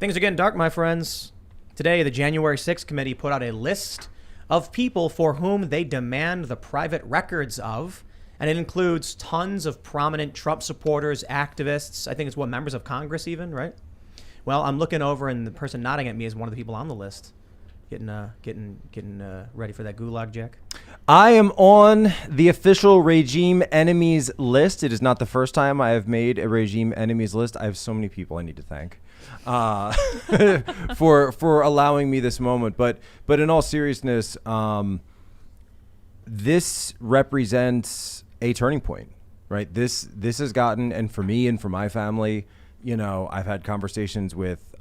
Things are getting dark, my friends. Today, the January 6th committee put out a list of people for whom they demand the private records of, and it includes tons of prominent Trump supporters, activists. I think it's members of Congress even, right? Well, I'm looking over, and the person nodding at me is one of the people on the list. Getting ready for that gulag, Jack? I am on the official regime enemies list. It is not the first time I have made a regime enemies list. I have so many people I need to thank for allowing me this moment. But in all seriousness, this represents a turning point, right? This has gotten, and for me and for my family, I've had conversations with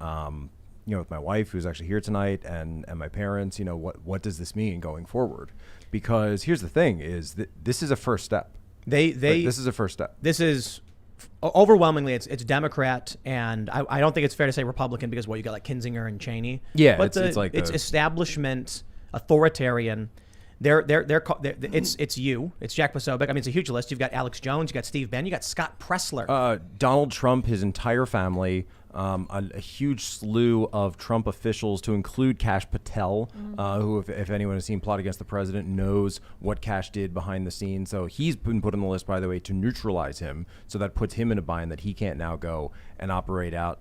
with my wife, who's actually here tonight, and my parents. What does this mean going forward? Because here's the thing: is that this is a first step. This is a first step. This is overwhelmingly it's Democrat, and I don't think it's fair to say Republican, because you got like Kinzinger and Cheney. Yeah, but it's establishment, authoritarian. It's you. It's Jack Posobiec. I mean, it's a huge list. You've got Alex Jones. You got Steve Bannon. You got Scott Pressler. Donald Trump, his entire family. A huge slew of Trump officials, to include Kash Patel, who, if anyone has seen Plot Against the President, knows what Kash did behind the scenes. So he's been put on the list, by the way, to neutralize him. So that puts him in a bind that he can't now go and operate out.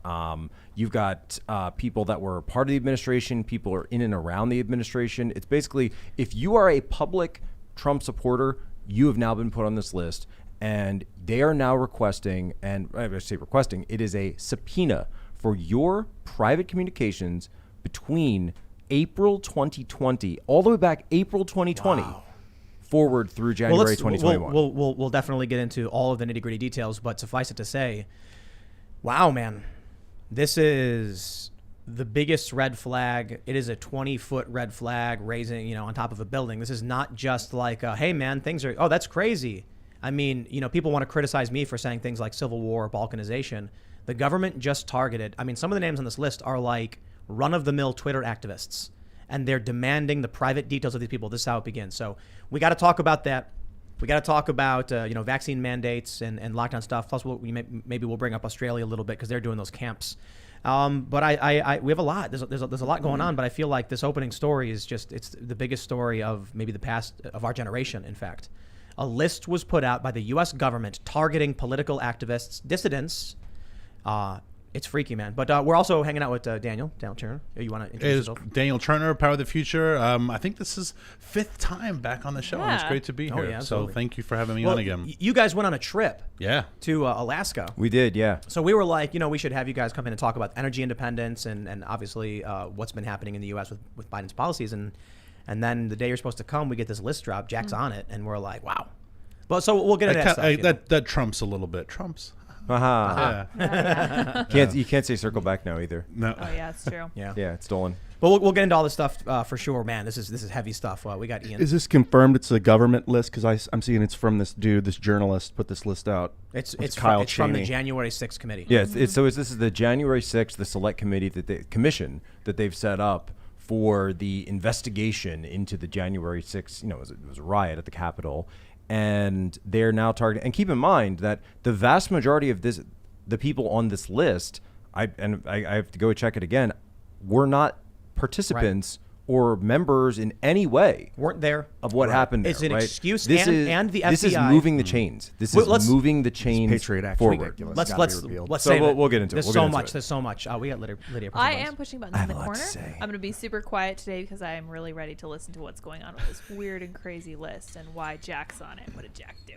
You've got people that were part of the administration, people are in and around the administration. It's basically, if you are a public Trump supporter, you have now been put on this list. And they are now requesting, and I say requesting, it is a subpoena for your private communications between April 2020, all the way back April 2020, forward through January 2021. We'll definitely get into all of the nitty-gritty details, but suffice it to say, wow, man, this is the biggest red flag. It is a 20-foot red flag raising, on top of a building. This is not just like, hey, man, that's crazy. I mean, people want to criticize me for saying things like civil war or balkanization. The government just targeted. I mean, some of the names on this list are like run-of-the-mill Twitter activists, and they're demanding the private details of these people. This is how it begins. So we got to talk about that. We got to talk about, vaccine mandates and lockdown stuff. Plus, maybe we'll bring up Australia a little bit, because they're doing those camps. But we have a lot. There's a lot going on. But I feel like this opening story is it's the biggest story of maybe the past of our generation. In fact. A list was put out by the U.S. government targeting political activists, dissidents. It's freaky, man. But we're also hanging out with Daniel Turner. You want to introduce yourself? Daniel Turner, Power of the Future. I think this is 5th time back on the show, and it's great to be here. Yeah, so thank you for having me on again. You guys went on a trip to Alaska. We did, yeah. So we were like, we should have you guys come in and talk about energy independence and obviously what's been happening in the U.S. with Biden's policies. And then the day you're supposed to come, we get this list drop. Jack's on it, and we're like, wow. Well, so we'll get into that stuff. That trumps a little bit. Trumps. You can't say circle back now either. No. Oh yeah, it's true. Yeah, it's stolen. But we'll get into all this stuff for sure. Man, this is heavy stuff. We got Ian. Is this confirmed? It's a government list, because I'm seeing it's from this dude, this journalist put this list out. It's from the January 6th committee. Yeah, this is the January 6th, the select committee commission that they've set up for the investigation into the January 6th. It was a riot at the Capitol. And they're now targeting. And keep in mind that the vast majority of the people on this list, I have to go check it again, were not participants or members in any way. Weren't there of what happened there. It's an excuse, and the FBI. This is moving the chains. This is moving the chains Patriot Act forward. Let's say we'll get into it. There's so much. We got Lydia. I am pushing buttons in the corner. I'm going to be super quiet today, because I am really ready to listen to what's going on with this weird and crazy list and why Jack's on it. What did Jack do?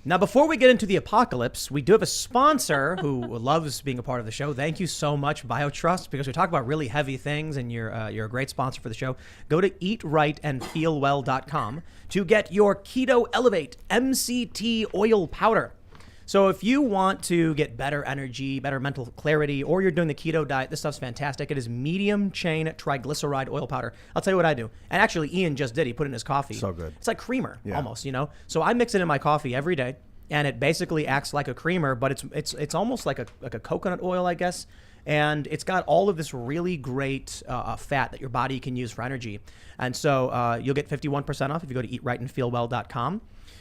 Now, before we get into the apocalypse, we do have a sponsor who loves being a part of the show. Thank you so much, BioTrust, because we talk about really heavy things, and you're a great sponsor for the show. Go to eatrightandfeelwell.com to get your Keto Elevate MCT oil powder. So if you want to get better energy, better mental clarity, or you're doing the keto diet, this stuff's fantastic. It is medium chain triglyceride oil powder. I'll tell you what I do. And actually, Ian just did. He put it in his coffee. So good. It's like creamer, almost, So I mix it in my coffee every day, and it basically acts like a creamer, but it's almost like a coconut oil, I guess. And it's got all of this really great fat that your body can use for energy. And so you'll get 51% off if you go to eatrightandfeelwell.com.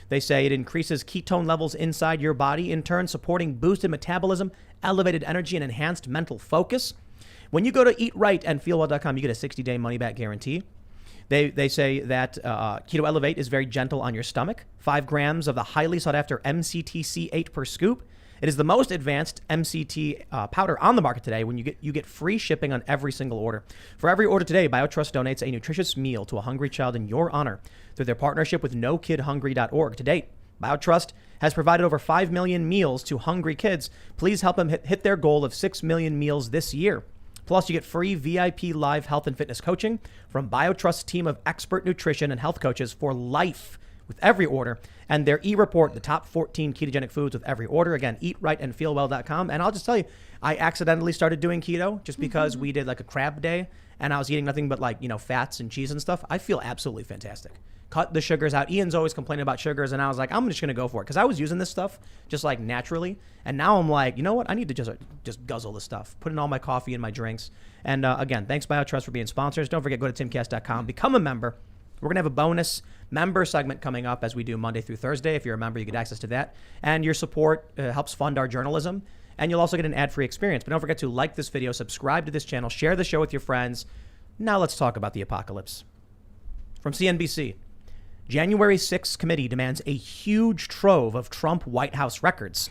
They say it increases ketone levels inside your body, in turn supporting boosted metabolism, elevated energy, and enhanced mental focus. When you go to eatrightandfeelwell.com, you get a 60-day money-back guarantee. They say that Keto Elevate is very gentle on your stomach. 5 grams of the highly sought-after MCT-C8 per scoop. It is the most advanced MCT powder on the market today. When you get free shipping on every single order. For every order today, BioTrust donates a nutritious meal to a hungry child in your honor through their partnership with NoKidHungry.org. To date, BioTrust has provided over 5 million meals to hungry kids. Please help them hit their goal of 6 million meals this year. Plus, you get free VIP live health and fitness coaching from BioTrust's team of expert nutrition and health coaches for life with every order, and their e-report, the top 14 ketogenic foods with every order. Again, eatrightandfeelwell.com. And I'll just tell you, I accidentally started doing keto just because we did like a crab day and I was eating nothing but like, fats and cheese and stuff. I feel absolutely fantastic. Cut the sugars out. Ian's always complaining about sugars, and I was like, I'm just going to go for it because I was using this stuff just like naturally. And now I'm like, you know what? I need to just guzzle this stuff, put in all my coffee and my drinks. And again, thanks BioTrust for being sponsors. Don't forget, go to timcast.com, become a member. We're going to have a bonus member segment coming up as we do Monday through Thursday. If you're a member, you get access to that. And your support helps fund our journalism. And you'll also get an ad-free experience. But don't forget to like this video, subscribe to this channel, share the show with your friends. Now let's talk about the apocalypse. From CNBC, January 6th committee demands a huge trove of Trump White House records.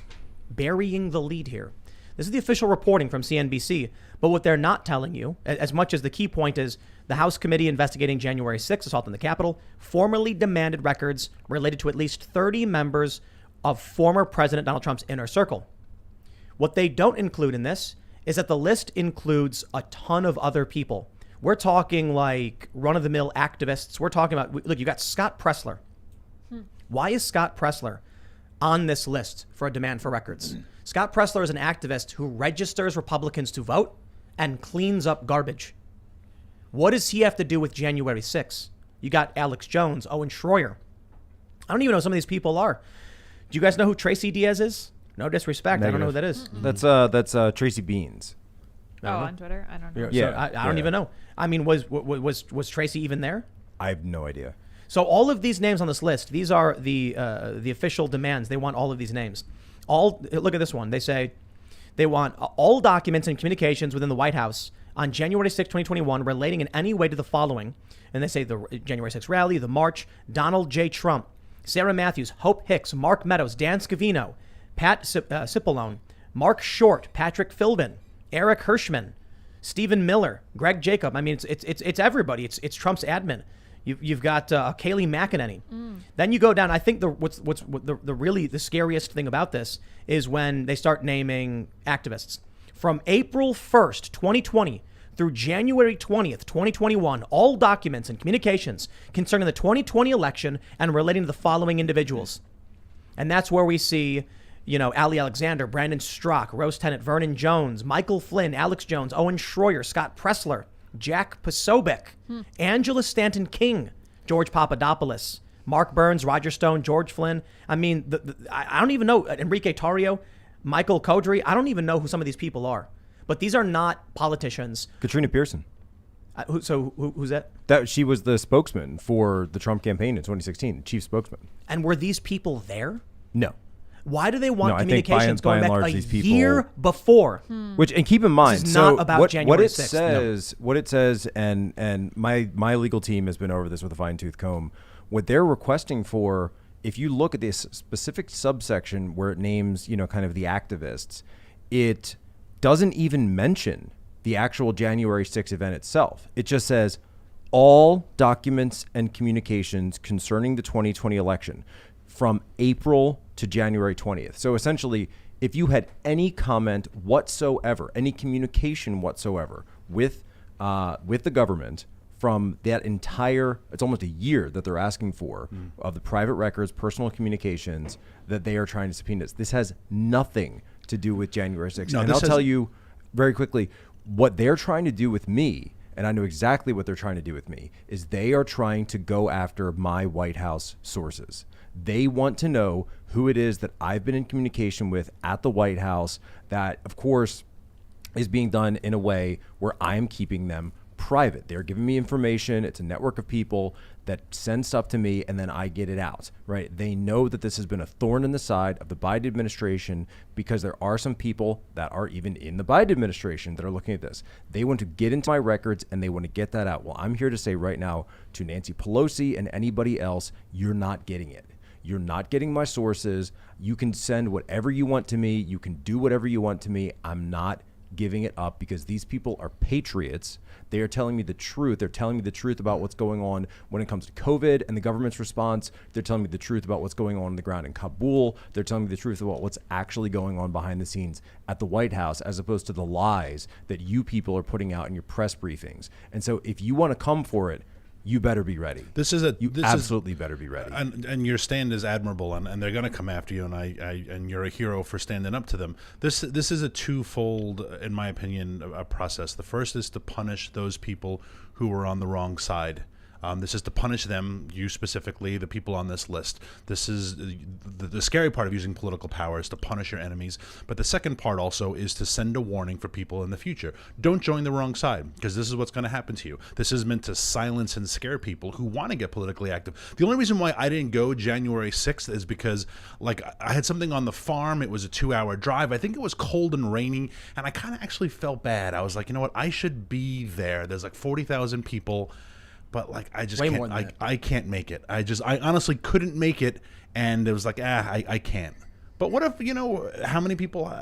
Burying the lead here. This is the official reporting from CNBC. But what they're not telling you, as much as the key point is, the House committee investigating January 6th assault on the Capitol formally demanded records related to at least 30 members of former President Donald Trump's inner circle. What they don't include in this is that the list includes a ton of other people. We're talking like run-of-the-mill activists. We're talking about, look, you got Scott Presler. Why is Scott Presler on this list for a demand for records? Scott Presler is an activist who registers Republicans to vote and cleans up garbage. What does he have to do with January 6th? You got Alex Jones, Owen Schroyer. I don't even know who some of these people are. Do you guys know who Tracy Diaz is? No disrespect. Negative. I don't know who that is. That's Tracy Beans. On Twitter? I don't know. Yeah, so I don't even know. I mean, was Tracy even there? I have no idea. So all of these names on this list, these are the official demands. They want all of these names. Look at this one. They say they want all documents and communications within the White House on January 6, 2021, relating in any way to the following. And they say the January 6 rally, the march, Donald J. Trump, Sarah Matthews, Hope Hicks, Mark Meadows, Dan Scavino, Pat Cipollone, Mark Short, Patrick Philbin, Eric Hirschman, Stephen Miller, Greg Jacob. I mean, it's everybody. It's Trump's admin. You've got Kayleigh McEnany. Then you go down. I think the really scariest thing about this is when they start naming activists. From April 1st, 2020 through January 20th, 2021, all documents and communications concerning the 2020 election and relating to the following individuals. And that's where we see, Ali Alexander, Brandon Strzok, Rose Tennant, Vernon Jones, Michael Flynn, Alex Jones, Owen Schroyer, Scott Presler, Jack Posobiec, Angela Stanton King, George Papadopoulos, Mark Burns, Roger Stone, George Flynn. I mean, I don't even know, Enrique Tarrio, Michael Kodry. I don't even know who some of these people are. But these are not politicians. Katrina Pearson. Who's that? She was the spokesman for the Trump campaign in 2016, the chief spokesman. And were these people there? No. Why do they want No, communications by going and back large, a these people- year before? And keep in mind, This is so not about what January it 6th, says, what it says, and my legal team has been over this with a fine tooth comb. What they're requesting for, if you look at this specific subsection where it names, kind of the activists, it doesn't even mention the actual January 6th event itself. It just says all documents and communications concerning the 2020 election from April to January 20th. So essentially, if you had any comment whatsoever, any communication whatsoever with the government from that entire, it's almost a year that they're asking for of the private records, personal communications that they are trying to subpoena. This has nothing to do with January 6th. And I'll tell you very quickly, what they're trying to do with me, and I know exactly what they're trying to do with me, is they are trying to go after my White House sources. They want to know who it is that I've been in communication with at the White House that, of course, is being done in a way where I'm keeping them private. They're giving me information. It's a network of people that send stuff to me, and then I get it out, right? They know that this has been a thorn in the side of the Biden administration because there are some people that are even in the Biden administration that are looking at this. They want to get into my records, and they want to get that out. Well, I'm here to say right now to Nancy Pelosi and anybody else, you're not getting it. You're not getting my sources. You can send whatever you want to me. You can do whatever you want to me. I'm not giving it up because these people are patriots. They are telling me the truth. They're telling me the truth about what's going on when it comes to COVID and the government's response. They're telling me the truth about what's going on the ground in Kabul. They're telling me the truth about what's actually going on behind the scenes at the White House, as opposed to the lies that you people are putting out in your press briefings. And so if you want to come for it, you better be ready. You absolutely better be ready. And your stand is admirable, and they're going to come after you, and you're a hero for standing up to them. This is a twofold, in my opinion, a process. The first is to punish those people who are on the wrong side. This is to punish them, you specifically, the people on this list. This is the scary part of using political power, is to punish your enemies. But the second part also is to send a warning for people in the future. Don't join the wrong side, because this is what's going to happen to you. This is meant to silence and scare people who want to get politically active. The only reason why I didn't go January 6th is because, like, I had something on the farm. It was a 2-hour drive. I think it was cold and raining, and I kind of actually felt bad. I was like, you know what? I should be there. There's like 40,000 people. But like, I just can't, I can't make it. I honestly couldn't make it. And it was like, I can't. But what if, how many people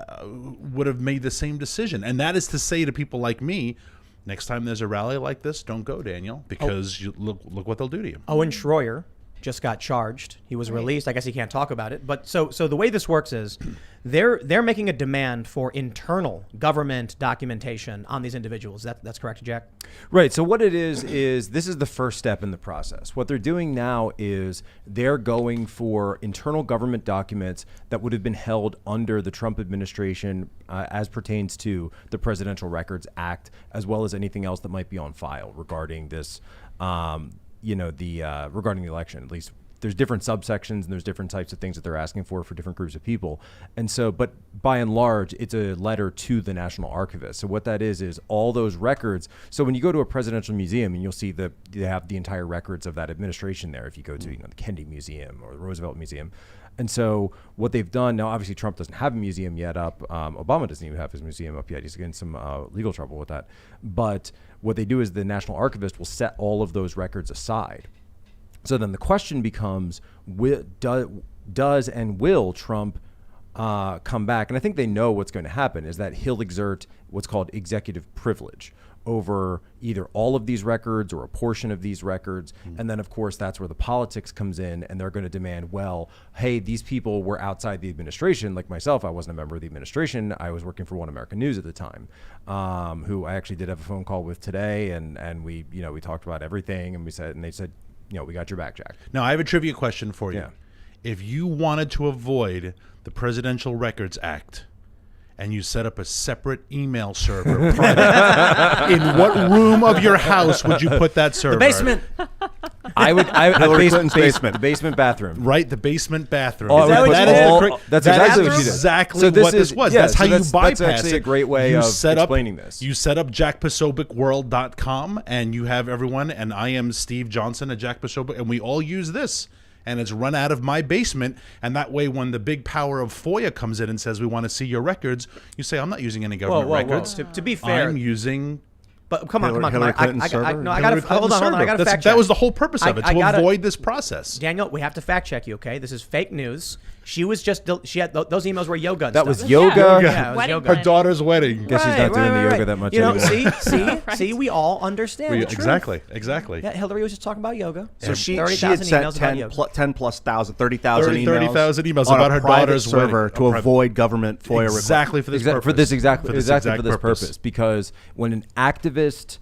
would have made the same decision? And that is to say to people like me, next time there's a rally like this, don't go, Daniel, because you look what they'll do to you. Owen Schroyer just got charged. He was released. I guess he can't talk about it. But so the way this works is they're making a demand for internal government documentation on these individuals. That's correct, Jack? Right. So what it is this is the first step in the process. What they're doing now is they're going for internal government documents that would have been held under the Trump administration as pertains to the Presidential Records Act, as well as anything else that might be on file regarding this, regarding the election. At least there's different subsections and there's different types of things that they're asking for different groups of people. And so, but by and large, it's a letter to the National Archivist. So what that is all those records. So when you go to a presidential museum, and you'll see they have the entire records of that administration there. If you go to, the Kennedy Museum or the Roosevelt Museum. And so what they've done now, obviously Trump doesn't have a museum yet up. Obama doesn't even have his museum up yet. He's getting some legal trouble with that. But what they do is the National Archivist will set all of those records aside. So then the question becomes, does and will Trump come back? And I think they know what's going to happen is that he'll exert what's called executive privilege over either all of these records or a portion of these records. And then, of course, that's where the politics comes in, and they're going to demand, well, hey, these people were outside the administration. Like myself, I wasn't a member of the administration. I was working for One American News at the time, who I actually did have a phone call with today, and we talked about everything, and they said, we got your back, Jack. Now, I have a trivia question for you. Yeah. If you wanted to avoid the Presidential Records Act, and you set up a separate email server private, in what room of your house would you put that server? The basement. Hillary Clinton's basement. The basement bathroom. Right, the basement bathroom. Oh, that's exactly what she did. Exactly So what this was. Yeah, that's how you bypass That's actually it. a great way of explaining this. You set up jackposobiecworld.com, and you have everyone, and I am Steve Johnson at Jack Posobiec, and we all use this. And it's run out of my basement, and that way when the big power of FOIA comes in and says we want to see your records, you say, I'm not using any government records. To be fair, I'm using... But come on. Hillary Clinton's server? I gotta hold on. I gotta fact check. That was the whole purpose of it, to avoid this process. Daniel, we have to fact check you, okay? This is fake news. She had those emails were yoga. And that stuff. was yoga. Yeah, it was yoga. Her daughter's wedding. Guess she's not doing the yoga that much anymore. See, we all understand. Exactly. Yeah, Hillary was just talking about yoga. So she 30,000 had emails sent about yoga. 30,000 emails. 30,000 emails on about a her private daughter's server wedding. to avoid government FOIA requests. Exactly for this purpose. Exactly for this purpose. Because when an activist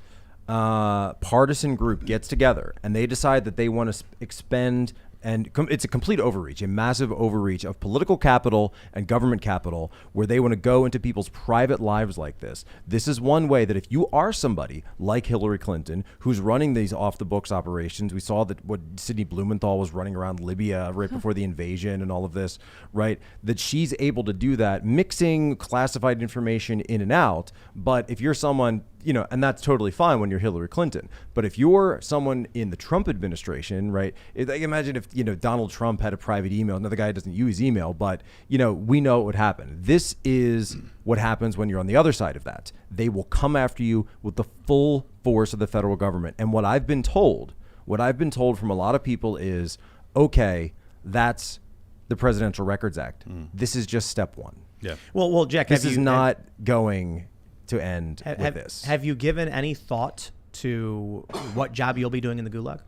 partisan group gets together and they decide that they want to expend, and it's a complete overreach, a massive overreach of political capital and government capital, where they want to go into people's private lives like this. This is one way that if you are somebody like Hillary Clinton, who's running these off-the-books operations, we saw that what Sidney Blumenthal was running around Libya right before the invasion and all of this, right? That she's able to do that, mixing classified information in and out. But if you're someone and that's totally fine when you're Hillary Clinton. But if you're someone in the Trump administration, right? Like imagine if, Donald Trump had a private email. Another guy doesn't use email, but, we know what would happen. This is what happens when you're on the other side of that. They will come after you with the full force of the federal government. And what I've been told from a lot of people is, okay, that's the Presidential Records Act. This is just step one. Yeah. Well, Jack, This is not going to end with this. Have you given any thought to what job you'll be doing in the Gulag?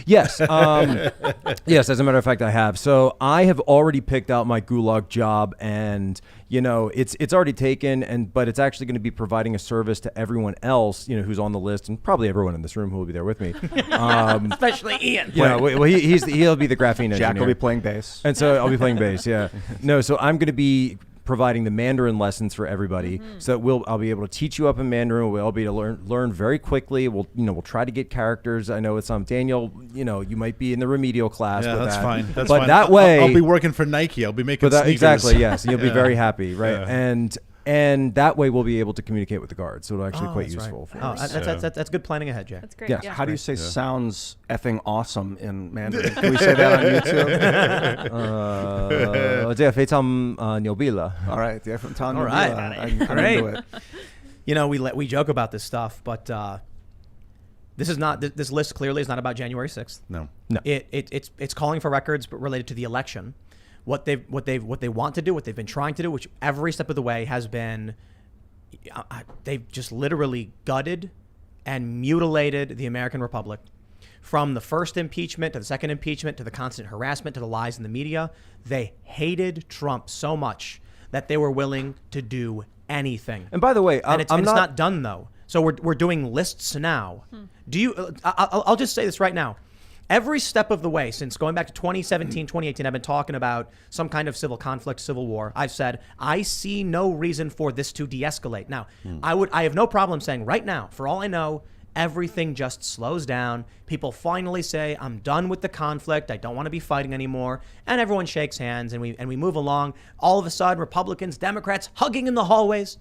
Yes. Yes, as a matter of fact, I have. So I have already picked out my Gulag job, and, it's already taken, but it's actually going to be providing a service to everyone else, who's on the list, and probably everyone in this room who will be there with me. Especially Ian. He'll be the graphene engineer. Jack will be playing bass. And so I'll be playing bass, yeah. No, so I'm going to be providing the Mandarin lessons for everybody, so that I'll be able to teach you up in Mandarin. We'll be able to learn very quickly. We'll try to get characters. I know it's Daniel. You might be in the remedial class. Yeah, that's fine. That's but fine. that way, I'll be working for Nike. I'll be making sneakers. Exactly. Yes, and you'll be very happy, right? Yeah. And that way we'll be able to communicate with the guards, so it'll actually quite useful. Right. That's good planning ahead, Jack. That's great. Yes. Yeah. How do you say sounds effing awesome in Mandarin? Can we say that on YouTube? 这非常牛逼了. All right. Yeah, from Tom. All right. I'm Great. into it. We joke about this stuff, but this is not. This list clearly is not about January 6th. No. It's calling for records, but related to the election. What they want to do, what they've been trying to do, which every step of the way has been, they've just literally gutted and mutilated the American Republic. From the first impeachment to the second impeachment to the constant harassment to the lies in the media, they hated Trump so much that they were willing to do anything. And by the way, it's not done though. So we're doing lists now. Do you? I'll just say this right now. Every step of the way, since going back to 2017, 2018, I've been talking about some kind of civil conflict, civil war. I've said, I see no reason for this to de-escalate. Now, I have no problem saying right now, for all I know, everything just slows down. People finally say, I'm done with the conflict. I don't want to be fighting anymore. And everyone shakes hands and we move along. All of a sudden, Republicans, Democrats hugging in the hallways.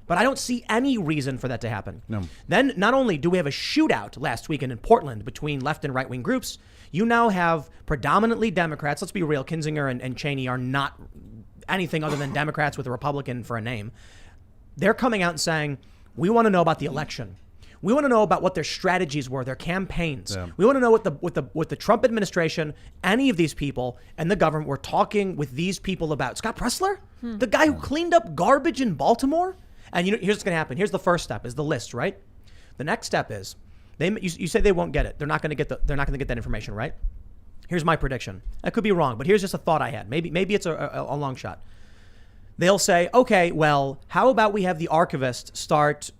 But I don't see any reason for that to happen. No. Then not only do we have a shootout last weekend in Portland between left and right-wing groups, you now have predominantly Democrats. Let's be real, Kinzinger and Cheney are not anything other than Democrats with a Republican for a name. They're coming out and saying, we want to know about the election. We want to know about what their strategies were, their campaigns. Yeah. We want to know what the Trump administration, any of these people, and the government were talking with these people about. Scott Pressler, the guy who cleaned up garbage in Baltimore. And here's what's going to happen. Here's the first step: is the list, right? The next step is you say they won't get it. They're not going to get that information, right? Here's my prediction. I could be wrong, but here's just a thought I had. Maybe it's a long shot. They'll say, okay, well, how about we have the archivist start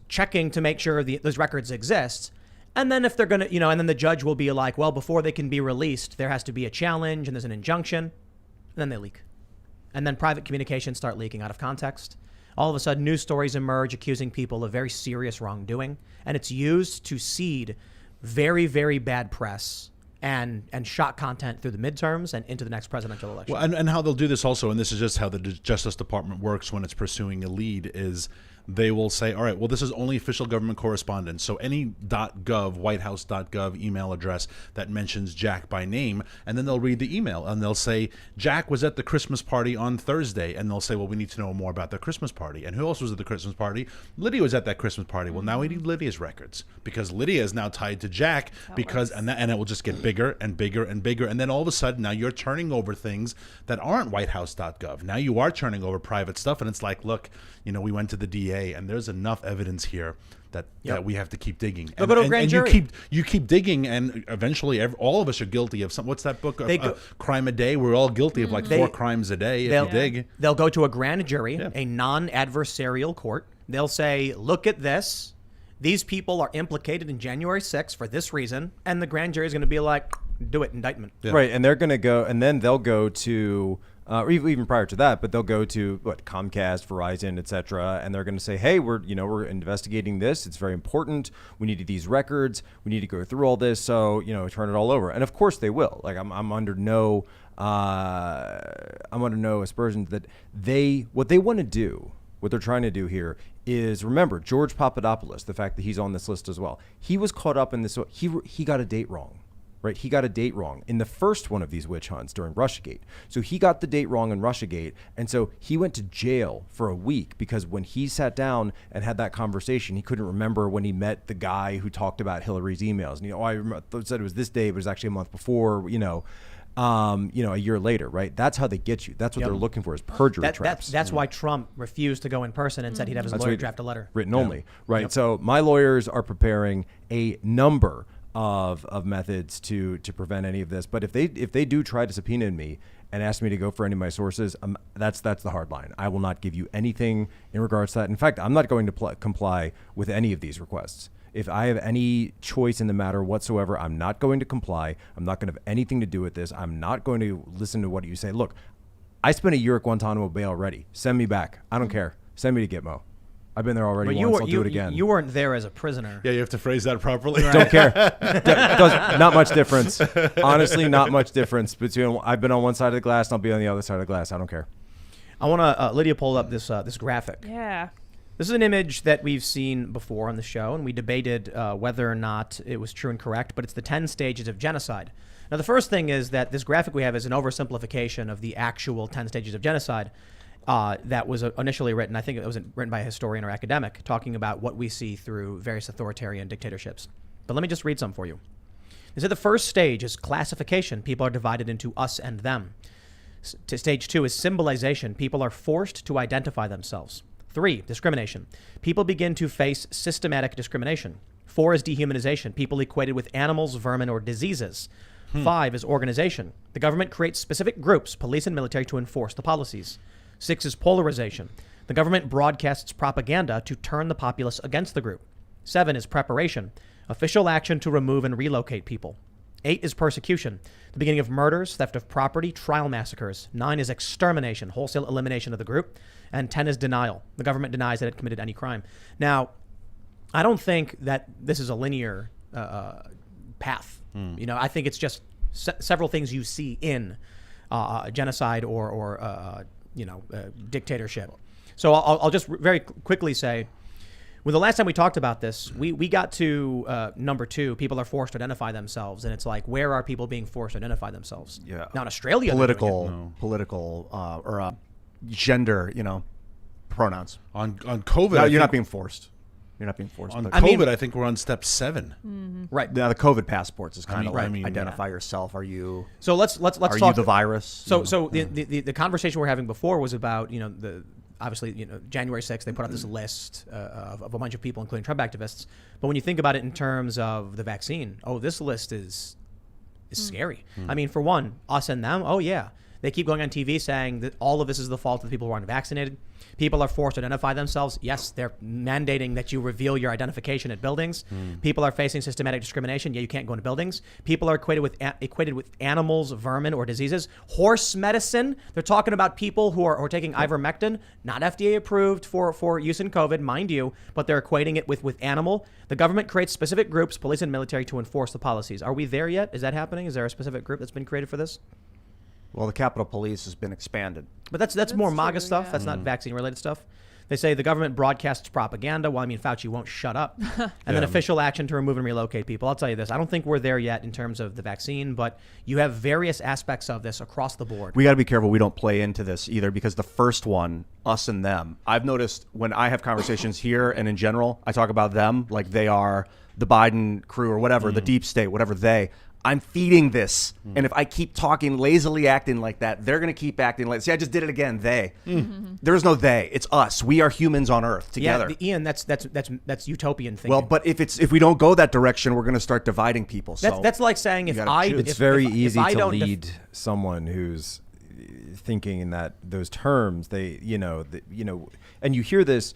checking to make sure those records exist, and then if they're going to, and then the judge will be like, well, before they can be released, there has to be a challenge and there's an injunction, and then they leak, and then private communications start leaking out of context. All of a sudden, news stories emerge accusing people of very serious wrongdoing, and it's used to seed very, very bad press and shock content through the midterms and into the next presidential election. Well, and how they'll do this also, and this is just how the Justice Department works when it's pursuing a lead, is they will say, all right, well, this is only official government correspondence. So any .gov, whitehouse.gov email address that mentions Jack by name, and then they'll read the email and they'll say, Jack was at the Christmas party on Thursday. And they'll say, well, we need to know more about the Christmas party. And who else was at the Christmas party? Lydia was at that Christmas party. Well, now we need Lydia's records because Lydia is now tied to Jack and it will just get bigger and bigger and bigger. And then all of a sudden now you're turning over things that aren't whitehouse.gov. Now you are turning over private stuff. And it's like, look, we went to the DA and there's enough evidence here that we have to keep digging. They'll go to a grand jury. You keep digging, and eventually all of us are guilty of some. What's that book? Crime a Day. We're all guilty of like 4 crimes a day if you dig. They'll go to a grand jury, a non-adversarial court. They'll say, look at this. These people are implicated in January 6th for this reason. And the grand jury is going to be like, do it, indictment. Yeah. Right, and they're going to go, and then they'll go to... or even prior to that, but they'll go to Comcast, Verizon, etc., and they're going to say, "Hey, we're investigating this. It's very important. We need these records. We need to go through all this. So turn it all over." And of course they will. Like I'm under no aspersions that what they want to do what they're trying to do here is, remember, George Papadopoulos, the fact that he's on this list as well. He was caught up in this. He got a date wrong. Right, he got a date wrong in the first one of these witch hunts during Russiagate. So he got the date wrong in Russiagate, and so he went to jail for a week because when he sat down and had that conversation, he couldn't remember when he met the guy who talked about Hillary's emails. And I said it was this day, but it was actually a month before. A year later, right? That's how they get you. That's what they're looking for, is perjury traps. That's why Trump refused to go in person and said he'd have his lawyer draft a letter. Written only, right? So my lawyers are preparing a number of methods to prevent any of this. But if they do try to subpoena me and ask me to go for any of my sources, that's the hard line. I will not give you anything in regards to that. In fact, I'm not going to comply with any of these requests. If I have any choice in the matter whatsoever, I'm not going to comply. I'm not going to have anything to do with this. I'm not going to listen to what you say. Look, I spent a year at Guantanamo Bay already. Send me back. I don't care. Send me to Gitmo. I've been there already once. I'll do it again. You weren't there as a prisoner. Yeah, you have to phrase that properly. Don't care. Not much difference. Honestly, not much difference between I've been on one side of the glass and I'll be on the other side of the glass. I don't care. I want to Lydia pull up this graphic. Yeah. This is an image that we've seen before on the show, and we debated whether or not it was true and correct, but it's the 10 stages of genocide. Now, the first thing is that this graphic we have is an oversimplification of the actual 10 stages of genocide. That was initially written, I think it was written by a historian or academic, talking about what we see through various authoritarian dictatorships. But let me just read some for you. They said the first stage is classification. People are divided into us and them. Stage 2 is symbolization. People are forced to identify themselves. 3, discrimination. People begin to face systematic discrimination. 4 is dehumanization. People equated with animals, vermin, or diseases. 5 is organization. The government creates specific groups, police and military, to enforce the policies. 6 is polarization. The government broadcasts propaganda to turn the populace against the group. 7 is preparation. Official action to remove and relocate people. 8 is persecution. The beginning of murders, theft of property, trial massacres. 9 is extermination, wholesale elimination of the group. And 10 is denial. The government denies that it committed any crime. Now, I don't think that this is a linear path. I think it's just several things you see in genocide or dictatorship. So I'll just very quickly say, well, the last time we talked about this, we got to number 2, people are forced to identify themselves. And it's like, where are people being forced to identify themselves? Yeah. Now in Australia, political, gender, pronouns. On COVID, No, you're not being forced. You're not being forced. On COVID, I think we're on step 7. Right. Now the COVID passports is kind of like I mean, identify yourself. Are you? So let's Are talk. you the virus? So the conversation we're having before was about obviously January 6th they put out this list of a bunch of people, including Trump activists. But when you think about it in terms of the vaccine, this list is scary. I mean, for one, us and them. Oh yeah, they keep going on TV saying that all of this is the fault of the people who aren't vaccinated. People are forced to identify themselves. Yes, they're mandating that you reveal your identification at buildings. People are facing systematic discrimination. Yeah, you can't go into buildings. People are equated with animals, vermin, or diseases. Horse medicine. They're talking about people who are taking ivermectin, not FDA approved for use in COVID, mind you, but they're equating it with animal. The government creates specific groups, police and military, to enforce the policies. Are we there yet? Is that happening? Is there a specific group that's been created for this? Well, the Capitol Police has been expanded. But that's more MAGA true, stuff. yeah. That's not vaccine-related stuff. They say the government broadcasts propaganda. Well, I mean, Fauci won't shut up. And then official action to remove and relocate people. I'll tell you this. I don't think we're there yet in terms of the vaccine, but you have various aspects of this across the board. We got to be careful we don't play into this either, because the first one, us and them, I've noticed when I have conversations here and in general, I talk about them like they are the Biden crew or whatever, the deep state, whatever I'm feeding this. And if I keep talking, lazily acting like that, they're going to keep acting like, see, I just did it again. There is no they. It's us. We are humans on Earth together. Yeah, Ian, that's utopian thinking. Well, but if we don't go that direction, we're going to start dividing people. So that's like saying it's very easy to lead someone who's thinking in those terms. And you hear this.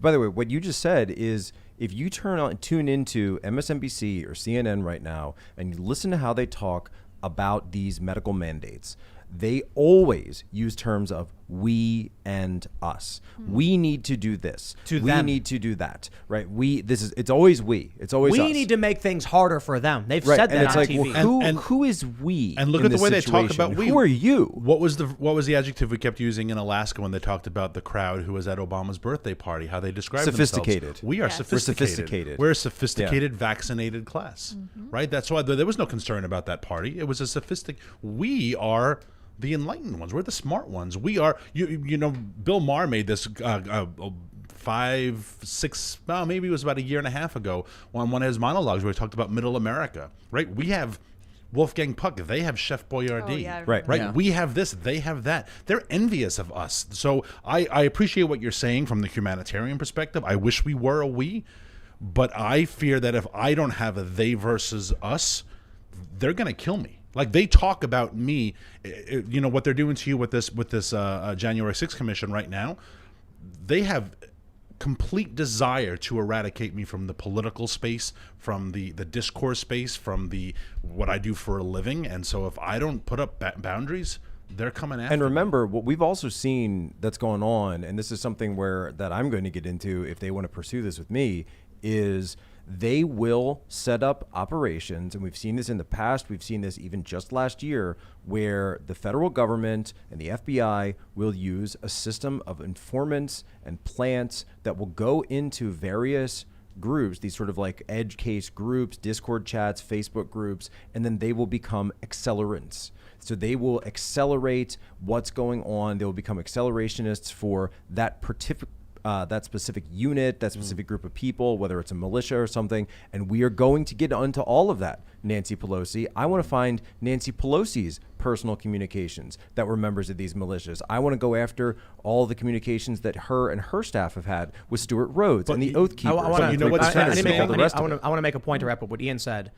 By the way, what you just said is, if you tune into MSNBC or CNN right now and you listen to how they talk about these medical mandates, they always use terms of we and us. We need to do this. To we them. need to do that. Right? It's always we. It's always We us. need to make things harder for them. They've Right, said and that it's on like, TV. well, And- who is we? And look in at the this way they talk situation? about we. Who are you? What was the adjective we kept using in Alaska when they talked about the crowd who was at Obama's birthday party? How they described Sophisticated. themselves? We are Yes. We're sophisticated. sophisticated. We're a sophisticated, vaccinated class, right? That's why there was no concern about that party. It was a sophisticated. We are the enlightened ones. We're the smart ones. We are. You know, Bill Maher made this 5, 6, well, maybe it was about a year and a half ago on one of his monologues where he talked about Middle America. Right? We have Wolfgang Puck. They have Chef Boyardee. Oh, yeah, I Right. remember. Yeah. We have this, they have that. They're envious of us. So I appreciate what you're saying from the humanitarian perspective. I wish we were a we, but I fear that if I don't have a they versus us, they're going to kill me. Like they talk about me, you know, what they're doing to you with this January 6th commission right now. They have complete desire to eradicate me from the political space, from the discourse space, from the what I do for a living. And so if I don't put up boundaries, they're coming after And me. remember, what we've also seen that's going on, and this is something that I'm going to get into if they want to pursue this with me, is they will set up operations, and we've seen this in the past, we've seen this even just last year, where the federal government and the FBI will use a system of informants and plants that will go into various groups, these sort of like edge case groups, Discord chats, Facebook groups, and then they will become accelerants. So they will accelerate what's going on. They will become accelerationists for that specific unit, that specific group of people, whether it's a militia or something. And we are going to get onto all of that, Nancy Pelosi. I want to find Nancy Pelosi's personal communications that were members of these militias. I want to go after all the communications that her and her staff have had with Stuart Rhodes and the Oath Keepers. I want you know what the Senate to said. all the rest of it. I want to make a point to wrap up what Ian said.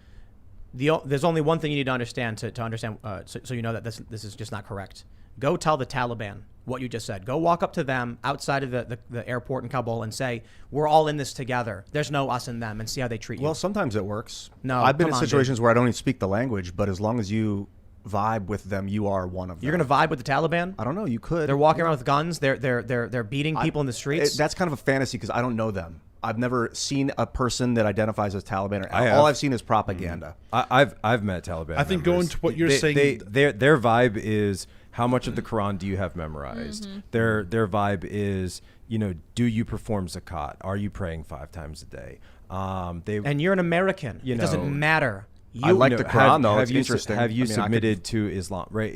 There's only one thing you need to understand to understand, so you know that this is just not correct. Go tell the Taliban what you just said. Go walk up to them outside of the airport in Kabul and say, we're all in this together. There's no us and them, and see how they treat you. Well, sometimes it works. No, I've been come in on, situations where I don't even speak the language, but as long as you vibe with them, you are one of them. You're going to vibe with the Taliban? I don't know. You could. They're walking around with guns. They're beating people in the streets. That's kind of a fantasy because I don't know them. I've never seen a person that identifies as Taliban. I have. All I've seen is propaganda. I've met Taliban. I think members. going to what you're saying- their vibe is, how much of the Quran do you have memorized? Their vibe is, you know, do you perform zakat? Are you praying 5 times a day? and you're an American. You It know, doesn't matter. I like you know, the Quran, though. Have It's you, interesting. Have you I mean, I could- submitted to Islam? Right.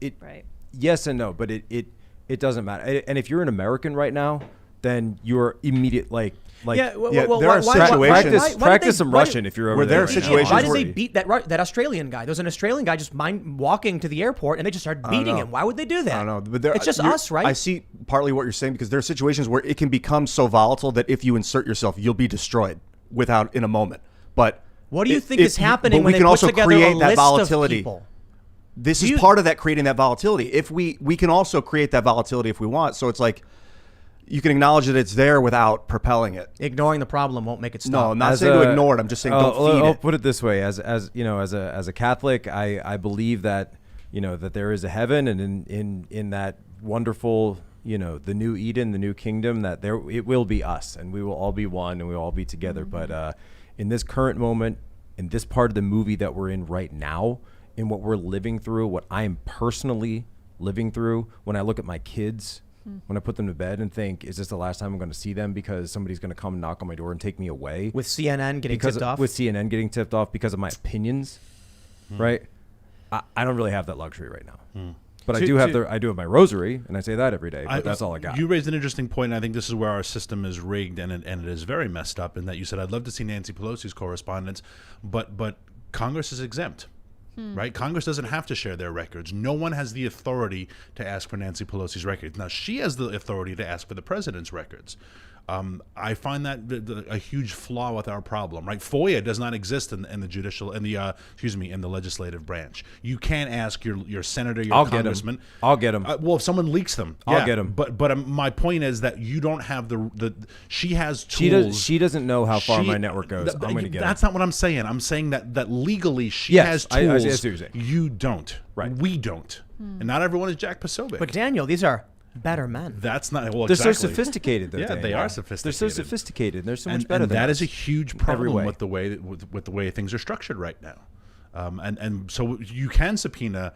It Right. yes and no, but it doesn't matter. And if you're an American right now, then you're immediate like there are situations- practice some Russian if you're over where there there. are situations Why did where- they beat that Australian guy? There was an Australian guy just walking to the airport, and they just started beating him. Why would they do that? I don't know, but it's just us, right? I see partly what you're saying because there are situations where it can become so volatile that if you insert yourself, you'll be destroyed in a moment. But What do you think is happening but when we they can put also together create a that list volatility. of people? This Do is you- part of that, creating that volatility. If we can also create that volatility if we want. So it's like you can acknowledge that it's there without propelling it. Ignoring the problem won't make it stop. No, I'm not As saying a- to ignore it. I'm just saying don't feed I'll it. put it this way: as you know, as a Catholic, I believe that, you know, that there is a heaven, and in that wonderful, you know, the new Eden, the new kingdom, that it will be us, and we will all be one, and we will all be together. But in this current moment, in this part of the movie that we're in right now, in what we're living through, what I am personally living through, when I look at my kids, when I put them to bed and think, is this the last time I'm going to see them because somebody's going to come knock on my door and take me away? With CNN getting Because tipped off. with CNN getting tipped off because of my opinions, right? I don't really have that luxury right now. But I do have my rosary, and I say that every day. But that's all I got. You raised an interesting point, and I think this is where our system is rigged, and it is very messed up. In that you said, I'd love to see Nancy Pelosi's correspondence, but Congress is exempt. Right? Congress doesn't have to share their records. No one has the authority to ask for Nancy Pelosi's records. Now, she has the authority to ask for the president's records. I find that a huge flaw with our problem, right? FOIA does not exist in the judicial, in the legislative branch. You can't ask your senator, your congressman. I'll get them. Well, if someone leaks them, I'll get 'em. But my point is that you don't have she has tools. She doesn't know how far my network goes. I'm going to get That's them. not what I'm saying. I'm saying that legally she Yes, has I see tools. what you're saying. You don't. Right. We don't. And not everyone is Jack Posobiec. But Daniel, these are better men. That's not well. They're so exactly. sophisticated, though. Yeah, Dan. they are They're sophisticated. so sophisticated. And they're so much and, better and than that us. is a huge Every way. problem with the way things are structured right now. And so you can subpoena.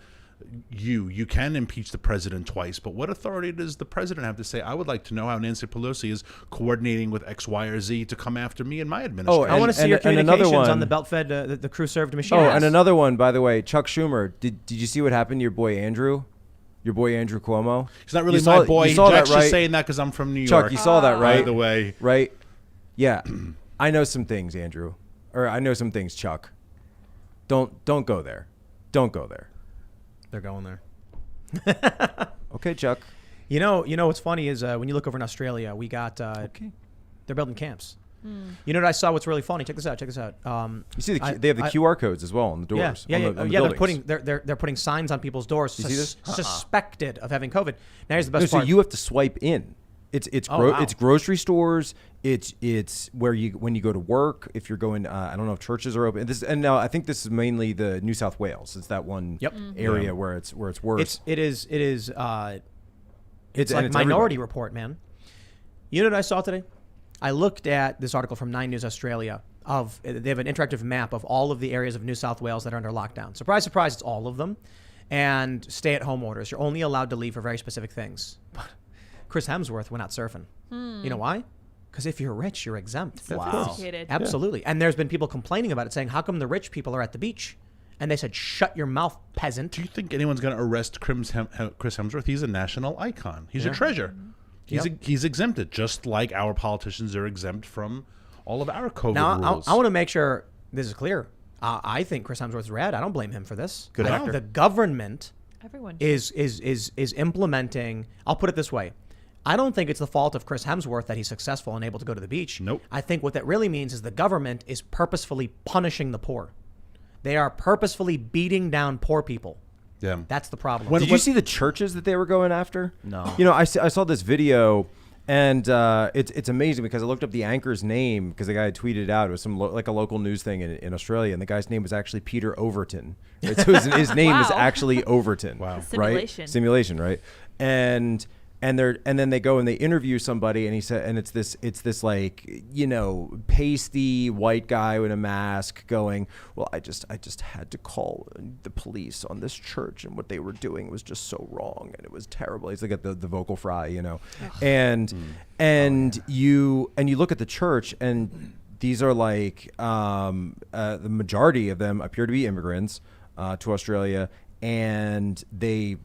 You can impeach the president twice, but what authority does the president have to say, I would like to know how Nancy Pelosi is coordinating with X, Y, or Z to come after me and my administration? I want to see your and another communications on one- the belt-fed, the crew-served machine. Oh, and another one, by the way, Chuck Schumer. Did you see what happened to your boy Andrew? Your boy Andrew Cuomo? He's not really You saw- my boy. you saw Jack's that, right? just saying that because I'm from New Chuck, York. you saw that, right? By the way. Right? Yeah. I know some things, Andrew. Or I know some things, Chuck. Don't go there. Don't go there. They're going there. Okay, Chuck. You know what's funny is when you look over in Australia, we got Okay. they're building camps. You know what I saw? What's really funny? Check this out. You see, they have the QR codes as well on the doors. Yeah, on yeah, the, on the yeah. They're buildings. putting they're putting signs on people's doors. You see this? Suspected of having COVID. Now here's the best No, so part. you have to swipe in. It's wow. it's grocery stores. It's where when you go to work. If you're going, I don't know if churches are open. And now I think this is mainly the New South Wales. It's that one area Yeah. where it's worse. It is It's like everybody. Minority Report, man. You know what I saw today? I looked at this article from 9 News Australia. They have an interactive map of all of the areas of New South Wales that are under lockdown. Surprise, surprise, it's all of them. And stay-at-home orders. You're only allowed to leave for very specific things. But Chris Hemsworth went out surfing. You know why? Because if you're rich, you're exempt. Sophisticated. Absolutely. And there's been people complaining about it, saying, how come the rich people are at the beach? And they said, shut your mouth, peasant. Do you think anyone's going to arrest Chris Hemsworth? He's a national icon. He's a treasure. He's exempted, just like our politicians are exempt from all of our COVID Now, rules. I want to make sure this is clear. I think Chris Hemsworth's rad. I don't blame him for this. Good I actor. think the government Everyone is implementing. I'll put it this way. I don't think it's the fault of Chris Hemsworth that he's successful and able to go to the beach. Nope. I think what that really means is the government is purposefully punishing the poor. They are purposefully beating down poor people. Yeah. That's the problem. Did you see the churches that they were going after? No. You know, I saw this video, and it's amazing because I looked up the anchor's name because the guy had tweeted it out. It was like a local news thing in Australia, and the guy's name was actually Peter Overton. Right? So his name is Wow. actually Overton. Wow. Simulation. Right? Simulation, right? And then they go and they interview somebody, and he said, and it's this like, you know, pasty white guy with a mask going, well, I just had to call the police on this church, and what they were doing was just so wrong, and it was terrible. He's like at the vocal fry, you know, and you look at the church, and these are like the majority of them appear to be immigrants to Australia, and they.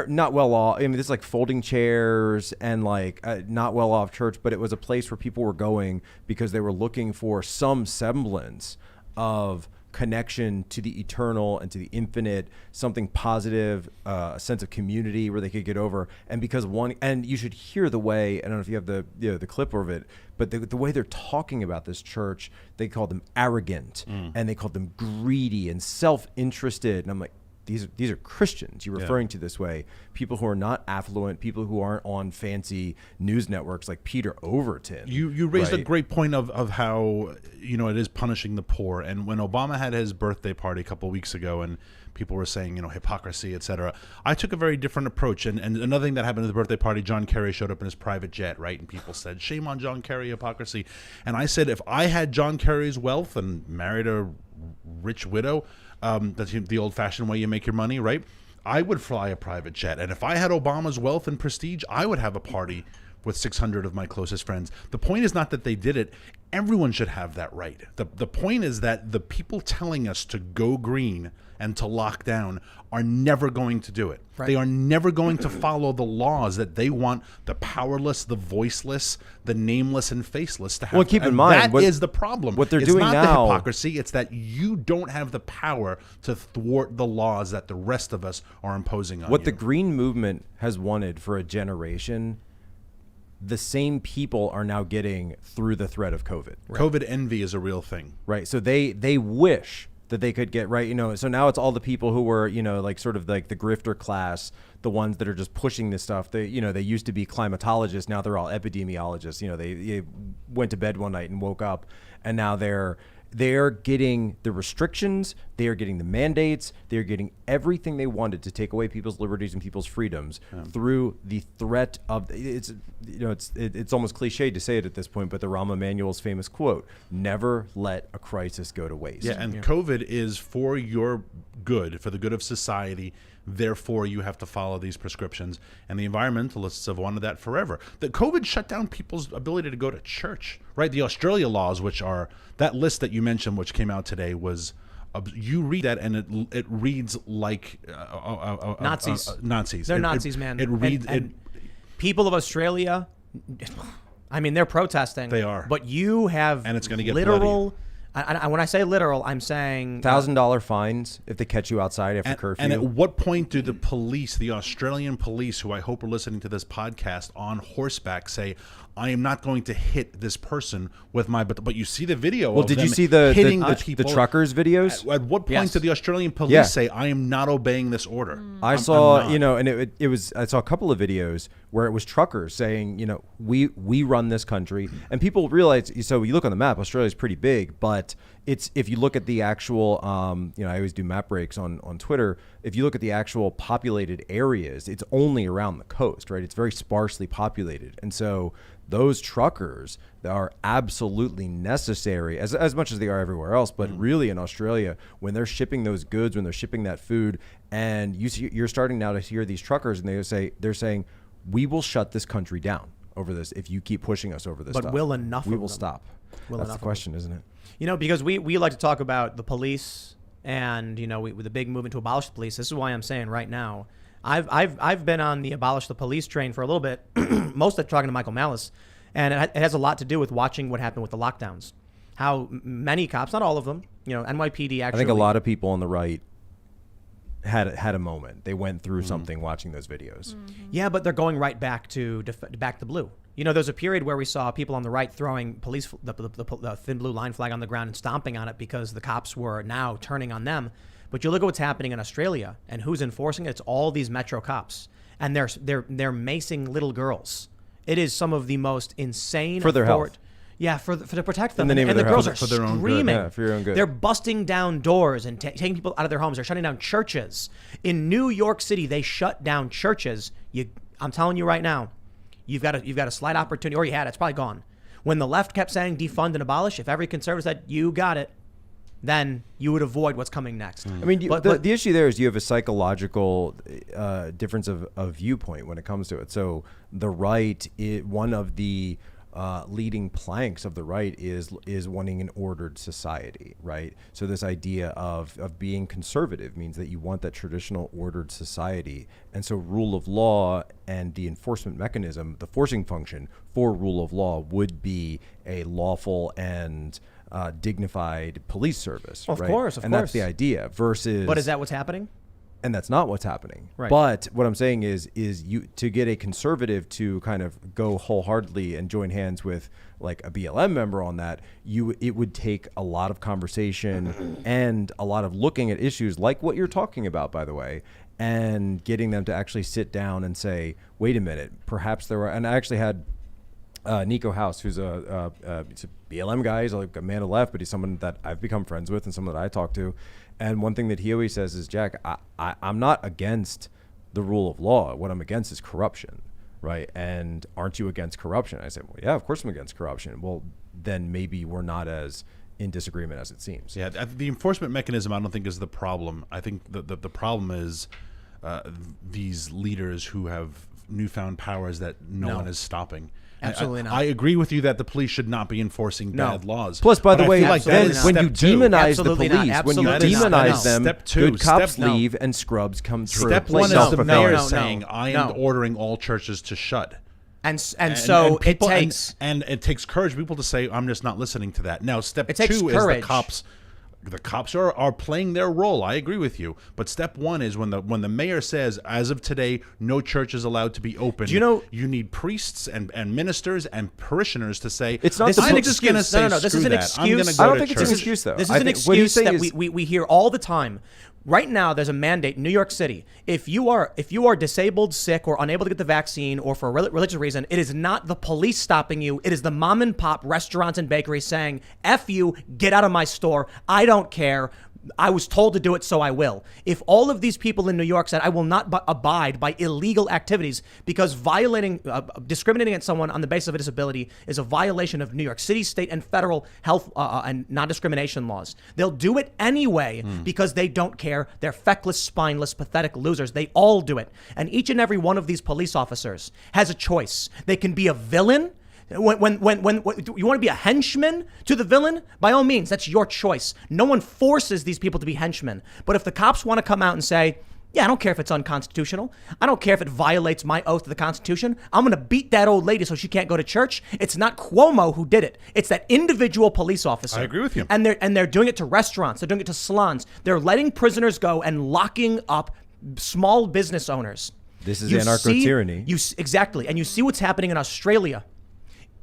Not well off. I mean, this is like folding chairs and like not well off church, but it was a place where people were going because they were looking for some semblance of connection to the eternal and to the infinite, something positive, a sense of community where they could get over. And because and you should hear the way, I don't know if you have the clip of it, but the way they're talking about this church, they called them arrogant and they called them greedy and self-interested. And I'm like, these are Christians you're referring to this way, people who are not affluent, people who aren't on fancy news networks like Peter Overton. You raised a right? great point of how, you know, it is punishing the poor. And when Obama had his birthday party a couple of weeks ago and people were saying, you know, hypocrisy, etc., I took a very different approach. And another thing that happened at the birthday party, John Kerry showed up in his private jet, right? And people said, shame on John Kerry, hypocrisy. And I said, if I had John Kerry's wealth and married a rich widow, that's the old-fashioned way you make your money, right? I would fly a private jet. And if I had Obama's wealth and prestige, I would have a party with 600 of my closest friends. The point is not that they did it. Everyone should have that right. The point is that the people telling us to go green and to lock down are never going to do it. Right. They are never going to follow the laws that they want the powerless, the voiceless, the nameless, and faceless to have. Well, keep in And mind, that is the problem. what they're It's doing not now- the hypocrisy. It's that you don't have the power to thwart the laws that the rest of us are imposing on What you. the Green Movement has wanted for a generation, the same people are now getting through the threat of COVID. COVID envy is a real thing. Right. So they wish that they could get right, you know. So now it's all the people who were, you know, like sort of like the grifter class, the ones that are just pushing this stuff. They, you know, they used to be climatologists, now they're all epidemiologists. You know, they went to bed one night and woke up, and now they're they are getting the restrictions, they are getting the mandates, they are getting everything they wanted to take away people's liberties and people's freedoms through the threat of it's almost cliched to say it at this point, but the Rahm Emanuel's famous quote, "Never let a crisis go to waste." Yeah, and COVID is for your good, for the good of society. Therefore, you have to follow these prescriptions. And the environmentalists have wanted that forever. The COVID shut down people's ability to go to church, right? The Australia laws, which are that list that you mentioned, which came out today, was you read that and it reads like Nazis. Nazis. They're Nazis, man. It reads. And people of Australia, I mean, they're protesting. They are. But you have And it's gonna get literal. When I say literal, I'm saying $1,000 fines if they catch you outside after curfew. And at what point do the police, the Australian police, who I hope are listening to this podcast, on horseback say, "I am not going to hit this person with my..." But you see the video. Well, of did you them see the hitting people? truckers videos? At what point Yes. did the Australian police Yeah. say, "I am not obeying this order"? I saw, and it was, I saw a couple of videos where it was truckers saying, we run this country, and people realize, so you look on the map, Australia's pretty big, but if you look at the actual, I always do map breaks on Twitter. If you look at the actual populated areas, it's only around the coast, right? It's very sparsely populated. And so those truckers that are absolutely necessary as much as they are everywhere else, but really in Australia, when they're shipping those goods, when they're shipping that food, and you're starting now to hear these truckers, and they're saying, "We will shut this country down over this if you keep pushing us over this But stuff. will enough We of will them? stop." Will That's enough the of question, isn't it? Because we like to talk about the police and with the big movement to abolish the police. This is why I'm saying right now, I've been on the abolish the police train for a little bit, mostly talking to Michael Malice, and it has a lot to do with watching what happened with the lockdowns. How many cops, not all of them, NYPD actually. I think a lot of people on the right had a moment. They went through something watching those videos. Yeah, but they're going right back to back the blue. There's a period where we saw people on the right throwing the thin blue line flag on the ground and stomping on it because the cops were now turning on them. But you look at what's happening in Australia and who's enforcing it. It's all these metro cops, and they're macing little girls. It is some of the most insane For their health. Yeah, to protect them. In the name and of the their girls health. are For their own good. screaming. Yeah, for your own good. They're busting down doors and taking people out of their homes. They're shutting down churches. In New York City, they shut down churches. I'm telling you right now, you've got a slight opportunity, or you had it. It's probably gone. When the left kept saying defund and abolish, if every conservative said you got it, then you would avoid what's coming next. I mean, the issue there is you have a psychological difference of viewpoint when it comes to it. So the right, one of the leading planks of the right is wanting an ordered society, right? So this idea of being conservative means that you want that traditional ordered society. And so rule of law and the enforcement mechanism, the forcing function for rule of law would be a lawful and dignified police service. Of right? course. And that's the idea versus... But is that what's happening? And that's not what's happening. Right. But what I'm saying is you to get a conservative to kind of go wholeheartedly and join hands with like a BLM member on that, it would take a lot of conversation and a lot of looking at issues like what you're talking about, by the way, and getting them to actually sit down and say, wait a minute, perhaps there were... And I actually had Nico House, who's he's a BLM guy. He's like a man of left, but he's someone that I've become friends with and someone that I talk to. And one thing that he always says is, Jack, I'm not against the rule of law. What I'm against is corruption, right? And aren't you against corruption? I said, well, yeah, of course I'm against corruption. Well, then maybe we're not as in disagreement as it seems. Yeah, the enforcement mechanism I don't think is the problem. I think the problem is these leaders who have newfound powers that no one is stopping. Absolutely not. I agree with you that the police should not be enforcing bad laws. Plus, by the But I way, feel like that is when you step two. demonize the Absolutely not. police, when you Absolutely not. demonize No. them, Step two. good cops Step- no. leave and scrubs come through. Step one is the Self-fulfilling. mayor No. saying, I am No. ordering all churches to shut. And so people, it takes... and it takes courage for people to say, I'm just not listening to that. Now, step It takes two courage. is the cops. The cops are playing their role. I agree with you. But step one is when the mayor says, as of today, no church is allowed to be open. Do you know- you need priests and ministers and parishioners to say, It's not This the is I'm an just excuse. going to say, No. This screw is an that. I'm excuse. gonna go I don't to think it's an church. excuse, though. This is I an think what he's excuse saying that is- we hear all the time. Right now, there's a mandate in New York City. If you are disabled, sick, or unable to get the vaccine, or for a religious reason, it is not the police stopping you. It is the mom and pop restaurants and bakeries saying, "F you, get out of my store. I don't care. I was told to do it, so I will." If all of these people in New York said, "I will not abide by illegal activities," because discriminating against someone on the basis of a disability is a violation of New York City, state, and federal health and non-discrimination laws, they'll do it anyway because they don't care. They're feckless, spineless, pathetic losers. They all do it. And each and every one of these police officers has a choice. They can be a villain. When you want to be a henchman to the villain, by all means, that's your choice. No one forces these people to be henchmen. But if the cops want to come out and say, "Yeah, I don't care if it's unconstitutional. I don't care if it violates my oath to the Constitution. I'm going to beat that old lady so she can't go to church." It's not Cuomo who did it. It's that individual police officer. I agree with you. And they're doing it to restaurants. They're doing it to salons. They're letting prisoners go and locking up small business owners. This is anarcho-tyranny. Exactly. And you see what's happening in Australia.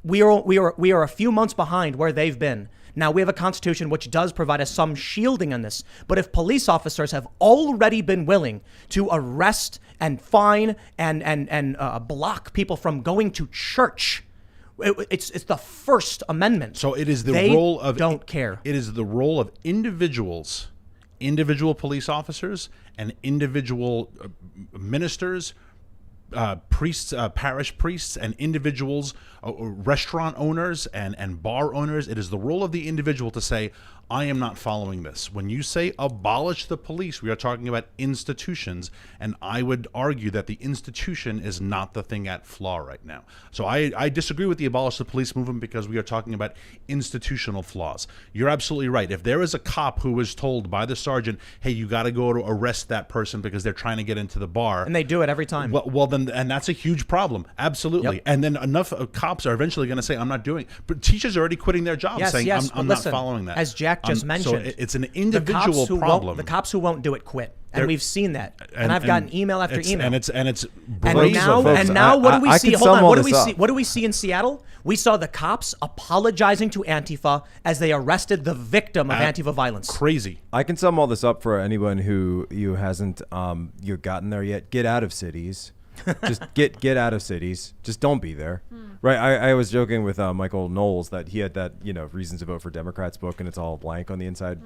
We are a few months behind where they've been. Now, we have a constitution which does provide us some shielding on this. But if police officers have already been willing to arrest and fine and block people from going to church, it's the First Amendment. So it is the they role of don't care. It is the role of individual police officers and individual ministers, priests, parish priests, and individuals, restaurant owners and bar owners. It is the role of the individual to say, "I am not following this." When you say abolish the police, we are talking about institutions, and I would argue that the institution is not the thing at flaw right now. So I disagree with the abolish the police movement because we are talking about institutional flaws. You're absolutely right. If there is a cop who is told by the sergeant, "Hey, you got to go to arrest that person because they're trying to get into the bar," And they do it every time. Well, then, and that's a huge problem. Absolutely. Yep. And then enough cops are eventually going to say, "I'm not doing it." But teachers are already quitting their jobs saying, "I'm not following that." As Jack just mentioned, so it's an individual problem. The cops who won't do it quit. And we've seen that. And I've gotten email after email. And it's And now what do we see? Hold on. What do we see in Seattle? We saw the cops apologizing to Antifa as they arrested the victim of Antifa violence. Crazy. I can sum all this up for anyone who hasn't gotten there yet. Get out of cities. Just get out of cities. Just don't be there. Right. I was joking with Michael Knowles that he had that reasons to vote for Democrats book and it's all blank on the inside.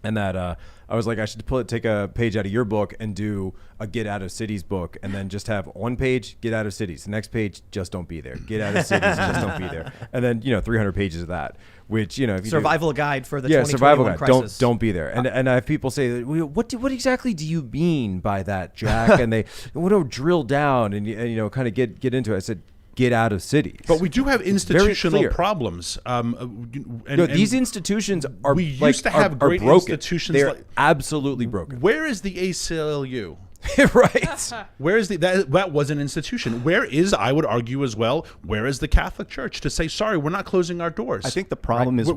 And that I was like, I should take a page out of your book and do a get out of cities book, and then just have one page, get out of cities. The next page, just don't be there. Get out of cities, just don't be there. And then 300 pages of that, which if you survival guide for the 2021 crisis. Don't be there. And I have people say, what exactly do you mean by that, Jack? And they want to drill down and kind of get into it. I said, get out of cities. But we do have institutional problems. These institutions are we used to have great broken. institutions. They're absolutely broken. Where is the ACLU? Right. Where is that was an institution. Where is, I would argue as well, where is the Catholic Church to say, sorry, we're not closing our doors? I think the problem is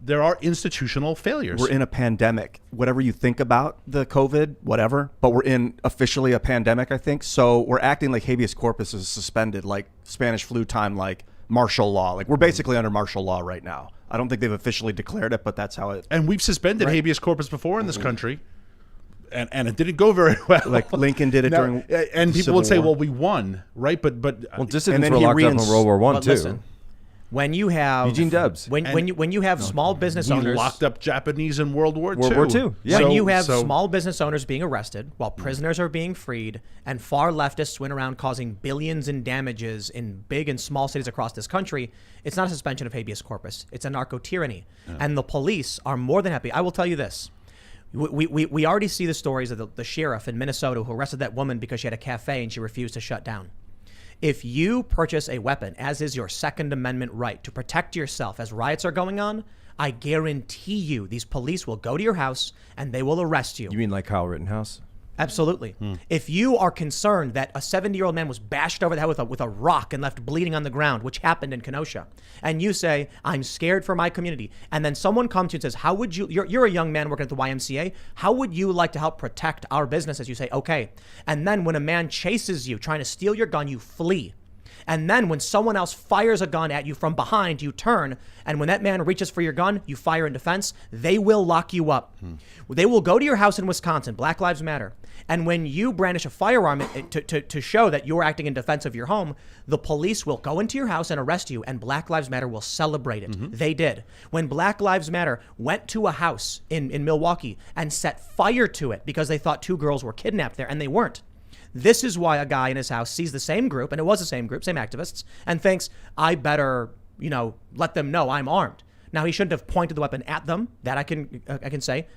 there are institutional failures. We're in a pandemic. Whatever you think about the COVID, whatever, but we're in officially a pandemic, I think. So we're acting like habeas corpus is suspended, like Spanish flu time, like martial law. Like we're basically under martial law right now. I don't think they've officially declared it, but that's how it. And we've suspended habeas corpus before in this country. And it didn't go very well. Like Lincoln did it during and people Civil would say, War. well, we won, right? But dissidents were locked up in World War I too. Listen, when you have Eugene Debs, when you have small business we owners locked up Japanese in World War II. Yeah. When you have small business owners being arrested while prisoners are being freed, and far leftists went around causing billions in damages in big and small cities across this country, it's not a suspension of habeas corpus. It's a narco-tyranny. Yeah. And the police are more than happy. I will tell you this. We already see the stories of the sheriff in Minnesota who arrested that woman because she had a cafe and she refused to shut down. If you purchase a weapon, as is your Second Amendment right, to protect yourself as riots are going on, I guarantee you these police will go to your house and they will arrest you. You mean like Kyle Rittenhouse? Absolutely. If you are concerned that a 70-year-old man was bashed over the head with a rock and left bleeding on the ground, which happened in Kenosha, and you say, I'm scared for my community, and then someone comes to you and says, how would you, you're a young man working at the YMCA, how would you like to help protect our businesses? You say, okay. And then when a man chases you, trying to steal your gun, you flee. And then when someone else fires a gun at you from behind, you turn. And when that man reaches for your gun, you fire in defense. They will lock you up. They will go to your house in Wisconsin. Black Lives Matter. And when you brandish a firearm to show that you're acting in defense of your home, the police will go into your house and arrest you, and Black Lives Matter will celebrate it. They did. When Black Lives Matter went to a house in Milwaukee and set fire to it because they thought 2 girls were kidnapped there, and they weren't. This is why a guy in his house sees the same group, and it was the same group, same activists, and thinks, I better, let them know I'm armed. Now, he shouldn't have pointed the weapon at them. That I can say.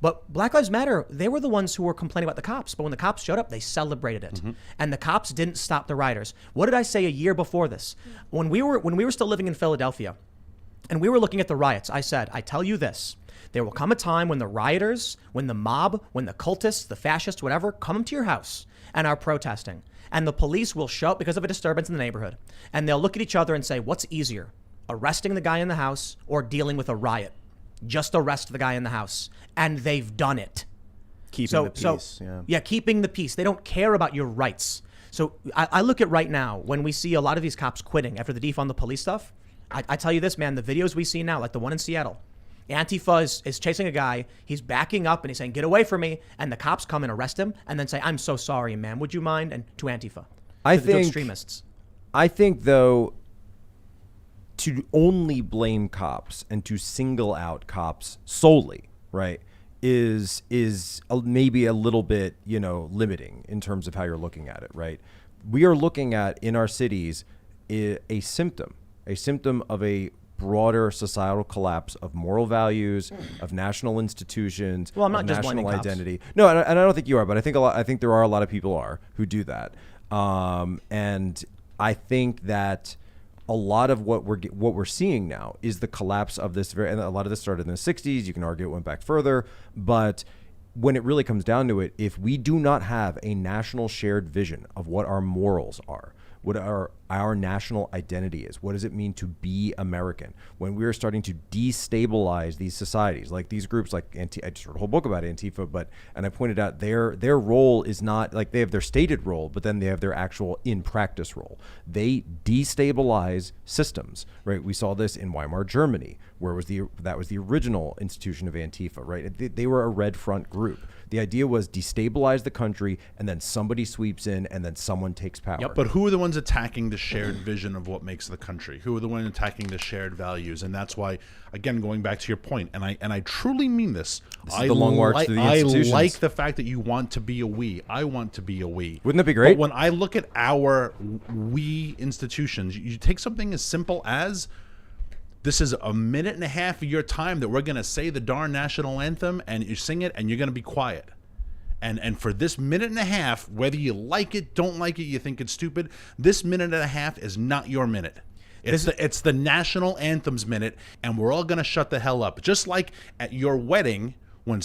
But Black Lives Matter, they were the ones who were complaining about the cops. But when the cops showed up, they celebrated it. And the cops didn't stop the rioters. What did I say a year before this? When we were still living in Philadelphia and we were looking at the riots, I said, I tell you this, there will come a time when the rioters, when the mob, when the cultists, the fascists, whatever, come to your house and are protesting. And the police will show up because of a disturbance in the neighborhood. And they'll look at each other and say, what's easier, arresting the guy in the house or dealing with a riot? Just arrest the guy in the house. And they've done it. Keeping the peace. Yeah, keeping the peace. They don't care about your rights. So I look at right now, when we see a lot of these cops quitting after the defund the police stuff, I tell you this, man, the videos we see now, like the one in Seattle, Antifa is chasing a guy. He's backing up and he's saying, get away from me. And the cops come and arrest him and then say, I'm so sorry, man. Would you mind? And to Antifa. To extremists. I think, though, to only blame cops and to single out cops solely, right, is maybe a little bit, limiting in terms of how you're looking at it, right? We are looking at, in our cities, a symptom of a broader societal collapse of moral values, of national institutions, well, I'm not of just national blaming identity. Cops. No, and I don't think you are, but I think there are a lot of people who do that. And I think that a lot of what we're seeing now is the collapse of this and a lot of this started in the 60s. You can argue it went back further, but when it really comes down to it, if we do not have a national shared vision of what our morals are, what our national identity is, what does it mean to be American, when we are starting to destabilize these societies, like these groups, like I just wrote a whole book about Antifa, and I pointed out their role is not like they have their stated role, but then they have their actual in practice role. They destabilize systems, right? We saw this in Weimar Germany, where that was the original institution of Antifa, right? They were a red front group. The idea was destabilize the country, and then somebody sweeps in, and then someone takes power. Yep. But who are the ones attacking the shared vision of what makes the country? Who are the ones attacking the shared values? And that's why, again, going back to your point, and I truly mean this. This is the long march to the institutions. I like the fact that you want to be a we. I want to be a we. Wouldn't that be great? But when I look at our we institutions, you take something as simple as, this is a minute and a half of your time that we're going to say the darn national anthem, and you sing it, and you're going to be quiet. And for this minute and a half, whether you like it, don't like it, you think it's stupid, this minute and a half is not your minute. It's the national anthem's minute, and we're all going to shut the hell up. Just like at your wedding, when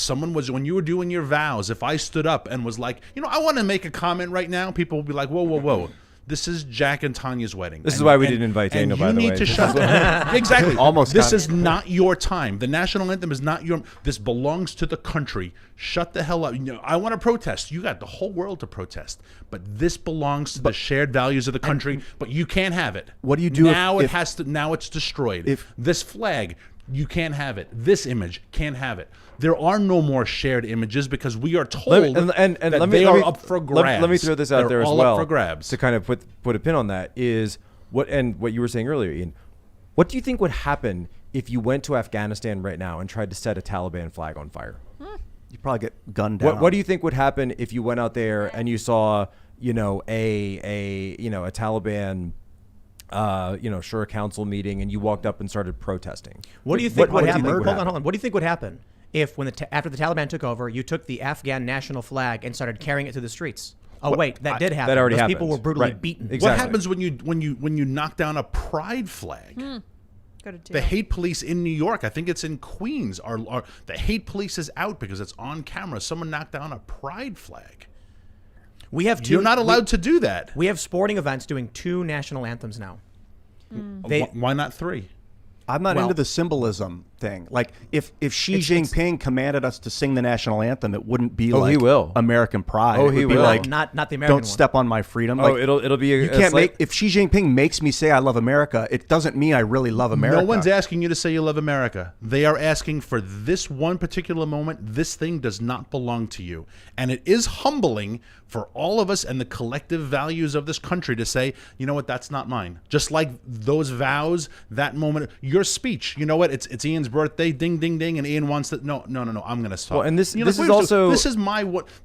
you were doing your vows, if I stood up and was like, I want to make a comment right now, people will be like, whoa, whoa, whoa. This is Jack and Tanya's wedding. This is why we didn't invite Daniel, by the way. You need to shut up. Exactly. Almost. This is not your time. The national anthem is not your. This belongs to the country. Shut the hell up. I want to protest. You got the whole world to protest, but this belongs to the shared values of the country. But you can't have it. What do you do now? Now it's destroyed. This flag, you can't have it. This image can't have it. There are no more shared images because we are told that they are up for grabs. Let me throw this out there as well. All up for grabs. To kind of put a pin on that is what you were saying earlier, Ian. What do you think would happen if you went to Afghanistan right now and tried to set a Taliban flag on fire? You'd probably get gunned down. What do you think would happen if you went out there and you saw, a Taliban Shura Council meeting, and you walked up and started protesting? What do you think would happen? Hold on. What do you think would happen if, after the Taliban took over, you took the Afghan national flag and started carrying it through the streets? Oh, wait, that did happen. That already happened. People were brutally beaten. Exactly. What happens when you knock down a pride flag? The hate police in New York, I think it's in Queens, the hate police is out because it's on camera. Someone knocked down a pride flag. You're not allowed to do that. We have sporting events doing 2 national anthems now. Why not 3? I'm not into the symbolism thing. Like if Xi Jinping commanded us to sing the national anthem, it wouldn't be Oh, like he will. American pride. Oh, it he would be will. like, not the American don't one. step on my freedom. Oh, Like, it'll be you can't make, if Xi Jinping makes me say I love America, it doesn't mean I really love America. No one's asking you to say you love America. They are asking for this one particular moment. This thing does not belong to you. And it is humbling for all of us and the collective values of this country to say, you know what, that's not mine. Just like those vows, that moment, your speech, you know what, it's Ian's birthday, ding, ding, ding, and Ian wants to, no, I'm going to stop. Well, and this You're like, is wait a minute, also-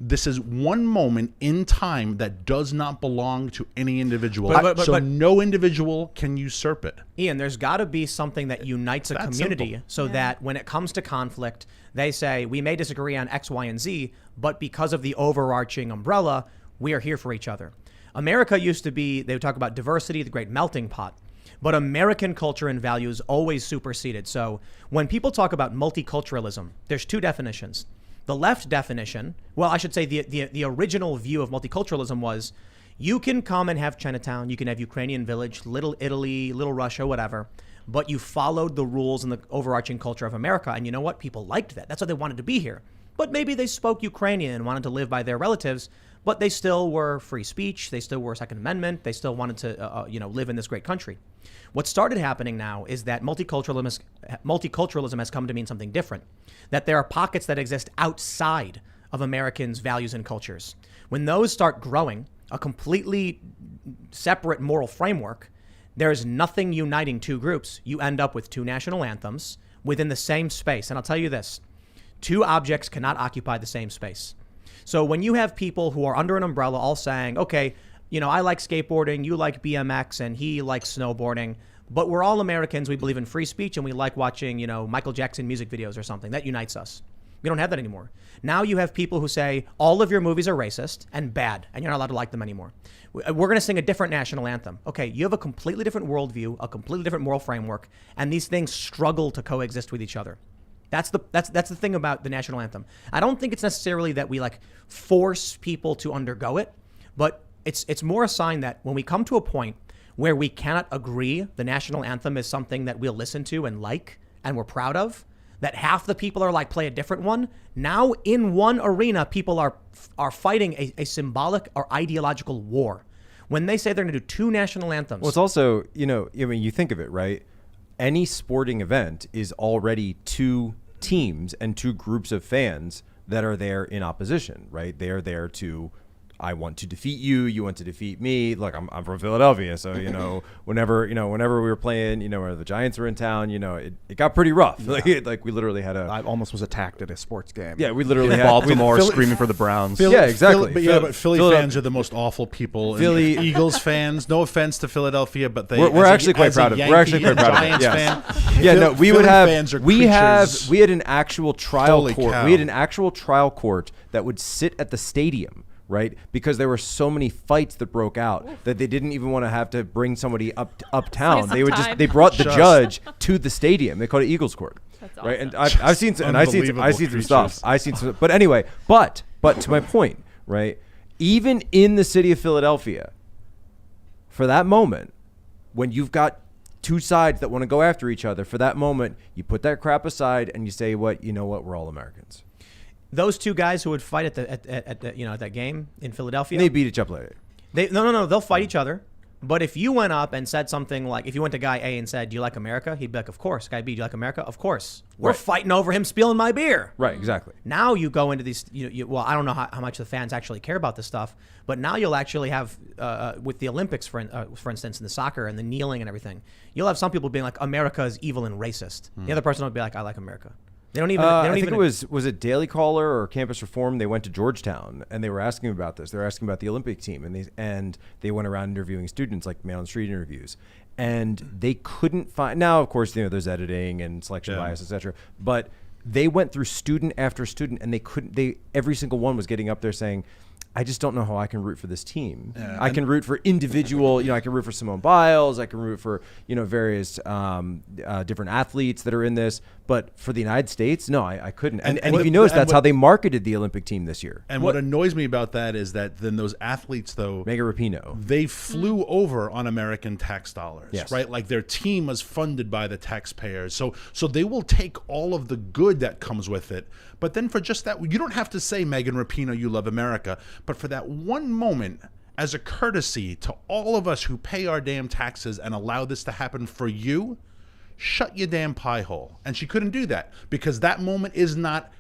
this is one moment in time that does not belong to any individual. But- No individual can usurp it. Ian, there's got to be something that unites a That's community simple. so that when it comes to conflict, they say, we may disagree on X, Y, and Z, but because of the overarching umbrella, we are here for each other. America used to be, they would talk about diversity, the great melting pot, but American culture and values always superseded. So when people talk about multiculturalism, there's two definitions. The left definition, well, I should say the original view of multiculturalism was, you can come and have Chinatown, you can have Ukrainian Village, Little Italy, Little Russia, whatever, but you followed the rules and the overarching culture of America. And you know what? People liked that. That's why they wanted to be here. But maybe they spoke Ukrainian and wanted to live by their relatives, but they still were free speech. They still were Second Amendment. They still wanted to, live in this great country. What started happening now is that multiculturalism has come to mean something different, that there are pockets that exist outside of Americans' values and cultures. When those start growing, a completely separate moral framework, there's nothing uniting two groups. You end up with two national anthems within the same space. And I'll tell you this, two objects cannot occupy the same space. So when you have people who are under an umbrella all saying, okay, I like skateboarding, you like BMX, and he likes snowboarding, but we're all Americans, we believe in free speech, and we like watching, Michael Jackson music videos or something. That unites us. We don't have that anymore. Now you have people who say all of your movies are racist and bad, and you're not allowed to like them anymore. We're going to sing a different national anthem. Okay, you have a completely different worldview, a completely different moral framework, and these things struggle to coexist with each other. That's the thing about the national anthem. I don't think it's necessarily that we force people to undergo it, but it's more a sign that when we come to a point where we cannot agree the national anthem is something that we'll listen to and like and we're proud of, that half the people are play a different one. Now in one arena, people are fighting a symbolic or ideological war. When they say they're going to do two national anthems. Well, it's also, you think of it, right? Any sporting event is already two teams and two groups of fans that are there in opposition, right? They are there to, I want to defeat you, you want to defeat me. Like I'm from Philadelphia, so whenever we were playing, where the Giants were in town, it got pretty rough. Yeah. Like we literally had I almost was attacked at a sports game. Yeah, we literally had Baltimore screaming for the Browns. Yeah, exactly. But Philly fans are the most awful people. Philly Eagles fans, no offense to Philadelphia, but we're actually quite proud of it. We're actually quite proud of it. Giants fan. Yeah, no, we Philly would have fans are we creatures. had an actual trial Holy court. cow. We had an actual trial court that would sit at the stadium, right? Because there were so many fights that broke out that they didn't even want to have to bring somebody uptown. Waste of They would time. they brought the judge to the stadium. They called it Eagles Court. That's Right, and awesome. I've seen some, and I've seen some Unbelievable stuff. creatures. But anyway, but to my point, right? Even in the city of Philadelphia, for that moment, when you've got two sides that want to go after each other, for that moment, you put that crap aside and you say, you know what, we're all Americans. Those two guys who would fight at that game in Philadelphia, And they beat each up later. No, they'll fight each other. But if you went up and said something like, if you went to guy A and said, do you like America? He'd be like, of course. Guy B, do you like America? Of course. We're Right. fighting over him spilling my beer. Right, exactly. Now you go into these, well, I don't know how much the fans actually care about this stuff, but now you'll actually have, with the Olympics, for instance, in the soccer and the kneeling and everything, you'll have some people being like, America is evil and racist. The other person will be like, I like America. They don't even. I think it was it Daily Caller or Campus Reform. They went to Georgetown and they were asking about this. They were asking about the Olympic team, and they went around interviewing students, like man on the street interviews, and they couldn't find. Now, of course, there's editing and selection bias, etc. But they went through student after student, and they couldn't. Every single one was getting up there saying, I just don't know how I can root for this team. Yeah, I can root for individual, I can root for Simone Biles. I can root for, various different athletes that are in this. But for the United States, no, I couldn't. And if you notice, that's how they marketed the Olympic team this year. And what annoys me about that is that then those athletes, though, Megan Rapinoe, they flew over on American tax dollars, Yes. right? Like their team was funded by the taxpayers. So they will take all of the good that comes with it. But then for just that, you don't have to say, Megan Rapinoe, you love America. But for that one moment, as a courtesy to all of us who pay our damn taxes and allow this to happen for you, shut your damn pie hole. And she couldn't do that because that moment is not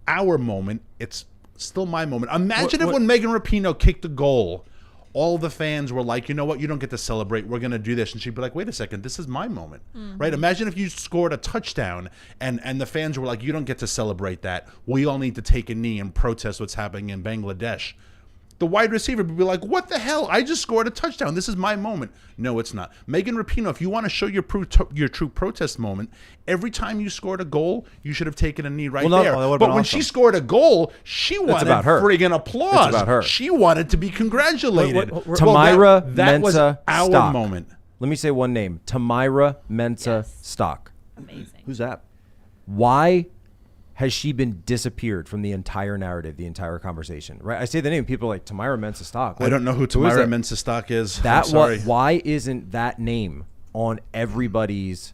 our moment. It's still my moment. Imagine if when Megan Rapinoe kicked the goal, all the fans were like, you know what, you don't get to celebrate. We're going to do this. And she'd be like, wait a second, this is my moment, right? Imagine if you scored a touchdown and the fans were like, you don't get to celebrate that. We all need to take a knee and protest what's happening in Bangladesh. The wide receiver would be like, what the hell? I just scored a touchdown. This is my moment. No, it's not. Megan Rapinoe, if you want to show your true protest moment, every time you scored a goal, you should have taken a knee right there. But when she scored a goal, she wanted friggin' applause. It's about her. She wanted to be congratulated. Tamyra that was Mensah our Stock. moment. Let me say one name. Tamyra Mensah Stock. Amazing. Who's that? Why has she been disappeared from the entire narrative, the entire conversation? Right? I say the name, people are like Tamyra Mensah Stock. I don't know who is Tamyra that? Mensah Stock is. That I'm sorry. why isn't that name on everybody's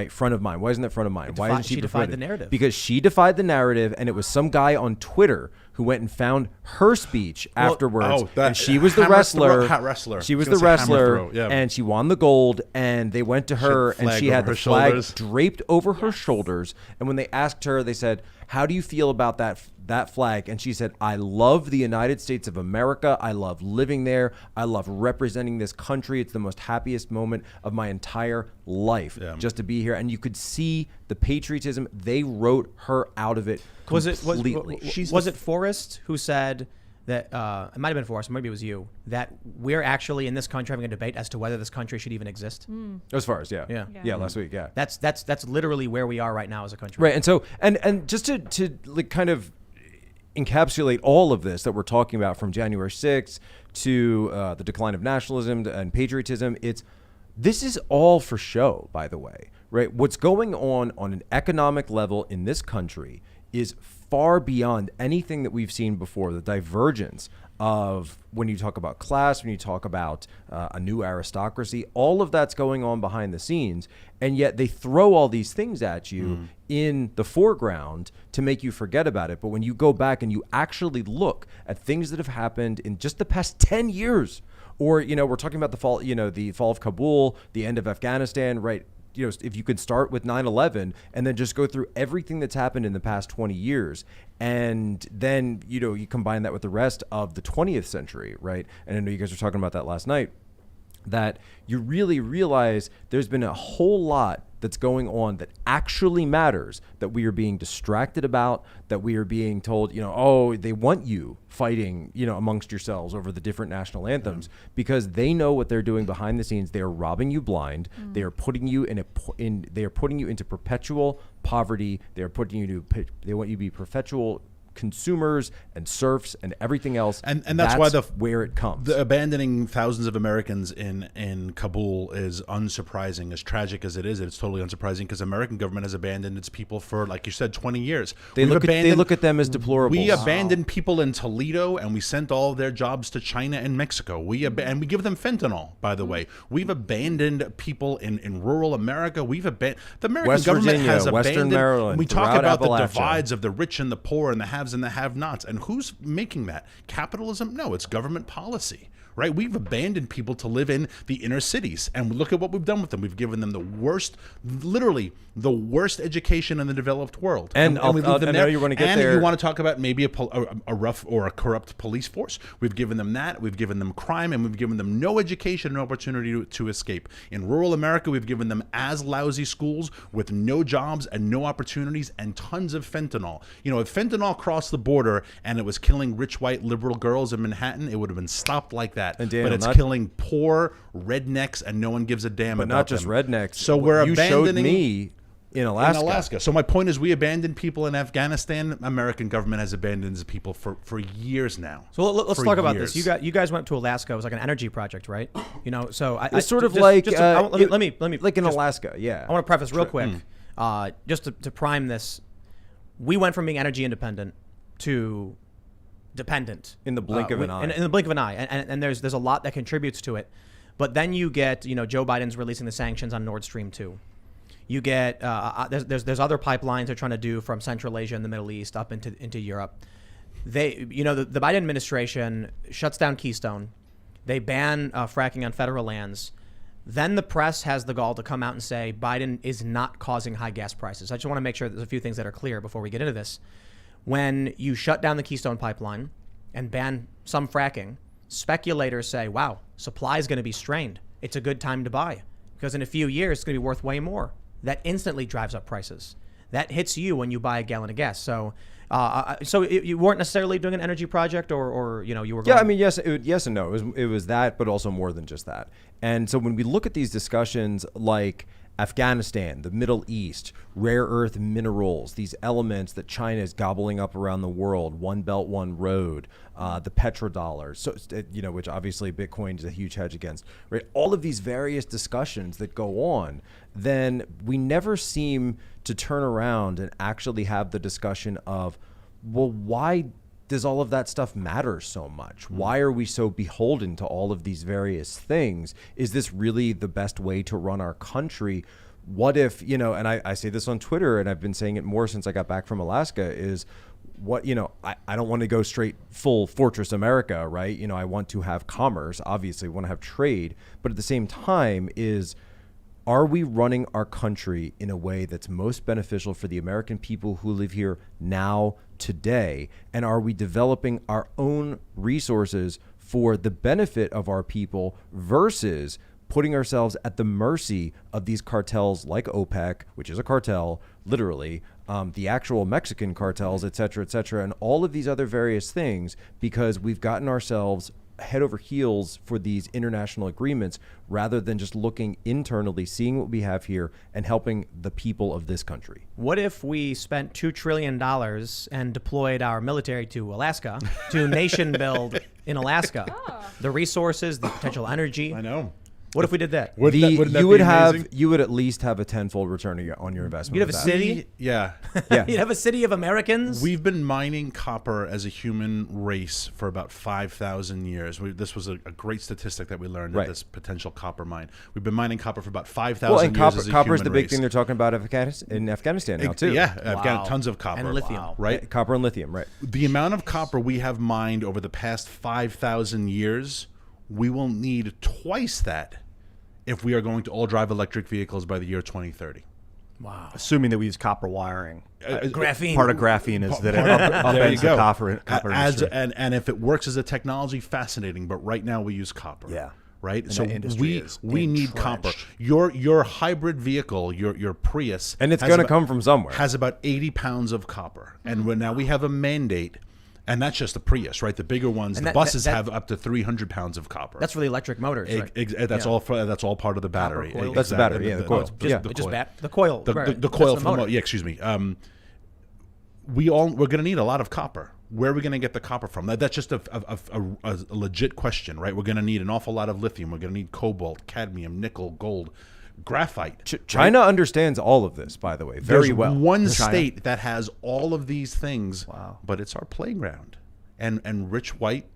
front of mind? Why isn't that front of mind? Why isn't she defied promoted? the narrative. Because she defied the narrative, and it was some guy on Twitter who went and found her speech afterwards. And she was the wrestler. She was the wrestler, and she won the gold. And they went to her, and she had the flag draped over her shoulders. And when they asked her, they said, "How do you feel about that flag?" And she said, "I love the United States of America. I love living there. I love representing this country. It's the most happiest moment of my entire life just to be here." And you could see the patriotism. They wrote her out of it completely. Was it Forrest who said that, it might have been Forrest, maybe it was you, that we're actually in this country having a debate as to whether this country should even exist? As far as, yeah, last week, yeah. That's literally where we are right now as a country. Right, and so, and just to like kind of encapsulate all of this that we're talking about, from January 6th to the decline of nationalism and patriotism, this is all for show, by the way, right? What's going on an economic level in this country is far beyond anything that we've seen before. The divergence of when you talk about class, when you talk about a new aristocracy, all of that's going on behind the scenes. And yet they throw all these things at you in the foreground to make you forget about it. But when you go back and you actually look at things that have happened in just the past 10 years, or, we're talking about the fall of Kabul, the end of Afghanistan, right? If you could start with 9/11 and then just go through everything that's happened in the past 20 years, and then, you combine that with the rest of the 20th century, right? And I know you guys were talking about that last night, that you really realize there's been a whole lot that's going on that actually matters, that we are being distracted about, that we are being told, oh, they want you fighting, amongst yourselves over the different national anthems, because they know what they're doing behind the scenes. They are robbing you blind. They are putting you they are putting you into perpetual poverty. They want you to be perpetual consumers and serfs and everything else, and that's why where it comes. The abandoning thousands of Americans in Kabul is unsurprising. As tragic as it is, it's totally unsurprising, because American government has abandoned its people for, like you said, 20 years. They look at them as deplorables. We abandoned people in Toledo, and we sent all of their jobs to China and Mexico. And we give them fentanyl, by the way. We've abandoned people in rural America. The American government has Western abandoned. Maryland, We talk about Appalachia. the divides of the rich and the poor and the haves and the have-nots. And who's making that? Capitalism? No, it's government policy. Right? We've abandoned people to live in the inner cities, and look at what we've done with them. We've given them the worst, literally the worst education in the developed world. And we leave them there. You want to get and there. You want to talk about maybe a rough or a corrupt police force. We've given them that. We've given them crime, and we've given them no education, no opportunity to escape. In rural America, we've given them as lousy schools with no jobs and no opportunities and tons of fentanyl. If fentanyl crossed the border and it was killing rich white liberal girls in Manhattan, it would have been stopped like that. And Daniel, but it's killing poor rednecks, and no one gives a damn about them. But not just rednecks. So we're you abandoning. Showed me in Alaska. In Alaska. So my point is, we abandoned people in Afghanistan. American government has abandoned the people for years now. So let's For talk about this. years. You guys went to Alaska. It was like an energy project, right? So It's sort of like let me like in just- Alaska. Yeah. I want to preface real quick, just to prime this. We went from being energy independent to dependent In the blink of an eye. In the blink of an eye, and there's a lot that contributes to it. But then you get Joe Biden's releasing the sanctions on Nord Stream 2. You get there's other pipelines they're trying to do from Central Asia and the Middle East up into Europe. The Biden administration shuts down Keystone. They ban fracking on federal lands. Then the press has the gall to come out and say Biden is not causing high gas prices. I just want to make sure there's a few things that are clear before we get into this. When you shut down the Keystone pipeline and ban some fracking, speculators say, wow, supply is going to be strained. It's a good time to buy because in a few years, it's going to be worth way more. That instantly drives up prices. That hits you when you buy a gallon of gas. So you weren't necessarily doing an energy project or you were going... Yeah, I mean, yes and no. It was that, but also more than just that. And so when we look at these discussions like Afghanistan, the Middle East, rare earth minerals, these elements that China is gobbling up around the world, one belt, one road, the petrodollar, so which obviously Bitcoin is a huge hedge against, right? All of these various discussions that go on, then we never seem to turn around and actually have the discussion of, well, why does all of that stuff matter so much? Why are we so beholden to all of these various things? Is this really the best way to run our country? What if, and I say this on Twitter, and I've been saying it more since I got back from Alaska, is what, I don't want to go straight full Fortress America, right? I want to have commerce, obviously, I want to have trade, but at the same time are we running our country in a way that's most beneficial for the American people who live here now, today? And are we developing our own resources for the benefit of our people versus putting ourselves at the mercy of these cartels like OPEC, which is a cartel, literally, the actual Mexican cartels, et cetera, and all of these other various things, because we've gotten ourselves head over heels for these international agreements rather than just looking internally, seeing what we have here and helping the people of this country. What if we spent $2 trillion and deployed our military to Alaska to nation build in Alaska? The resources, the potential energy. I know. What if we did that? Wouldn't that you would be have amazing? you would at least have a tenfold return on your investment. You'd have with a that. city? Yeah. Yeah. You'd have a city of Americans? We've been mining copper as a human race for about 5,000 years. This was a great statistic that we learned at this potential copper mine. We've been mining copper for about 5,000 Well, and years as a copper is human the big race. thing they're talking about in Afghanistan now too. Yeah, Wow. tons of copper. And lithium. Wow. Right? Copper and lithium, right? The amount of copper we have mined over the past 5,000 years, we will need twice that if we are going to all drive electric vehicles by the year 2030. Wow. Assuming that we use copper wiring. Graphene. Part of graphene is that it There you upends go. the copper industry. And if it works as a technology, fascinating. But right now we use copper. Yeah. Right. And So that industry is we need copper. entrenched. Your hybrid vehicle, your Prius, And it's has going to about- come from somewhere. has about 80 pounds of copper. And now we have a mandate. And that's just the Prius, right? The bigger ones, And the that- buses that- have up to 300 pounds of copper. That's for the electric motors, right? That's all part of the battery. coil. That's the battery, yeah, the coil. Just, the just coil. the coil. The right. coil That's for the motor. Yeah, excuse me. We're going to need a lot of copper. Where are we going to get the copper from? That's just a legit question, right? We're going to need an awful lot of lithium. We're going to need cobalt, cadmium, nickel, gold, graphite. China understands all of this, by the way, very There's well. one China. state that has all of these things, Wow. but it's our playground. And rich white,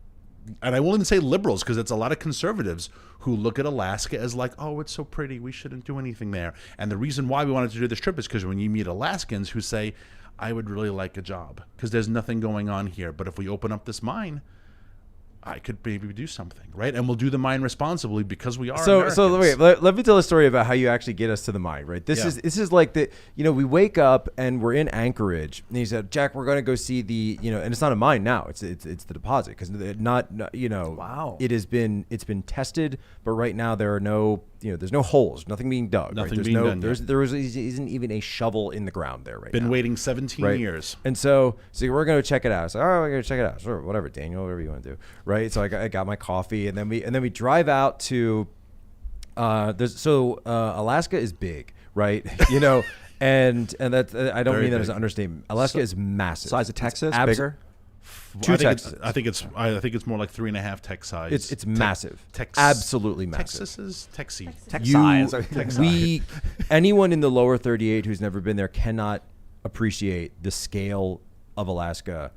and I won't even say liberals, because it's a lot of conservatives who look at Alaska as like, oh, it's so pretty, we shouldn't do anything there. And the reason why we wanted to do this trip is because when you meet Alaskans who say, I would really like a job because there's nothing going on here, but if we open up this mine, I could maybe do something, right? And we'll do the mine responsibly because we are Americans. So wait, let me tell a story about how you actually get us to the mine, right? This is like we wake up and we're in Anchorage, and he said, Jack, we're going to go see and it's not a mine now, it's the deposit, because Wow. it's been tested, but right now there are no there's no holes, nothing being dug, Nothing right? being done yet. There isn't even a shovel in the ground there right now. Been waiting 17 Right. years. And so we're going to check it out. So, all right, we're going to check it out. Sure, whatever, Daniel, whatever you want to do. Right. So I got my coffee, and then we drive out to, Alaska is big, right? And that I don't Very mean that as big. an understatement. Alaska is massive. Size of Texas, It's bigger. Two I think Texas. I think it's more like 3.5 tech size. It's massive. Tex- Absolutely massive. Texas is Texy. We anyone in the lower 38 who's never been there cannot appreciate the scale of Alaska.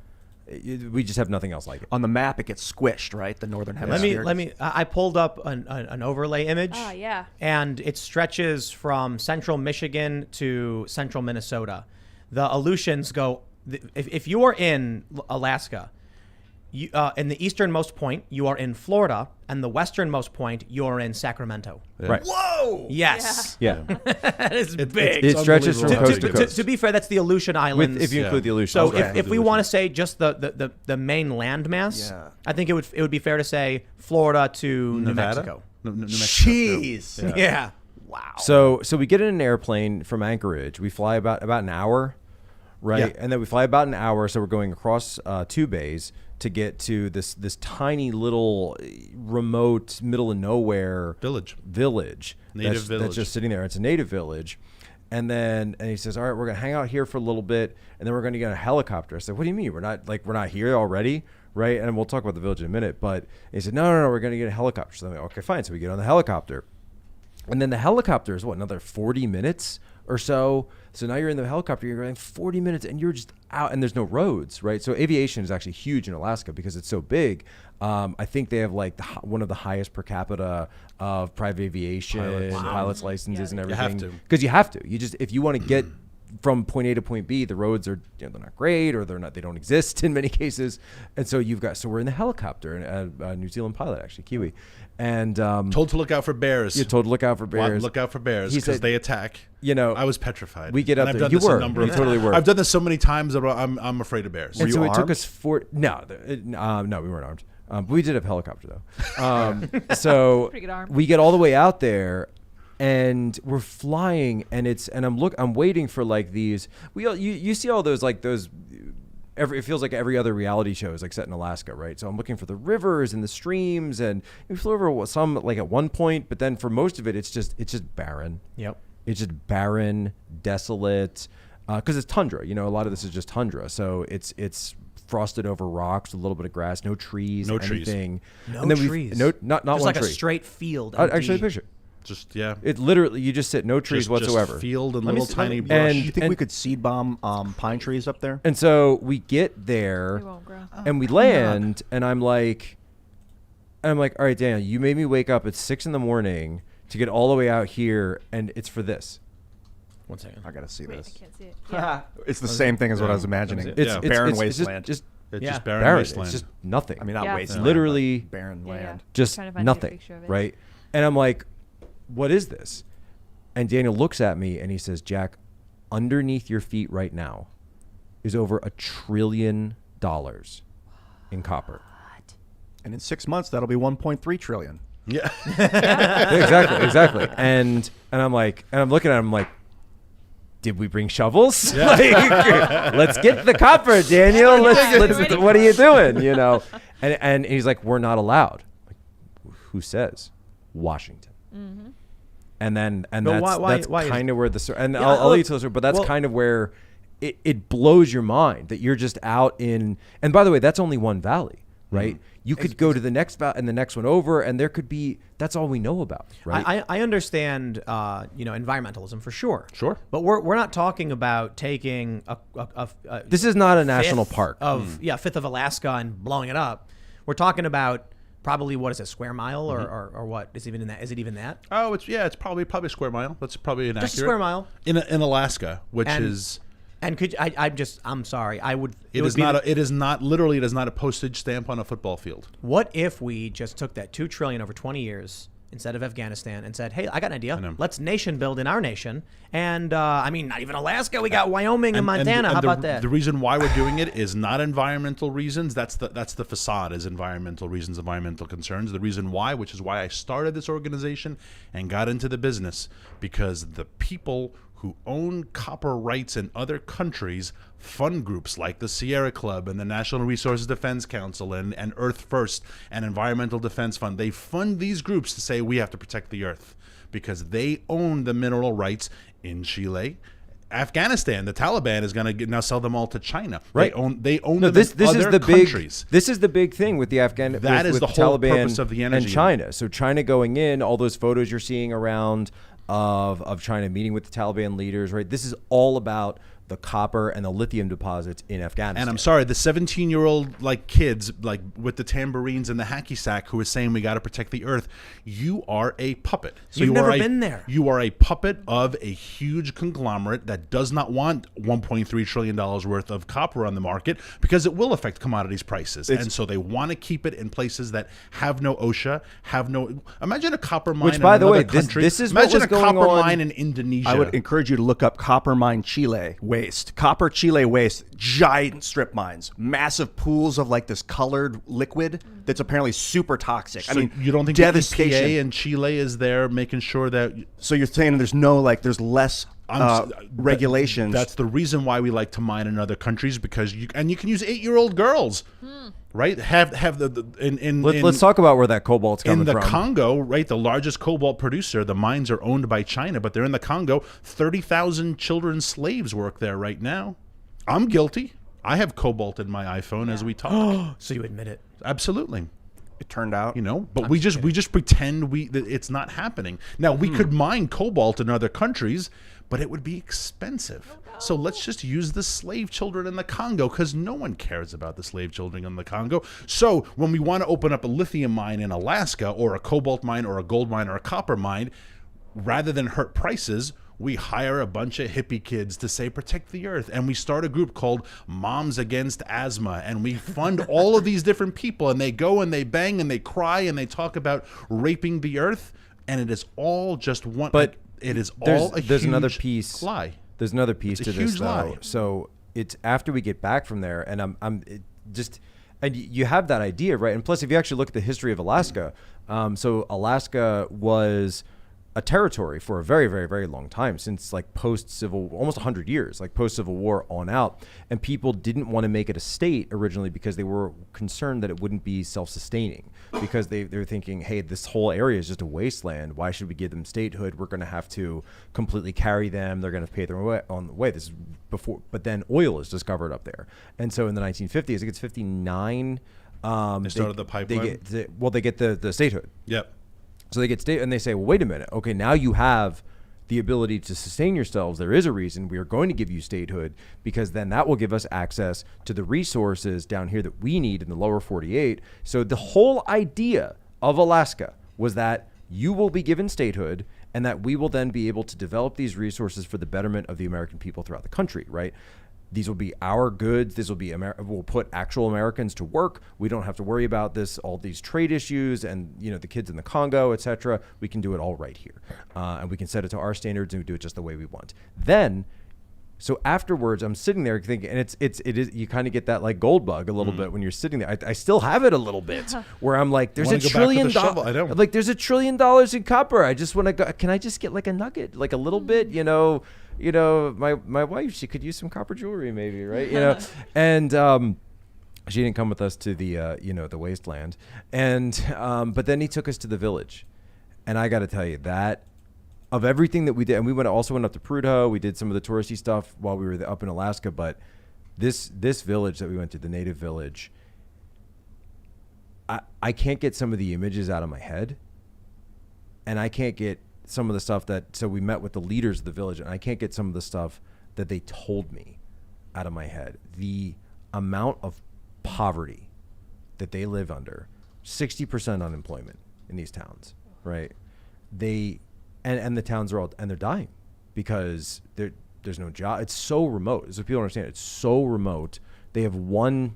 We just have nothing else like it. On the map, it gets squished, right? The northern Let hemisphere. me. I pulled up an overlay image. Oh, yeah. And it stretches from central Michigan to central Minnesota. The Aleutians go. If you are in Alaska, you in the easternmost point, you are in Florida, and the westernmost point, you are in Sacramento. Right. Whoa! Yes, Yeah. that is big. It stretches from unbelievable. coast to coast. To be fair, that's the Aleutian Islands. If you include the Aleutians. So Okay. if we want to say just the main landmass, Yeah. I think it would be fair to say Florida to New Nevada? Mexico. New Mexico. Jeez. Yeah. Wow. So we get in an airplane from Anchorage. We fly about an hour, right? Yeah. And then we fly about an hour. So we're going across 2 bays to get to this tiny little remote middle of nowhere Village. Native village. that's just sitting there. It's a native village. And he says, all right, we're going to hang out here for a little bit, and then we're going to get a helicopter. I said, what do you mean? We're not here already, right? And we'll talk about the village in a minute. But he said, no, we're going to get a helicopter. So I'm like, okay, fine. So we get on the helicopter. And then the helicopter is another 40 minutes or so. So now you're in the helicopter, you're going 40 minutes and you're just out, and there's no roads, right? So aviation is actually huge in Alaska because it's so big. I think they have one of the highest per capita of private aviation, pilots licenses and You have everything. to. Because you have to. If you want to get from point A to point B, the roads are they're not great, or they don't exist in many cases. And so we're in the helicopter, and a New Zealand pilot, actually, Kiwi. And Told to look out for bears. you're told to look out for bears. Look out for bears He because said- they attack. I was petrified. We get up And I've there. done You this a were. number You of totally times. were. I've done this so many times that I'm afraid of bears. And you so it took armed? us no, we weren't armed. But we did have a helicopter though. So Pretty good arm. we get all the way out there, and we're flying, and I'm waiting for these. You see all those it feels like every other reality show is set in Alaska, right? So I'm looking for the rivers and the streams, and we flew over some at one point, but then for most of it, it's just barren. Yep. It's just barren, desolate, because it's tundra. A lot of this is just tundra. So it's frosted over rocks, a little bit of grass, no trees, No trees. anything. No and then trees. Not Just one like tree. a straight field. I'll show you a empty. picture. Just yeah. It literally, you just sit, no trees Just whatsoever. field and Let me little see- let tiny me- brush. And- Do you think we could seed bomb pine trees up there? And so we get there, They won't grow. and we land, and I'm like, all right, Daniel, you made me wake up at 6 a.m. to get all the way out here, and it's for this. 1 second. I gotta see Wait, I this. can't see it. Yeah. It's the same thing as what I was Yeah. imagining. It's- It's Yeah. barren it's wasteland. Just It's Yeah. just barren, barren. wasteland. It's just nothing. I mean, not Yeah. wasteland. Literally but barren Yeah, yeah. land. just Trying to find a nothing, picture of it. right? And I'm like, what is this? And Daniel looks at me and he says, Jack, underneath your feet right now is over $1 trillion in copper. And in 6 months, that'll be 1.3 trillion. Yeah. Exactly. And I'm like, and I'm looking at him like, did we bring shovels? Let's get the copper, Daniel. Let's what are you doing? And he's like, we're not allowed. Like, who says? Washington. Mm-hmm. And But that's why is- kind of where and Yeah, I'll look, lead to this, but that's well- kind of where it blows your mind that you're just out in. And by the way, that's only one valley, right? You could go to the next valley and the next one over, and there could be. That's all we know about, right? I understand, environmentalism for sure. Sure. But we're not talking about taking a This is not a national fifth park. fifth of Alaska and blowing it up. We're talking about probably what is a square mile or what is even in that? Is it even that? Oh, it's probably a square mile. That's probably inaccurate. Just a square mile. in Alaska, which And- is. And I'm sorry. It is not a postage stamp on a football field. What if we just took that $2 trillion over 20 years instead of Afghanistan and said, hey, I got an idea. know. Let's nation build in our nation. And not even Alaska. We got Wyoming and Montana. How about that? The reason why we're doing it is not environmental reasons. That's the facade, is environmental reasons, environmental concerns. The reason why, which is why I started this organization and got into the business, because the people who own copper rights in other countries fund groups like the Sierra Club and the National Resources Defense Council and Earth First and Environmental Defense Fund. They fund these groups to say we have to protect the earth because they own the mineral rights in Chile, Afghanistan, the Taliban is going to now sell them all to China. Right. They own No, them this in is other the countries. big. This is the big thing with the Afghan. That is with the whole Taliban purpose of the energy and China. So China going in, all those photos you're seeing around of China meeting with the Taliban leaders, right? This is all about the copper and the lithium deposits in Afghanistan. And I'm sorry, the 17-year-old like kids like with the tambourines and the hacky sack who is saying we got to protect the earth, you are a puppet. So You've you never are been there. You are a puppet of a huge conglomerate that does not want $1.3 trillion worth of copper on the market because it will affect commodities prices. And so they want to keep it in places that have no OSHA, have no. Imagine a copper mine. Which, by in the another way, country. this is what imagine was a going copper on. mine in Indonesia. I would encourage you to look up copper mine Chile waste. Copper Chile waste, giant strip mines, massive pools of like this colored liquid that's apparently super toxic. So I mean, you don't think devastation. the EPA in Chile is there making sure that So you're saying there's there's less regulations. That's the reason why we like to mine in other countries because you can use 8-year-old girls, right? Have Let's talk about where that cobalt's coming in the from. Congo, right? The largest cobalt producer. The mines are owned by China, but they're in the Congo. 30,000 children slaves work there right now. I'm guilty. I have cobalt in my iPhone as we talk. So you admit it. Absolutely. it turned out. But we just pretend that it's not happening. Now we could mine cobalt in other countries, but it would be expensive. So let's just use the slave children in the Congo because no one cares about the slave children in the Congo. So when we want to open up a lithium mine in Alaska or a cobalt mine or a gold mine or a copper mine, rather than hurt prices, we hire a bunch of hippie kids to say protect the earth, and we start a group called Moms Against Asthma, and we fund all of these different people, and they go and they bang and they cry and they talk about raping the earth, and it is all just one. But it is all a there's huge another piece. lie. There's another piece It's a to this huge though. lie. So it's after we get back from there, and and you have that idea, right? And plus, if you actually look at the history of Alaska, so Alaska was a territory for a very, very, very long time, since like post-civil, almost 100 years, like post-Civil War on out. And people didn't want to make it a state originally because they were concerned that it wouldn't be self-sustaining, because they were thinking, hey, this whole area is just a wasteland. Why should we give them statehood? We're going to have to completely carry them. They're going to pay their way on the way. This is before, but then oil is discovered up there. And so in the 1950s, I think it's 59. They started the pipeline. They get the statehood. Yep. So they get state, and they say, well, wait a minute. Okay, now you have the ability to sustain yourselves. There is a reason we are going to give you statehood, because then that will give us access to the resources down here that we need in the lower 48. So the whole idea of Alaska was that you will be given statehood, and that we will then be able to develop these resources for the betterment of the American people throughout the country, right? These will be our goods. This will be we'll put actual Americans to work. We don't have to worry about all these trade issues and the kids in the Congo, etc. We can do it all right here, and we can set it to our standards and we do it just the way we want. Then, so afterwards, I'm sitting there thinking, and it is you kind of get that like gold bug a little bit when you're sitting there. I still have it a little bit where I'm like, there's Wanna $1 go back trillion with the shovel? I don't. like there's $1 trillion in copper. I just want to go. Can I just get like a nugget, like a little bit, my wife, she could use some copper jewelry maybe, right? And she didn't come with us to the the wasteland, and but then he took us to the village, and I got to tell you that of everything that we did, and we also went up to Prudhoe, we did some of the touristy stuff while we were up in Alaska, but this village that we went to, the native village, I can't get some of the images out of my head, and I can't get some of the stuff so we met with the leaders of the village, and I can't get some of the stuff that they told me out of my head. The amount of poverty that they live under, 60% unemployment in these towns, right? And the towns are they're dying because there's no job. It's so remote. So people understand, it's so remote. They have one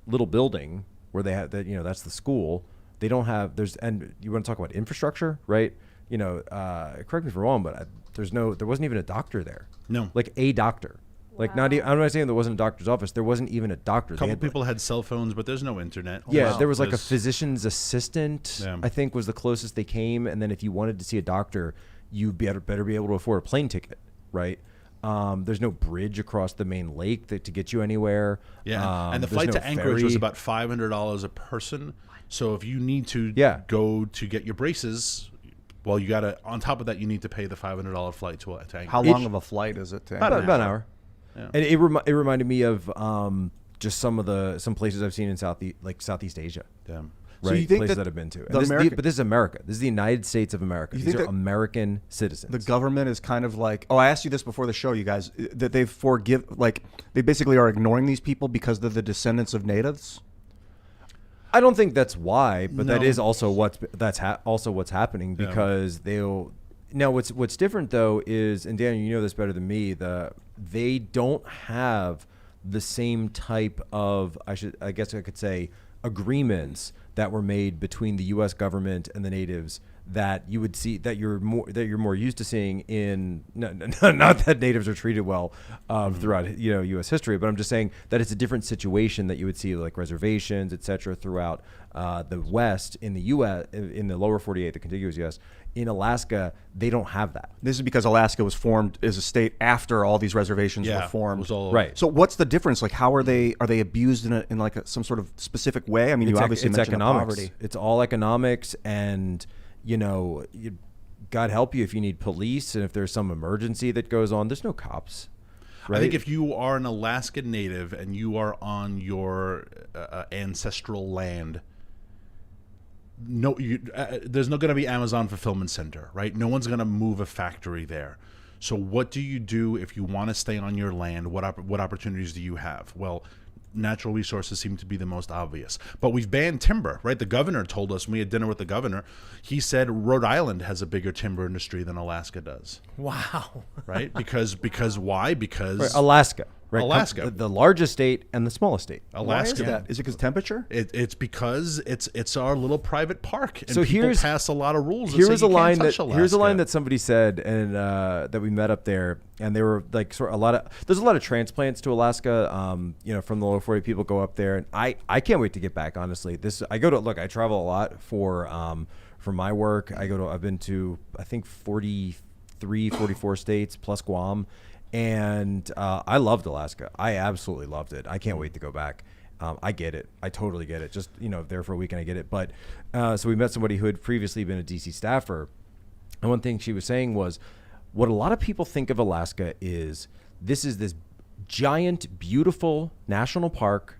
little building where they have that, that's the school. They don't have, and you want to talk about infrastructure, right? Correct me if I'm wrong, but there wasn't even a doctor there. No. Like a doctor. Like not even, I'm not saying there wasn't a doctor's office. There wasn't even a doctor. A couple people had cell phones, but there's no internet. Yeah, there was like a physician's assistant, Yeah. I think was the closest they came. And then if you wanted to see a doctor, you better be able to afford a plane ticket, right? There's no bridge across the main lake to get you anywhere. Yeah, and the there's flight no to Anchorage ferry. was about $500 a person. So if you need to go to get your braces, Well, you got to, on top of that, you need to pay the $500 flight to Anchorage. How long of a flight is it to About an hour. Yeah. And it reminded me of just some places I've seen in Southeast Asia. Damn. Right, So you think places that that I've been to. And the American- but this is America. This is the United States of America. You These think are that American citizens. the government is kind of like, oh, I asked you this before the show, you guys, that they basically are ignoring these people because they're the descendants of natives? I don't think that's why, but that No. is also what's happening Yeah. because they'll. Now, what's different though is, and Daniel, you know this better than me, they don't have the same type of I guess I could say agreements that were made between the U.S. government and the natives that you would see that you're more used to seeing in not that natives are treated well throughout U.S. history, but I'm just saying that it's a different situation that you would see like reservations, et cetera, throughout the West in the U.S. in the lower 48, the contiguous U.S. In Alaska, they don't have that. This is because Alaska was formed as a state after all these reservations Yeah, were formed. it was all- Right. So what's the difference? Like, how are they abused in like some sort of specific way? I mean, you obviously mentioned economics. poverty. It's all economics, and God help you if you need police and if there's some emergency that goes on. There's no cops. Right? I think if you are an Alaskan native and you are on your ancestral land, there's not going to be Amazon fulfillment center, right? No one's going to move a factory there. So what do you do if you want to stay on your land? What opportunities do you have? Well, natural resources seem to be the most obvious. But we've banned timber, right? The governor told us when we had dinner with the governor, he said Rhode Island has a bigger timber industry than Alaska does. Wow. Right? Because why? Because Right, Alaska. Right? Alaska. The largest state and the smallest state. Why is Alaska. that? Is it because temperature? It's because it's our little private park, and So people pass a lot of rules. Here's a line that here's a line that somebody said, and that we met up there, and they were like there's a lot of transplants to Alaska. From the lower 40, people go up there, and I can't wait to get back. Honestly, I travel a lot for my work. I've been to I think 44 states plus Guam. And I loved Alaska. I absolutely loved it. I can't wait to go back. I get it. I totally get it. Just, there for a week and I get it. But so we met somebody who had previously been a DC staffer. And one thing she was saying was what a lot of people think of Alaska is this giant, beautiful national park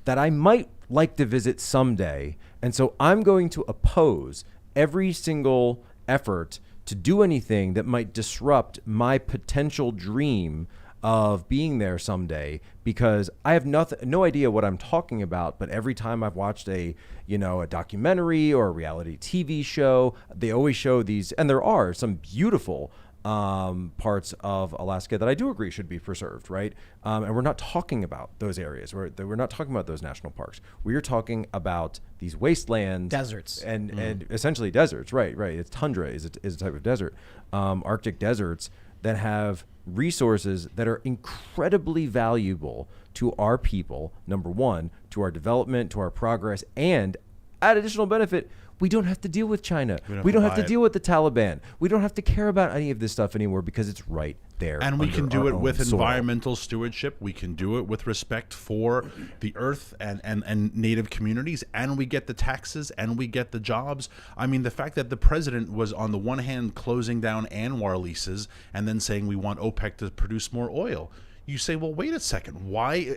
that I might like to visit someday. And so I'm going to oppose every single effort to do anything that might disrupt my potential dream of being there someday, because I have no idea what I'm talking about. But every time I've watched a documentary or a reality TV show, they always show these, and there are some beautiful parts of Alaska that I do agree should be preserved, right? And we're not talking about those areas. We're not talking about those national parks. We are talking about these wastelands, Deserts. and essentially deserts, right? It's tundra is a type of desert, Arctic deserts that have resources that are incredibly valuable to our people. Number one, to our development, to our progress, and add additional benefit. We don't have to deal with China. We don't have to deal with the Taliban. We don't have to care about any of this stuff anymore because it's right there. And we can do it with soil. environmental stewardship. We can do it with respect for the earth and native communities. And we get the taxes and we get the jobs. I mean, the fact that the president was on the one hand closing down ANWR leases and then saying we want OPEC to produce more oil. You say, well, wait a second. Why?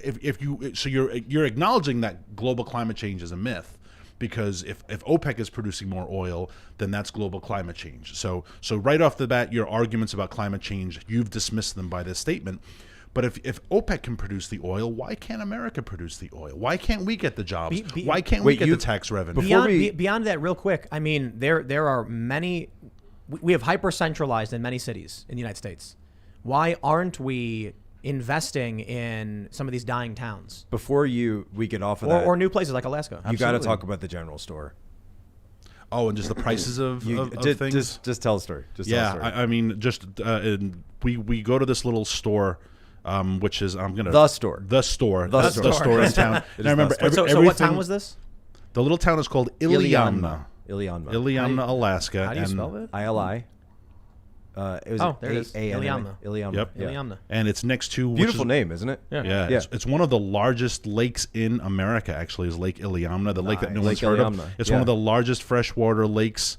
So you're acknowledging that global climate change is a myth. Because if OPEC is producing more oil, then that's global climate change. So right off the bat, your arguments about climate change, you've dismissed them by this statement. But if OPEC can produce the oil, why can't America produce the oil? Why can't we get the jobs? Why can't we get the tax revenue? Beyond that, real quick, I mean, there are many. We have hyper-centralized in many cities in the United States. Why aren't we investing in some of these dying towns Before we get off of that, or new places like Alaska? you got to talk about the general store. Oh, and just the prices of things? Just tell the story. I mean, we go to this little store, which is The store in town. And I remember So what town was this? The little town is called Iliamna, Iliamna, Alaska. How do you spell it? ILI. It was there it is. Iliamna. Yep. Yeah. Iliamna. And it's next to Beautiful name, isn't it? Yeah, Yeah. It's one of the largest lakes in America. Actually, is Lake Iliamna, the lake that no one's Lake heard Iliamna, of. It's yeah. one of the largest freshwater lakes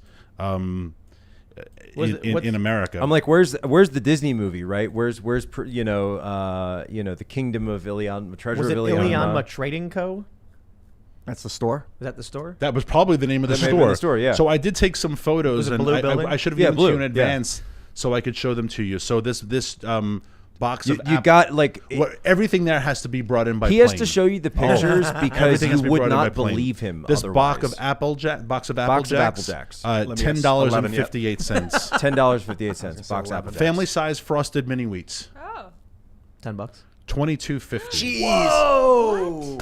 in America. I'm like, where's the Disney movie, right? Where's the Kingdom of Ilianma, Treasure Was of it Ilianma? Ilianma Trading Co.? That's the store. Was that the store? That was probably the name of the That may have been store. the store, yeah. So I did take some photos, Was it and blue building? I should have Yeah, given to you in blue, advance so I could show them to you. So this box of You got like everything there has to be brought in by he plane. has to show you the pictures because Everything has you to be would brought in by not plane. believe him. This box otherwise. of Apple Box of Apple Jacks. Let me guess, $10.58. $10.58 box Apple Jacks. Family size frosted mini wheats. Oh. $10. $22.50. Whoa!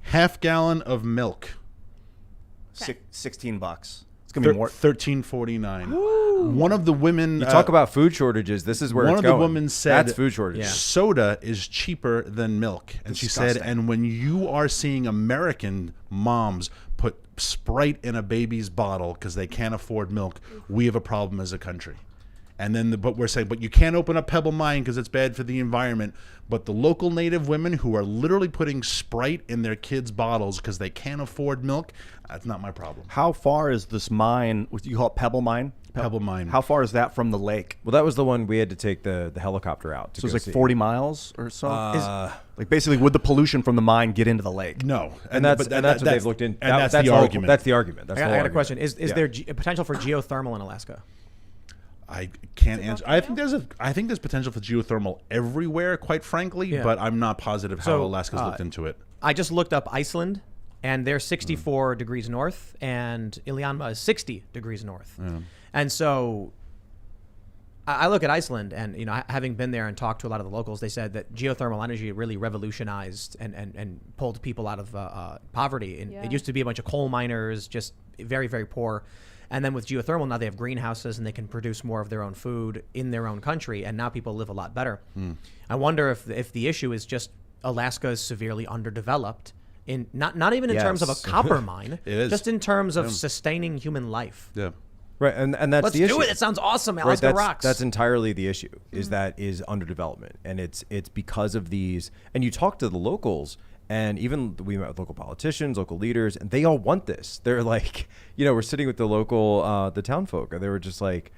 Half gallon of milk. $16. It's gonna be more. $13.49. One of the women. You talk about food shortages. This is where one it's of going. the women said that's food shortage. Yeah. soda is cheaper than milk. And she said, Disgusting. and when you are seeing American moms put Sprite in a baby's bottle because they can't afford milk, we have a problem as a country. And then, but we're saying, but you can't open up Pebble Mine because it's bad for the environment. But the local native women who are literally putting Sprite in their kids' bottles because they can't afford milk, that's not my problem. How far is this mine? What you call it, Pebble Mine? Pebble Mine. How far is that from the lake? Well, that was the one we had to take the helicopter out to So it's go like see. 40 miles or so. Like basically, would the pollution from the mine get into the lake? No, and that's but and that's what they've looked into. And that's the the argument. That's the argument. That's I the got whole a argument. question. Is Yeah. there a potential for geothermal in Alaska? I can't answer. I think there's potential for geothermal everywhere, quite frankly, Yeah. but I'm not positive how So, Alaska's looked into it. I just looked up Iceland, and they're 64 degrees north, and Ilianma is 60 degrees north. And so I look at Iceland, and having been there and talked to a lot of the locals, they said that geothermal energy really revolutionized and pulled people out of poverty. And it used to be a bunch of coal miners, just very, very poor. And then with geothermal, now they have greenhouses and they can produce more of their own food in their own country. And now people live a lot better. I wonder if the issue is just Alaska is severely underdeveloped in not even in terms of a Yes. copper mine, It is. just in terms of sustaining human life. Yeah. Right, and that's Let's the issue. do it. It sounds awesome. Right, Alaska that's, rocks. That's entirely the issue. Is underdevelopment, and it's because of these. And you talk to the locals, and even we met with local politicians, local leaders, and they all want this. They're like, we're sitting with the local, the town folk, and they were just like,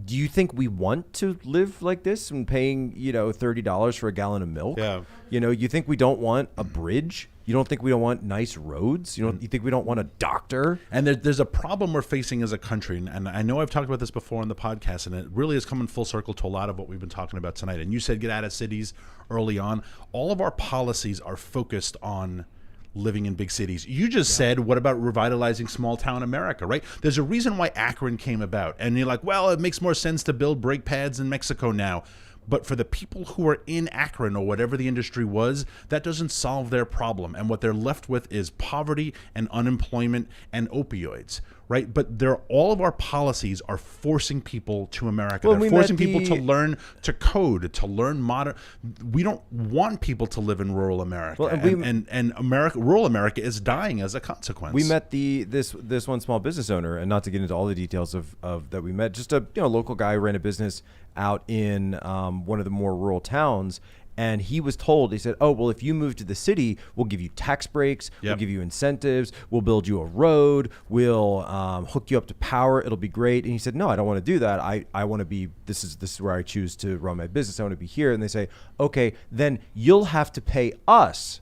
do you think we want to live like this and paying, $30 for a gallon of milk? Yeah. You think we don't want a bridge? You don't think we don't want nice roads? You think we don't want a doctor? And there's a problem we're facing as a country, and I know I've talked about this before on the podcast, and it really is coming full circle to a lot of what we've been talking about tonight. And you said get out of cities early on. All of our policies are focused on living in big cities. You just said, what about revitalizing small town America, right? There's a reason why Akron came about. And you're like, well, it makes more sense to build brake pads in Mexico now. But for the people who are in Akron or whatever the industry was, that doesn't solve their problem. And what they're left with is poverty and unemployment and opioids, right? But all of our policies are forcing people to America. Well, they're forcing people to learn to code, to learn modern. We don't want people to live in rural America. Well, and rural America is dying as a consequence. We met this one small business owner, and not to get into all the details of that we met, just a local guy who ran a business out in one of the more rural towns. And he was told, he said, oh, well, if you move to the city, we'll give you tax breaks, we'll give you incentives, we'll build you a road, we'll hook you up to power, it'll be great. And he said, no, I don't want to do that. I want to be, this is where I choose to run my business. I want to be here. And they say, okay, then you'll have to pay us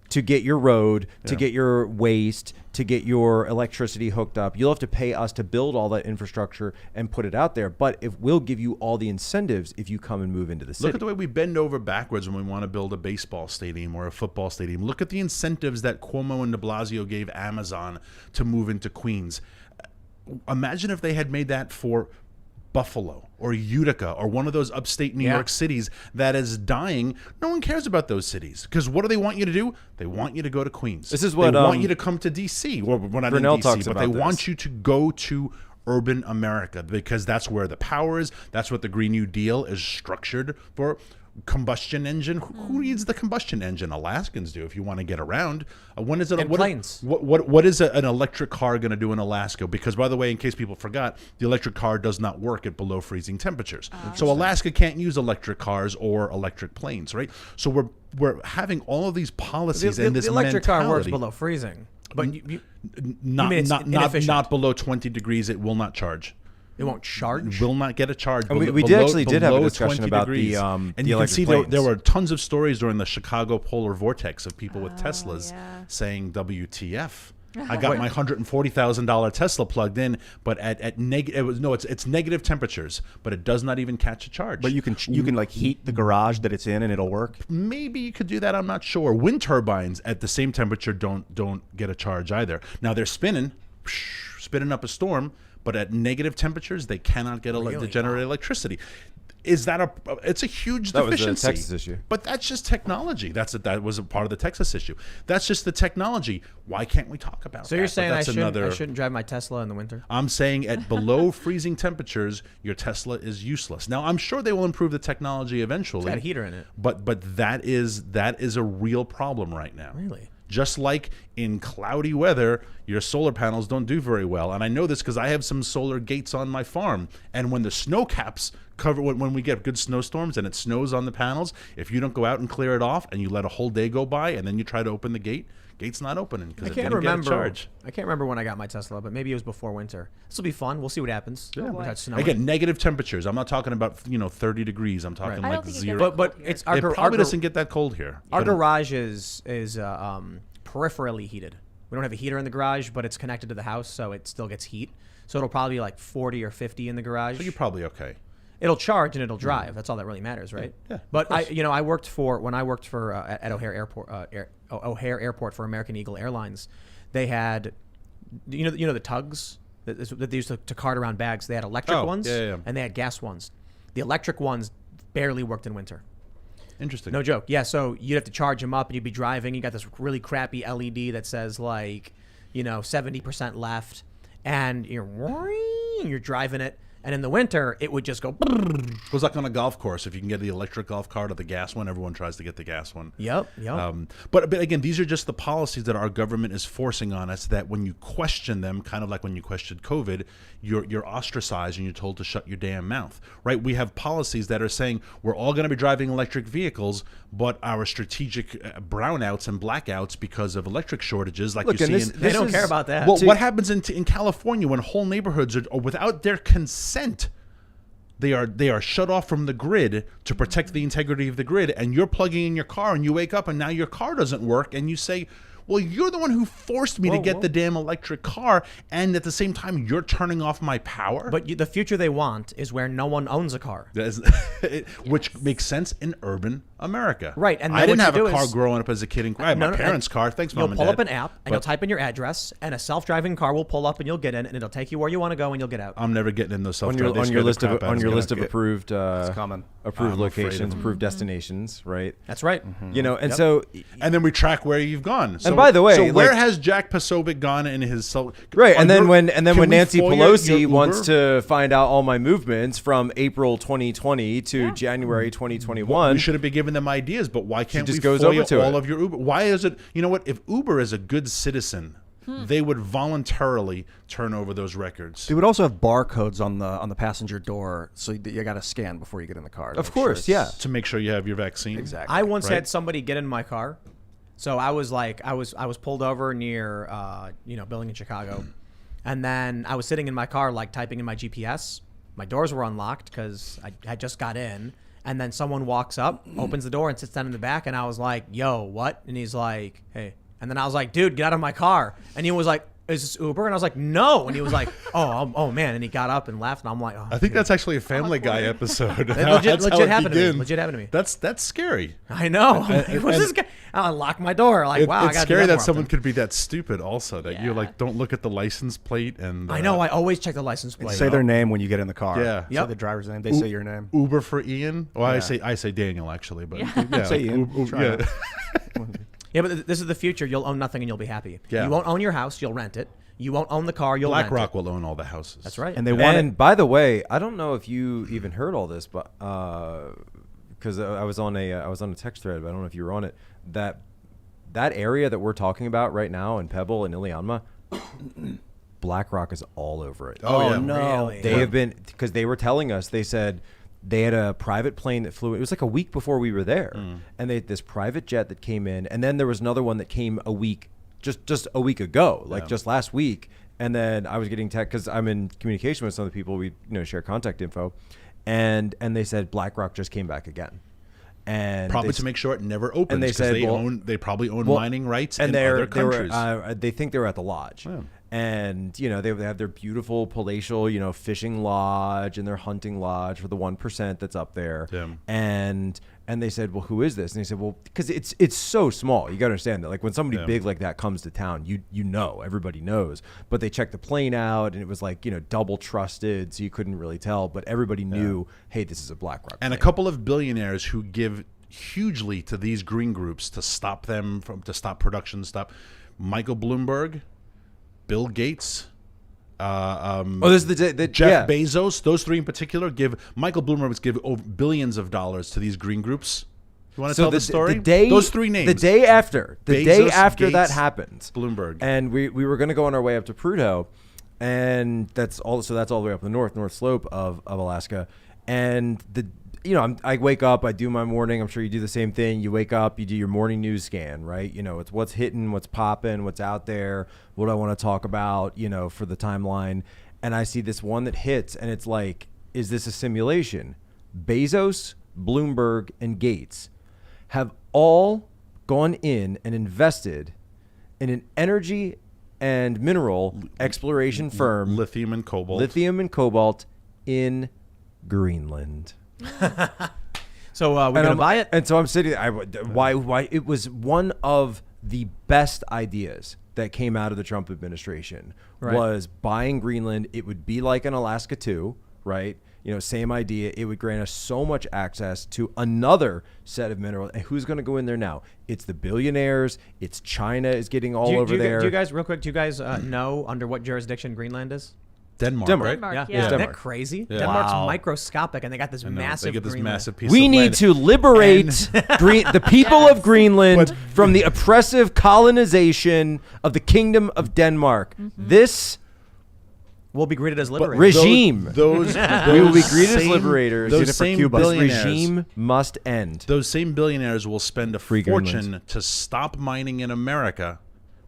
to get your road, to get your waste, to get your electricity hooked up. You'll have to pay us to build all that infrastructure and put it out there. But if we'll give you all the incentives if you come and move into the city. Look at the way we bend over backwards when we want to build a baseball stadium or a football stadium. Look at the incentives that Cuomo and de Blasio gave Amazon to move into Queens. Imagine if they had made that for Buffalo or Utica or one of those upstate New York cities that is dying. No one cares about those cities because what do they want you to do? They want you to go to Queens. This is what they want you to come to D.C. Well, we're not in Brunel D.C., talks but about they this. want you to go to urban America because that's where the power is. That's what the Green New Deal is structured for. Combustion engine. Who needs the combustion engine? Alaskans do if you want to get around. When is it? And planes. What is an electric car going to do in Alaska? Because by the way, in case people forgot, the electric car does not work at below freezing temperatures. So Alaska can't use electric cars or electric planes, right? So we're having all of these policies and this the electric car works mentality. below freezing, but you Not mean it's inefficient. not below 20 degrees. It will not charge. It won't charge. Will not get a charge. And Below- we did actually did have a below discussion 20 about degrees. and you can electric see planes. there were tons of stories during the Chicago polar vortex of people with Teslas yeah. saying WTF. I got my $140,000 Tesla plugged in, but at it's negative temperatures, but it does not even catch a charge. But you can like heat the garage that it's in and it'll work. Maybe you could do that. I'm not sure. Wind turbines at the same temperature don't get a charge either. Now they're spinning up a storm, but at negative temperatures they cannot get to generate electricity. Is that it's a huge deficiency. That was a Texas issue. But that's just technology. That was a part of the Texas issue. That's just the technology. Why can't we talk about that? So you're But saying I that's shouldn't drive my Tesla in the winter? I'm saying at below freezing temperatures, your Tesla is useless. Now, I'm sure they will improve the technology eventually. It's got a heater in it. But that is a real problem right now. Really? Just like in cloudy weather, your solar panels don't do very well. And I know this because I have some solar gates on my farm. And when the snow caps cover, when we get good snowstorms and it snows on the panels, if you don't go out and clear it off and you let a whole day go by and then you try to open the gate's not opening because it didn't get a charge. I can't remember when I got my Tesla, but maybe it was before winter. This will be fun. We'll see what happens. Yeah. We got snow. Again, negative temperatures. I'm not talking about 30 degrees. I'm talking I don't like think it zero. gets but cold here. it's It probably doesn't get that cold here. Our But garage is peripherally heated. We don't have a heater in the garage, but it's connected to the house, so it still gets heat. So it'll probably be like 40 or 50 in the garage. So you're probably okay. It'll charge and it'll drive. That's all that really matters, right? Yeah, But I worked for at O'Hare Airport for American Eagle Airlines. They had, the tugs that they used to cart around bags. They had electric ones and they had gas ones. The electric ones barely worked in winter. Interesting. No joke. Yeah, so you'd have to charge them up and you'd be driving. You got this really crappy LED that says 70% left, and you're driving it. And in the winter, it would just go. It was like on a golf course. If you can get the electric golf cart or the gas one, everyone tries to get the gas one. Yep. But again, these are just the policies that our government is forcing on us, that when you question them, kind of like when you questioned COVID, you're ostracized and you're told to shut your damn mouth, right? We have policies that are saying we're all going to be driving electric vehicles, but our strategic brownouts and blackouts because of electric shortages, like you see they don't care about that. Well, what happens in California when whole neighborhoods are without their consent? They are shut off from the grid to protect the integrity of the grid, and you're plugging in your car and you wake up and now your car doesn't work, and you say, well, you're the one who forced me to get the damn electric car, and at the same time you're turning off my power. But the future they want is where no one owns a car. Which makes sense in urban America. Right, and I then didn't what have you a do car is- growing up as a kid. I had my parents' car. Thanks, Mom You'll and pull Dad. up an app and you'll type in your address, and a self-driving car will pull up and you'll get in, and it'll take you where you want to go, and you'll get out. I'm never getting in those on self-driving. your list of approved common. approved I'm locations, afraid of them. approved destinations, right? That's right. And so And then we track where you've gone. So, by the way, so where like- has Jack Posobiec gone in his right, and then when can when we Nancy FOIA Pelosi your wants Uber? to find out all my movements from April 2020 to January 2021, we should have been giving them ideas, but why can't just we goes FOIA over to all it. of your Uber? Why is it? You know what? If Uber is a good citizen, they would voluntarily turn over those records. They would also have barcodes on the passenger door, so you got to scan before you get in the car. to Of make sure course, it's- yeah. To make sure you have your vaccine. Exactly. I once Right. had somebody get in my car. So I was pulled over near Billing in Chicago, and then I was sitting in my car typing in my GPS. My doors were unlocked because I had just got in, and then someone walks up, opens the door, and sits down in the back, and I was like, "Yo, what?" And he's like, "Hey," and then I was like, "Dude, get out of my car," and he was like, "Is this Uber?" And I was like, "No," and he was like, "Oh man," and he got up and left, and I'm like, "Oh." I think that's actually a Family Guy episode. legit That's how it happened to me. begins. Legit happened to me. That's scary. I know. Like, what's and- this guy? I unlocked my door. Like, wow, I It's gotta do scary that more someone often. could be that stupid. Also, that you're Yeah. like, don't look at the license plate and. I know. I always check the license plate. Say their name when you get in the car. Yeah. Say Yep. the driver's name. They say your name. Uber for Ian. Well, Yeah. I say Daniel actually, but yeah. Say Ian. Try it. Yeah, but this is the future. You'll own nothing and you'll be happy. Yeah. You won't own your house. You'll rent it. You won't own the car. You'll rent BlackRock it. will own all the houses. That's right. And they want And by the way, I don't know if you even heard all this, but because I was on a text thread, but I don't know if you were on it. That area that we're talking about right now in Pebble and Iliamna, BlackRock is all over it. Oh, yeah. no. Really? They have been, because they were telling us, they said they had a private plane that flew. It was like a week before we were there, and they had this private jet that came in, and then there was another one that came a week, just a week ago, just last week, And then I was getting text because I'm in communication with some of the people we share contact info, and they said BlackRock just came back again. And probably to make sure it never opens. And they said they probably own mining rights in other countries. They think they were at the lodge. Yeah. And, they have their beautiful palatial, fishing lodge and their hunting lodge for the 1% that's up there. Yeah. And they said, well, who is this? And they said, well, because it's so small. You got to understand that. Like when somebody big like that comes to town, everybody knows. But they checked the plane out and it was like, double trusted. So you couldn't really tell. But everybody knew, hey, this is a BlackRock And plane. a couple of billionaires who give hugely to these green groups to stop production, Michael Bloomberg, Bill Gates, this is the Jeff Bezos. Those three in particular Michael Bloomberg give over billions of dollars to these green groups. You want to tell the story? Those three names. The day after Gates, that happens, Bloomberg, and we were going to go on our way up to Prudhoe, and that's all. So that's all the way up the north slope of Alaska, and I wake up, I do my morning. I'm sure you do the same thing. You wake up, you do your morning news scan, right? It's what's hitting, what's popping, what's out there, what I want to talk about, for the timeline. And I see this one that hits, and it's like, is this a simulation? Bezos, Bloomberg, and Gates have all gone in and invested in an energy and mineral exploration firm, lithium and cobalt in Greenland. So we're going to buy it? And so I'm sitting there. Why? It was one of the best ideas that came out of the Trump administration was buying Greenland. It would be like an Alaska 2, right? Same idea. It would grant us so much access to another set of minerals. And who's going to go in there now? It's the billionaires. It's China is getting all over there. Do you guys, real quick, know under what jurisdiction Greenland is? Denmark, right? Yeah. Yeah. Isn't that crazy? Yeah. Denmark's Wow. microscopic, and they got this massive They get this Greenland. massive piece We of need land. to liberate the people of Greenland from the oppressive colonization of the Kingdom of Denmark. This We'll be greeted as liberators. regime, Those we will be greeted as same- liberators. Those Did it for same Cuba. This billionaires, regime must end. those same billionaires will spend a Free fortune Greenland. to stop mining in America,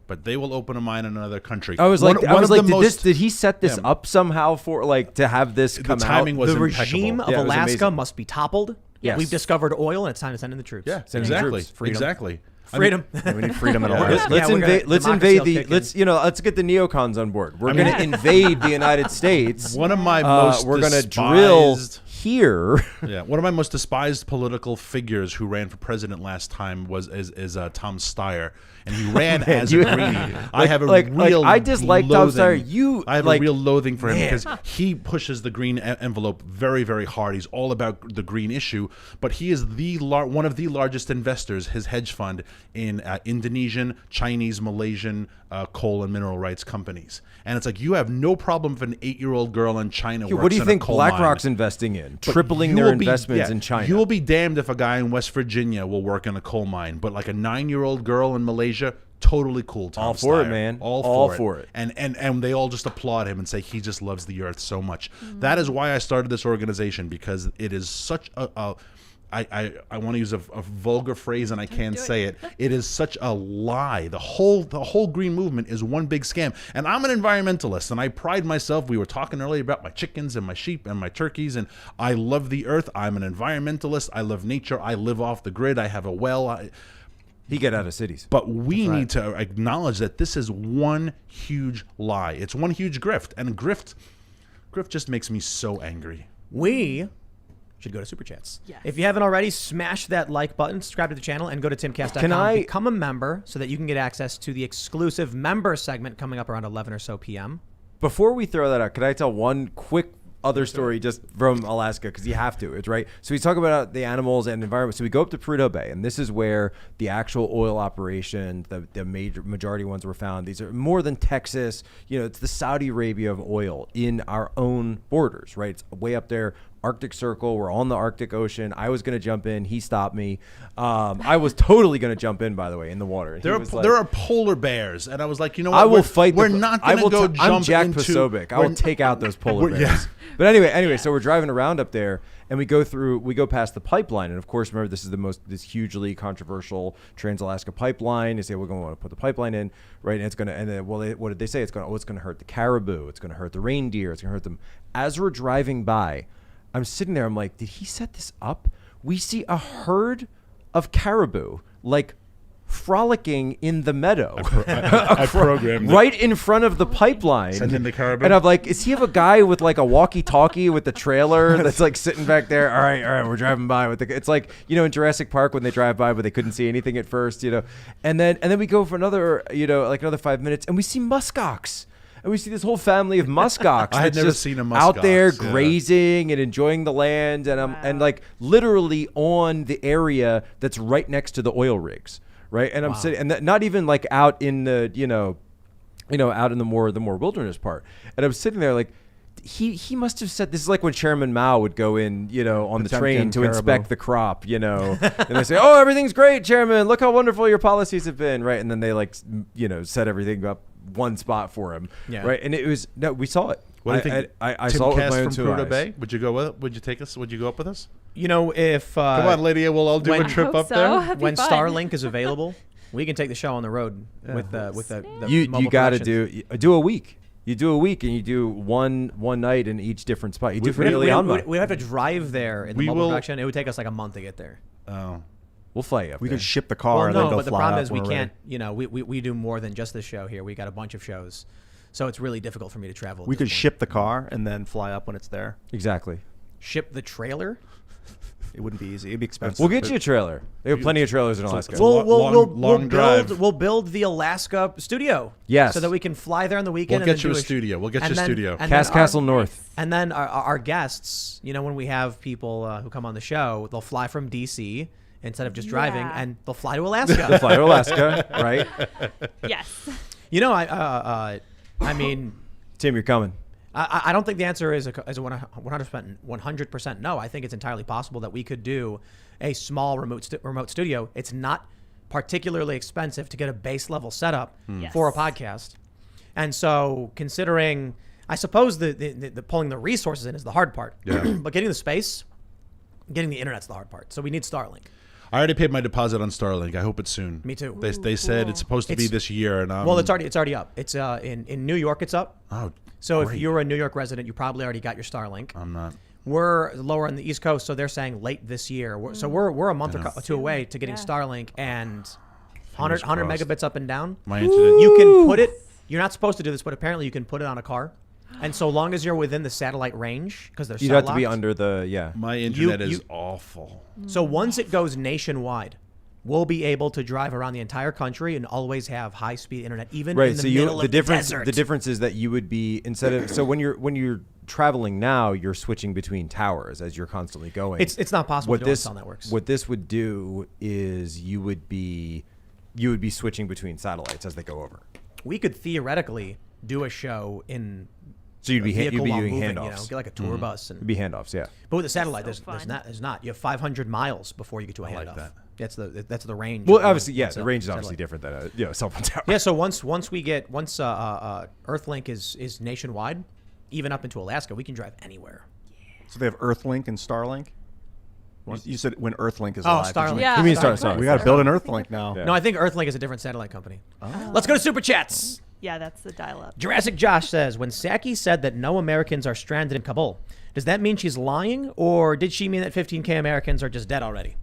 but they will open a mine in another country. I was One- like, one of the most- did he set this Yeah. up somehow for to have this come timing out? was The impeccable. regime of Yeah, it was Alaska amazing. must be toppled. Yes. We've discovered oil, and it's time to send in the troops. Yeah, Send in the exactly, troops. Freedom. exactly. Freedom. Yeah, we need freedom in Yeah. Alaska. Let's we're gonna- invade. Let's democracy invade will the. kick Let's let's get the neocons on board. We're I going mean- to invade the United States. One of my most We're going to despised- drill here. Yeah, one of my most despised political figures who ran for president last time is Tom Steyer, and he ran as a greenie. I have a real I dislike Tom loathing. Steyer. I have a real loathing for him man. because he pushes the green envelope very, very hard. He's all about the green issue, but he is one of the largest investors, his hedge fund, in Indonesian, Chinese, Malaysian coal and mineral rights companies. And it's like, you have no problem if an 8-year-old girl in China works What do you in think a coal mine. BlackRock's investing in? But Tripling you their will be- investments yeah, in China. You will be damned if a guy in West Virginia will work in a coal mine, but like a 9-year-old girl in Malaysia, totally cool. Tom All for it, Steyer. man. All All for, for it. it. And they all just applaud him and say he just loves the earth so much. That is why I started this organization, because it is such I want to use a vulgar phrase and I can't say it. It is such a lie. The whole green movement is one big scam. And I'm an environmentalist, and I pride myself. We were talking earlier about my chickens and my sheep and my turkeys, and I love the earth. I'm an environmentalist. I love nature. I live off the grid. I have a well. He get out of cities. But we need to acknowledge that this is one huge lie. It's one huge grift, and grift just makes me so angry. We should go to Super Chats. Yes. If you haven't already, smash that like button, subscribe to the channel, and go to timcast.com. Can I- become a member so that you can get access to the exclusive member segment coming up around 11 or so p.m. Before we throw that out, could I tell one quick other story just from Alaska? Because you have to. It's right. So we talk about the animals and environment. So we go up to Prudhoe Bay, and this is where the actual oil operation, the majority ones were found. These are more than Texas. It's the Saudi Arabia of oil in our own borders, right? It's way up there. Arctic Circle. We're on the Arctic Ocean. I was going to jump in. He stopped me. I was totally going to jump in, by the way, in the water. There are polar bears, and I was like, you know what? I will fight. We're not going to go jump I'm Jack into. Posobiec. I will take out those polar bears. Yeah. But anyway, so we're driving around up there, and we go past the pipeline, and of course, remember this is this hugely controversial Trans-Alaska pipeline. They say we're going to want to put the pipeline in, right? And it's going to, and then what did they say? It's going to hurt the caribou. It's going to hurt the reindeer. It's going to hurt them. As we're driving by, I'm sitting there. I'm like, did he set this up? We see a herd of caribou, like, frolicking in the meadow. I programmed it. Right in front of the pipeline. Send in the caribou. And I'm like, is he have a guy with like a walkie-talkie with the trailer that's like sitting back there? All right, we're driving by with it's like, in Jurassic Park when they drive by but they couldn't see anything at first, And then we go for another, like another 5 minutes, and we see muskox. And we see this whole family of muskox. I had that's never just seen a muskox. out there Yeah. grazing and enjoying the land, and like literally on the area that's right next to the oil rigs. Right, and I'm sitting, and not even like out in the, out in the more wilderness part. And I'm sitting there like, he must have said, this is like when Chairman Mao would go in, on the train to inspect the crop, and they say, oh, everything's great, Chairman. Look how wonderful your policies have been, right? And then they like, set everything up one spot for him, right? And it was we saw it. What do you think? I saw it with my own from 2 Prudhoe eyes. Bay. Would you go with? Would you take us? Would you go up with us? If Come on, Lydia, we'll all do when- a trip I up hope so. there. That'd be when fun. Starlink is available, we can take the show on the road with the You mobile got to productions. do a week. You do a week, and you do one night in each different spot. You do for We have to drive there in the We mobile will- production. It would take us like a month to get there. Oh, We'll fly you up We there. can ship the car Well, and then no, go but the fly problem up is we when we're can't. ready. We do more than just this show here. We got a bunch of shows, so it's really difficult for me to travel. at We this could point. ship the car and then fly up when it's there. Exactly. Ship the trailer. It wouldn't be easy. It'd be expensive. We'll get you a trailer. They have plenty of trailers in Alaska. it's long drive. We'll build the Alaska studio. Yes. So that we can fly there on the weekend. We'll and get then you do a studio. We'll get you and a then- studio. and Cass then our- Castle North. And then our guests, when we have people who come on the show, they'll fly from DC instead of just driving, Yeah. and they'll fly to Alaska. They'll fly to Alaska, right? Yes. I mean, Tim, you're coming. I don't think the answer is a 100% no. I think it's entirely possible that we could do a small remote studio. It's not particularly expensive to get a base level setup Yes. for a podcast. And so considering, I suppose the pulling the resources in is the hard part. Yeah. But getting the space, getting the internet's the hard part. So we need Starlink. I already paid my deposit on Starlink. I hope it's soon. Me too. They said cool. it's supposed to be this year, and Well, it's already up. It's in New York. It's up. Oh, So if great. you're a New York resident, you probably already got your Starlink. I'm not. We're lower on the East Coast, so they're saying late this year. So we're a month or two away to getting Yeah. Starlink and 100 crossed. megabits up and down. My internet. You can put it. You're not supposed to do this, but apparently you can put it on a car. And so long as you're within the satellite range, because they're You'd have to be satellocked. under the My internet you- is awful. So once it goes nationwide, we'll be able to drive around the entire country and always have high-speed internet, even right. in the So middle the of difference the desert. the difference is that you would be instead of so when you're traveling now, you're switching between towers as you're constantly going. It's not possible what to do on this cell networks. what this would do is you would be switching between satellites as they go over. We could theoretically do a show in So you'd be a vehicle while doing moving, handoffs. get like a tour bus. It'd And be handoffs, yeah. but with the satellite, So there's fun. not. You have 500 miles before you get to a like handoff. that. That's the range. Well, of obviously, the yeah, the cell- range is obviously satellite. different than a cell phone tower. Yeah. So once Earthlink is nationwide, even up into Alaska, we can drive anywhere. So they have Earthlink and Starlink. You said when Earthlink is Oh, live. did you Starlink. mean- Yeah. You mean Starlink. Starlink? We got to build an Earthlink now. Yeah. No, I think Earthlink is a different satellite company. Let's go to Super Chats. Yeah, that's the dial-up. Jurassic Josh says, when Saki said that no Americans are stranded in Kabul, does that mean she's lying, or did she mean that 15K Americans are just dead already?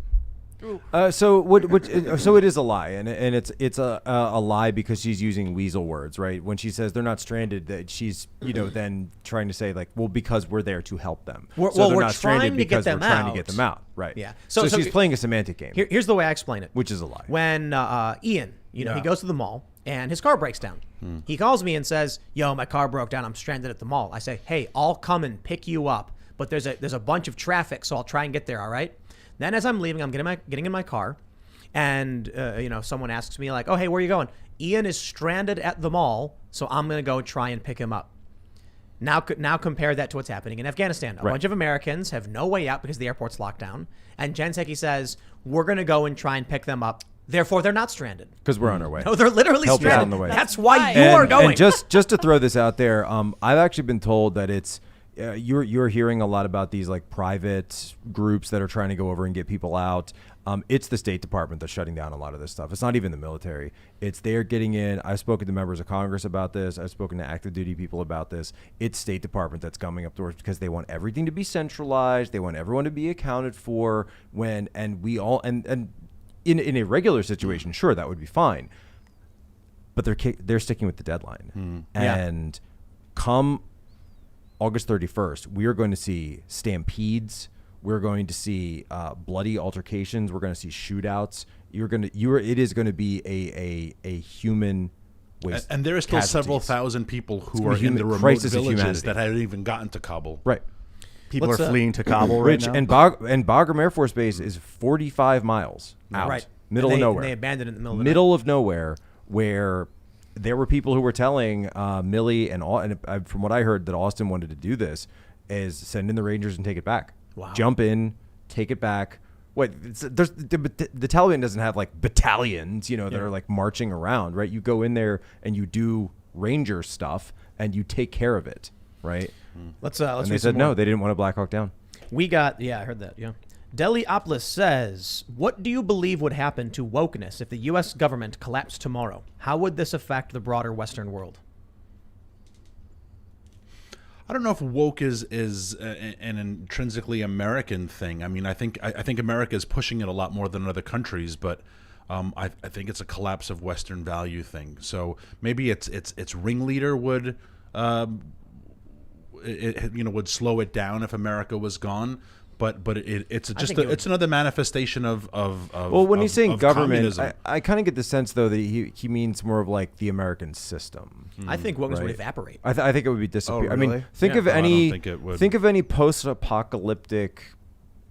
So it is a lie, and it's a lie because she's using weasel words, right? When she says they're not stranded, that she's then trying to say like, well, because we're there to help them. We're- So well, they're we're not stranded trying to get because them we're trying to get out. them out, right? Yeah. So So she's playing a semantic game, Here's the way I explain it. which is a lie. When Ian, he goes to the mall and his car breaks down. He calls me and says, "Yo, my car broke down. I'm stranded at the mall." I say, "Hey, I'll come and pick you up, but there's a bunch of traffic, so I'll try and get there. All right." Then as I'm leaving, I'm getting in my car, and someone asks me like, "Oh, hey, where are you going?" Ian is stranded at the mall, so I'm gonna go try and pick him up. Now compare that to what's happening in Afghanistan. A bunch of Americans have no way out because the airport's locked down. And Jen Psaki says, we're going to go and try and pick them up. Therefore, they're not stranded. Because we're on our way. No, they're literally Help is stranded. on the way. That's why you And- are going. And just to throw this out there, I've actually been told that it's you're hearing a lot about these like private groups that are trying to go over and get people out. It's the State Department that's shutting down a lot of this stuff. It's not even the military. It's they're getting in. I've spoken to members of Congress about this. I've spoken to active duty people about this. It's State Department that's coming up doors because they want everything to be centralized. They want everyone to be accounted for in a regular situation, sure, that would be fine. But they're sticking with the deadline. And come August 31st, we are going to see stampedes. We're going to see bloody altercations. We're going to see shootouts. It is going to be a human waste. And there are still several thousand people who are in the remote villages that haven't even gotten to Kabul. Right. People are fleeing to Kabul right now. And Bagram Air Force Base is 45 miles out. Right. Middle of nowhere. And they abandoned it in the middle of the Middle of nowhere, where there were people who were telling Milley and from what I heard that Austin wanted to do this is send in the Rangers and take it back. Wow. Jump in, take it back. Wait, the Taliban doesn't have like battalions, that are like marching around, right? You go in there and you do Ranger stuff and you take care of it, right? Let's and they read said some no, more. they didn't want to Black Hawk Down. I heard that. Yeah. Deliopolis says, what do you believe would happen to wokeness if the U.S. government collapsed tomorrow? How would this affect the broader Western world? I don't know if woke is an intrinsically American thing. I mean, I think America is pushing it a lot more than other countries, but I think it's a collapse of Western value thing. So maybe its ringleader would would slow it down if America was gone. But it's another manifestation of well, when he's saying government, communism. I kind of get the sense though that he means more of like the American system. I think wokeness would Right. evaporate. I think it would be disappear. Oh, I mean, really? think of I don't any think it would. think of any post-apocalyptic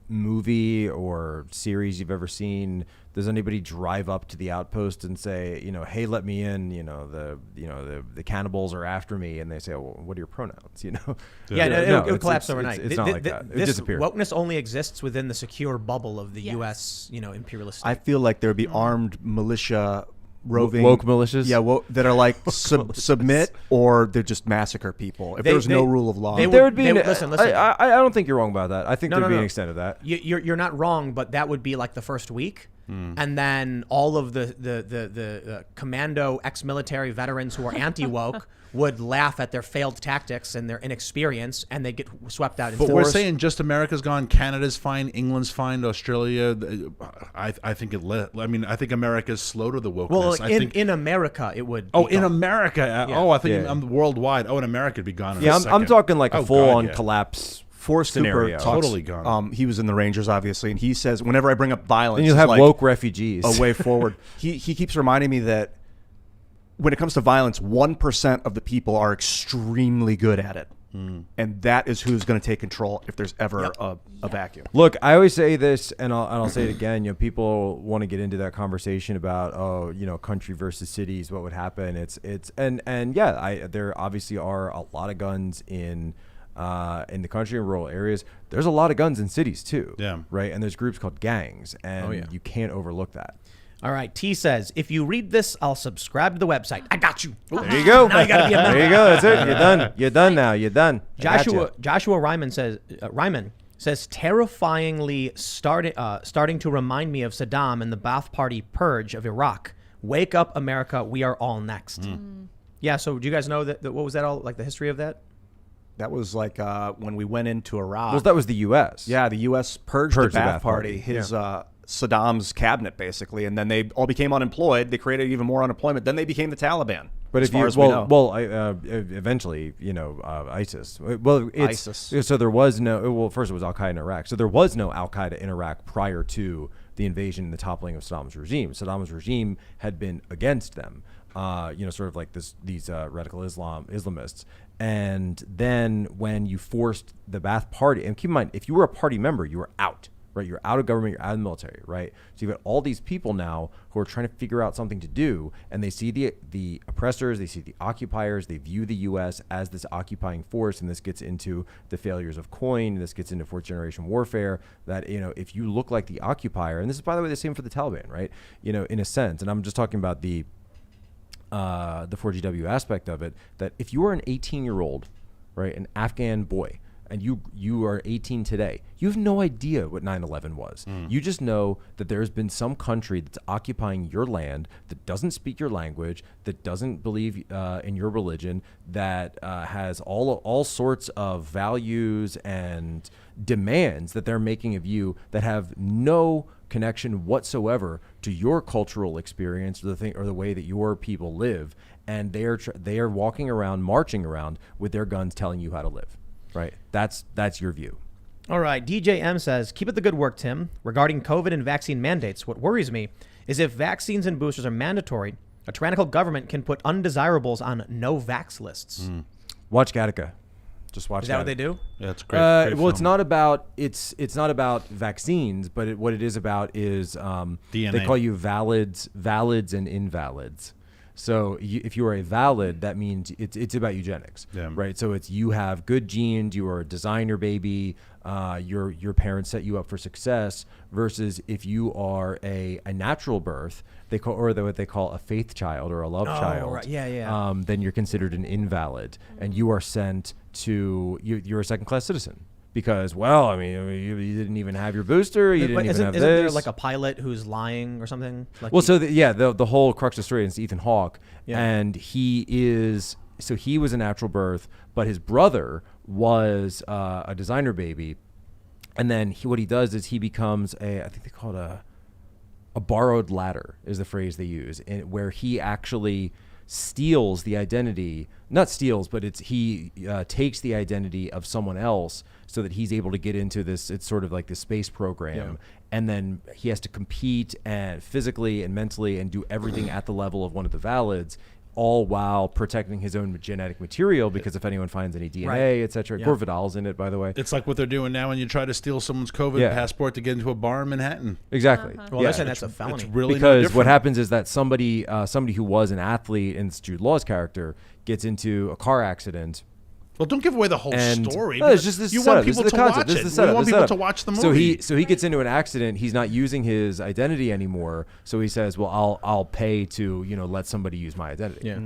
movie or series you've ever seen. Does anybody drive up to the outpost and say, hey, let me in? The cannibals are after me, and they say, well, what are your pronouns? Yeah, No, it would collapse overnight. It's not like that. It This disappeared. wokeness only exists within the secure bubble of the Yes. U.S. Imperialist. I feel like there would be armed militia roving Woke militias? Yeah, that are like submit or they just massacre people. If there was no rule of law. There would be. Listen. I don't think you're wrong about that. I think there'd be no. an extent of that. You're not wrong, but that would be like the first week. And then all of the commando ex-military veterans who are anti-woke would laugh at their failed tactics and their inexperience, and they get swept out. But we're saying just America's gone, Canada's fine, England's fine, Australia. I think I think America's slow to the wokeness. Well, in America, it would. Oh, be in gone. America. Yeah. Oh, I think Yeah. I'm worldwide. Oh, in America, it'd be gone. In Yeah, a I'm talking like a Oh, full-on God, yeah. collapse. Forrest Hooper scenario. talks, Totally gone. He was in the Rangers, obviously, and he says whenever I bring up violence, Then you'll it's have like woke refugees. a way forward. He keeps reminding me that when it comes to violence, 1% of the people are extremely good at it, and that is who's going to take control if there's ever a vacuum. Look, I always say this, and I'll say it again. People want to get into that conversation about country versus cities. What would happen? There obviously are a lot of guns in the country and rural areas. There's a lot of guns in cities too. Yeah. Right. And there's groups called gangs, and you can't overlook that. All right. T says, if you read this, I'll subscribe to the website. I got you. There you go. Now you gotta be a member. There you go. That's it. You're done. You're done now. You're done. I gotcha. Joshua Ryman says terrifyingly starting to remind me of Saddam and the Ba'ath Party purge of Iraq. Wake up, America! We are all next. Yeah. So do you guys know that? What was that all like? The history of that? That was like when we went into Iraq. Well, that was the U.S. Yeah, the U.S. purged the Ba'ath Party. His Saddam's cabinet, basically, and then they all became unemployed. They created even more unemployment. Then they became the Taliban. But eventually, ISIS. Well, ISIS. So there was no. Well, first it was Al Qaeda in Iraq. So there was no Al Qaeda in Iraq prior to the invasion and the toppling of Saddam's regime. Saddam's regime had been against them. Sort of like these radical Islamists. And then when you forced the Ba'ath Party, and keep in mind, if you were a party member, you were out. right? You're out of government, you're out of the military, right? So you've got all these people now who are trying to figure out something to do, and they see the oppressors, they see the occupiers, they view the U.S. as this occupying force, and this gets into the failures of coin, this gets into fourth generation warfare, that, if you look like the occupier, and this is, by the way, the same for the Taliban, right? In a sense, and I'm just talking about the 4GW aspect of it, that if you are an 18-year-old, right, an Afghan boy, and you are 18 today, you have no idea what 9/11 was. You just know that there's been some country that's occupying your land, that doesn't speak your language, that doesn't believe in your religion, that has all sorts of values and demands that they're making of you that have no connection whatsoever to your cultural experience or the way that your people live, and they are walking around, marching around with their guns, telling you how to live. Right. That's your view. All right. DJ M says, keep up the good work, Tim. Regarding COVID and vaccine mandates, what worries me is if vaccines and boosters are mandatory, a tyrannical government can put undesirables on no-vax lists. Watch Gattaca. Just watch. Is that what they do? Yeah, it's great. Well, film. it's not about vaccines, but what it is about is DNA. they call you valids, and invalids. So if you are a valid, that means it's about eugenics, right? So it's you have good genes, you are a designer baby, your parents set you up for success. Versus if you are a natural birth, what they call a faith child or a love child. Right. Yeah. Then you're considered an invalid, and you are sent to you're a second-class citizen. Because, you didn't even have your booster. You didn't even have this. Isn't there like a pilot who's lying or something? Like the whole crux of the story is Ethan Hawke, and he was a natural birth, but his brother was a designer baby, and then what he does is he becomes I think they call it a borrowed ladder is the phrase they use, where he actually steals the identity, not steals, but he takes the identity of someone else so that he's able to get into this, it's sort of like the space program. And then he has to compete and physically and mentally and do everything at the level of one of the valids, all while protecting his own genetic material, because if anyone finds any DNA, et cetera, Gore Vidal's in it, by the way. It's like what they're doing now when you try to steal someone's COVID passport to get into a bar in Manhattan. Exactly. Well, they're saying that's a felony. It's really because what happens is that somebody who was an athlete, and it's Jude Law's character, gets into a car accident. Well, don't give away the whole story. No, it's just this. You setup. want people This is the to concept. watch This it. is the setup. We want This people setup. to watch the movie. So he gets into an accident. He's not using his identity anymore. So he says, "Well, I'll pay to let somebody use my identity." Yeah.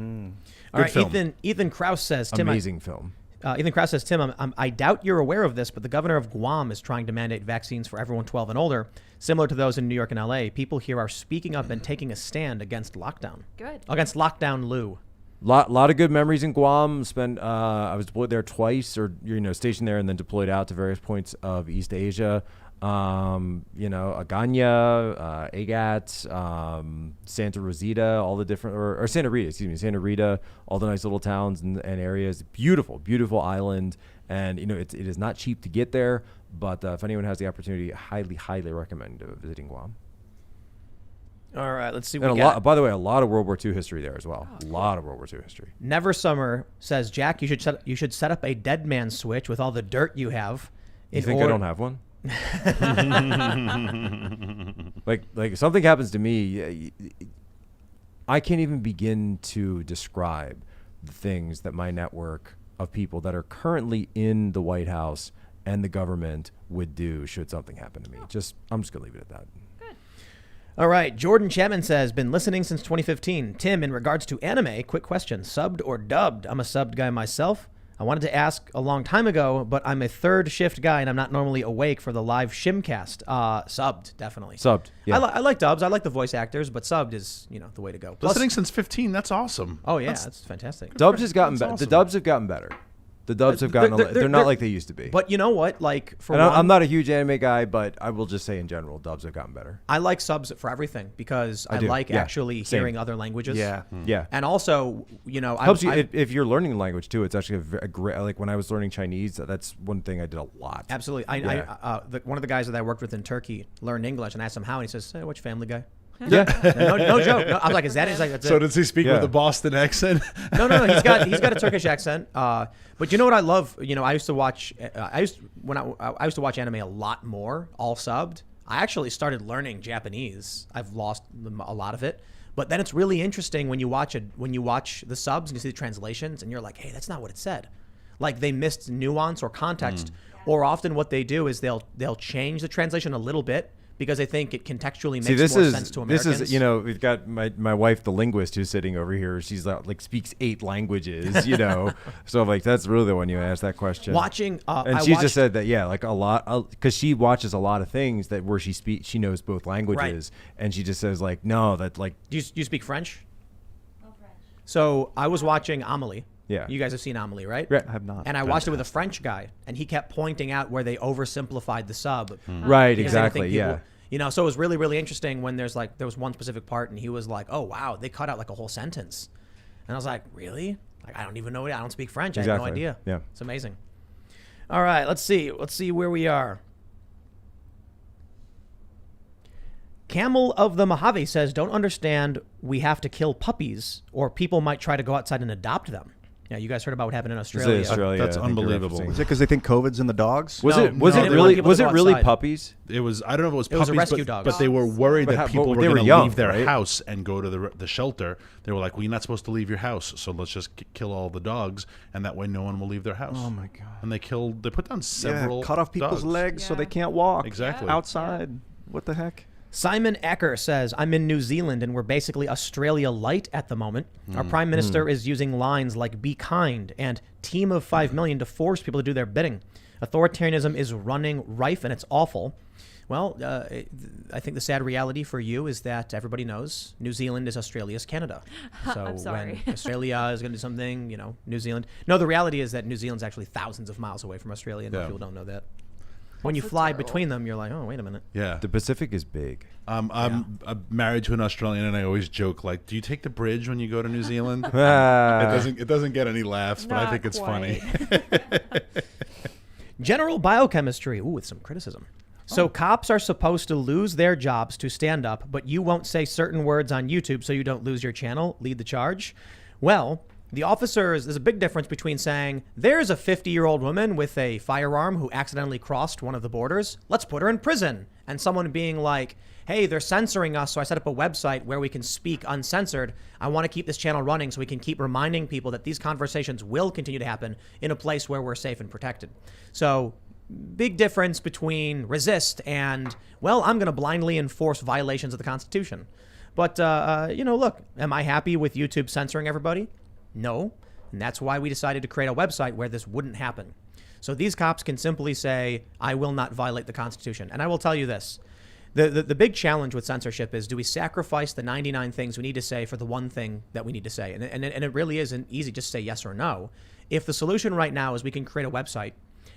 All right. film. Ethan Krause says, Tim. Amazing film. Ethan Krause says, Tim, I doubt you're aware of this, but the governor of Guam is trying to mandate vaccines for everyone 12 and older, similar to those in New York and LA. People here are speaking up and taking a stand against lockdown. Good. Against lockdown Lou. Lot of good memories in Guam. I was deployed there twice, or stationed there and then deployed out to various points of East Asia. Aganya, Agat, Santa Rosita, all the different, or Santa Rita, Santa Rita, all the nice little towns and areas. Beautiful, beautiful island, and it is not cheap to get there. But if anyone has the opportunity, highly, highly recommend visiting Guam. All right, let's see And what we got. by the way, a lot of World War II history there as well. A lot of World War II history. Never Summer says, Jack, you should set up a dead man switch with all the dirt you have. You think I don't have one? like if something happens to me, I can't even begin to describe the things that my network of people that are currently in the White House and the government would do should something happen to me. I'm just gonna leave it at that. All right, Jordan Chapman says, been listening since 2015. Tim, in regards to anime, quick question, subbed or dubbed? I'm a subbed guy myself. I wanted to ask a long time ago, but I'm a third shift guy and I'm not normally awake for the live Shimcast. Subbed, definitely. Subbed, yeah. I like dubs. I like the voice actors, but subbed is, the way to go. Plus, Listening since 15, that's awesome. oh yeah, that's fantastic. Dubs has gotten better. awesome. The dubs have gotten better. The dubs have gotten. They're not like they used to be. But you know what? Like for and one, I'm not a huge anime guy, but I will just say in general, dubs have gotten better. I like subs for everything because I do, like yeah. actually Same. hearing other languages. Yeah. Yeah. And also, Helps you if you're learning a language too. It's actually a great. Like when I was learning Chinese, that's one thing I did a lot. Absolutely. One of the guys that I worked with in Turkey learned English, and I asked him how, and he says, "Hey, watch Family Guy." Yeah. No joke. No, I was like, is that? He's like, that's So it. does he speak Yeah. with a Boston accent? No. He's got a Turkish accent. But you know what I love? You know, I used to watch. I used to watch anime a lot more, all subbed. I actually started learning Japanese. I've lost a lot of it, but then it's really interesting when you watch the subs and you see the translations, and you're like, hey, that's not what it said. Like they missed nuance or context, or often what they do is they'll change the translation a little bit, because I think it contextually makes more sense to Americans. This is, you know, we've got my wife, the linguist, who's sitting over here. She's like speaks 8 languages, you know. So I'm like, that's really the one you asked that question. Watching, and she just said that, yeah, like a lot, because she watches a lot of things that where she knows both languages, and she just says like, no, that like. Do you speak French? No French. So I was watching Amelie. Yeah. You guys have seen Amelie, right? Right. I have not. And I watched it with a French guy, and he kept pointing out where they oversimplified the sub. Right. Because they don't Exactly. think people- Yeah. You know, so it was really, really interesting when there was one specific part, and he was like, "Oh wow, they cut out like a whole sentence," and I was like, "Really? Like I don't even know it. I don't speak French. I have no Exactly. idea." Yeah. It's amazing. All right, let's see where we are. Camel of the Mojave says, "Don't understand. We have to kill puppies, or people might try to go outside and adopt them." Yeah, you guys heard about what happened in Australia. Australia. That's I think you're unbelievable. referencing. Is it because they think COVID's in the dogs? Was No, it no, they didn't want really people to go outside. puppies? It was, I don't know if it was It was puppies, a rescue dog. but they were worried But that people were they were going to young, leave their right? house and go to the shelter. They were like, well, you're not supposed to leave your house, so let's just kill all the dogs, and that way no one will leave their house. Oh my god! And they put down several cut off people's dogs. legs so Yeah. they can't walk. Exactly. Outside. What the heck? Simon Ecker says, "I'm in New Zealand and we're basically Australia light at the moment. Our prime minister is using lines like 'be kind' and 'team of 5 million' to force people to do their bidding. Authoritarianism is running rife and it's awful." Well, I think the sad reality for you is that everybody knows New Zealand is Australia's Canada. So I'm sorry. when Australia is going to do something, you know, New Zealand. No, the reality is that New Zealand's actually thousands of miles away from Australia, and most Yeah. people don't know that. When you so fly terrible. between them, you're like, oh, wait a minute. Yeah. The Pacific is big. I'm married to an Australian, and I always joke like, "Do you take the bridge when you go to New Zealand?" Ah. It doesn't get any laughs, but I Not think it's funny. General biochemistry. Ooh, with some criticism. So cops are supposed to lose their jobs to stand up, but you won't say certain words on YouTube so you don't lose your channel. Lead the charge. Well, the officers, there's a big difference between saying, there's a 50-year-old woman with a firearm who accidentally crossed one of the borders. Let's put her in prison. And someone being like, hey, they're censoring us, so I set up a website where we can speak uncensored. I want to keep this channel running so we can keep reminding people that these conversations will continue to happen in a place where we're safe and protected. So big difference between resist and, well, I'm going to blindly enforce violations of the Constitution. But, look, am I happy with YouTube censoring everybody? No. And that's why we decided to create a website where this wouldn't happen. So these cops can simply say, I will not violate the Constitution. And I will tell you this. The big challenge with censorship is, do we sacrifice the 99 things we need to say for the one thing that we need to say? And it really isn't easy just to say yes or no. If the solution right now is we can create a website,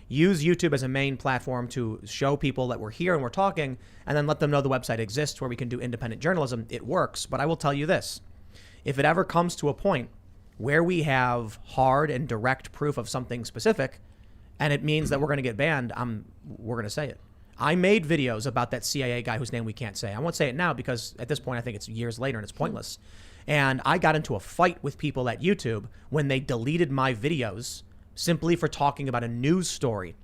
use YouTube as a main platform to show people that we're here and we're talking, and then let them know the website exists where we can do independent journalism, it works. But I will tell you this. If it ever comes to a point where we have hard and direct proof of something specific, and it means that we're going to get banned, we're going to say it. I made videos about that CIA guy whose name we can't say. I won't say it now because at this point I think it's years later and it's pointless. And I got into a fight with people at YouTube when they deleted my videos simply for talking about a news story.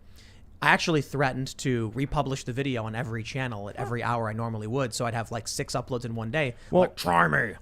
I actually threatened to republish the video on every channel at every hour I normally would, so I'd have like 6 uploads in one day. Well- Like, try me.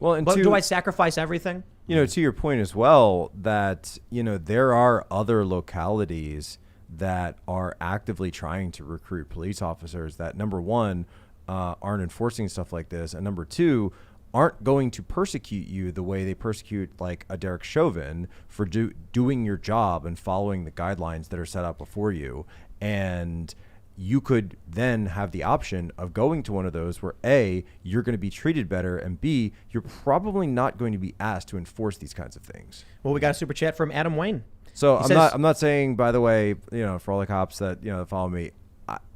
Well, and But to, do I sacrifice everything? to your point as well, that, there are other localities that are actively trying to recruit police officers that, number one, aren't enforcing stuff like this, and number two, aren't going to persecute you the way they persecute like a Derek Chauvin for doing your job and following the guidelines that are set out before you. And you could then have the option of going to one of those where A, you're going to be treated better, and B, you're probably not going to be asked to enforce these kinds of things. Well, we got a super chat from Adam Wayne. So He says- I'm not saying, by the way, for all the cops that, that follow me,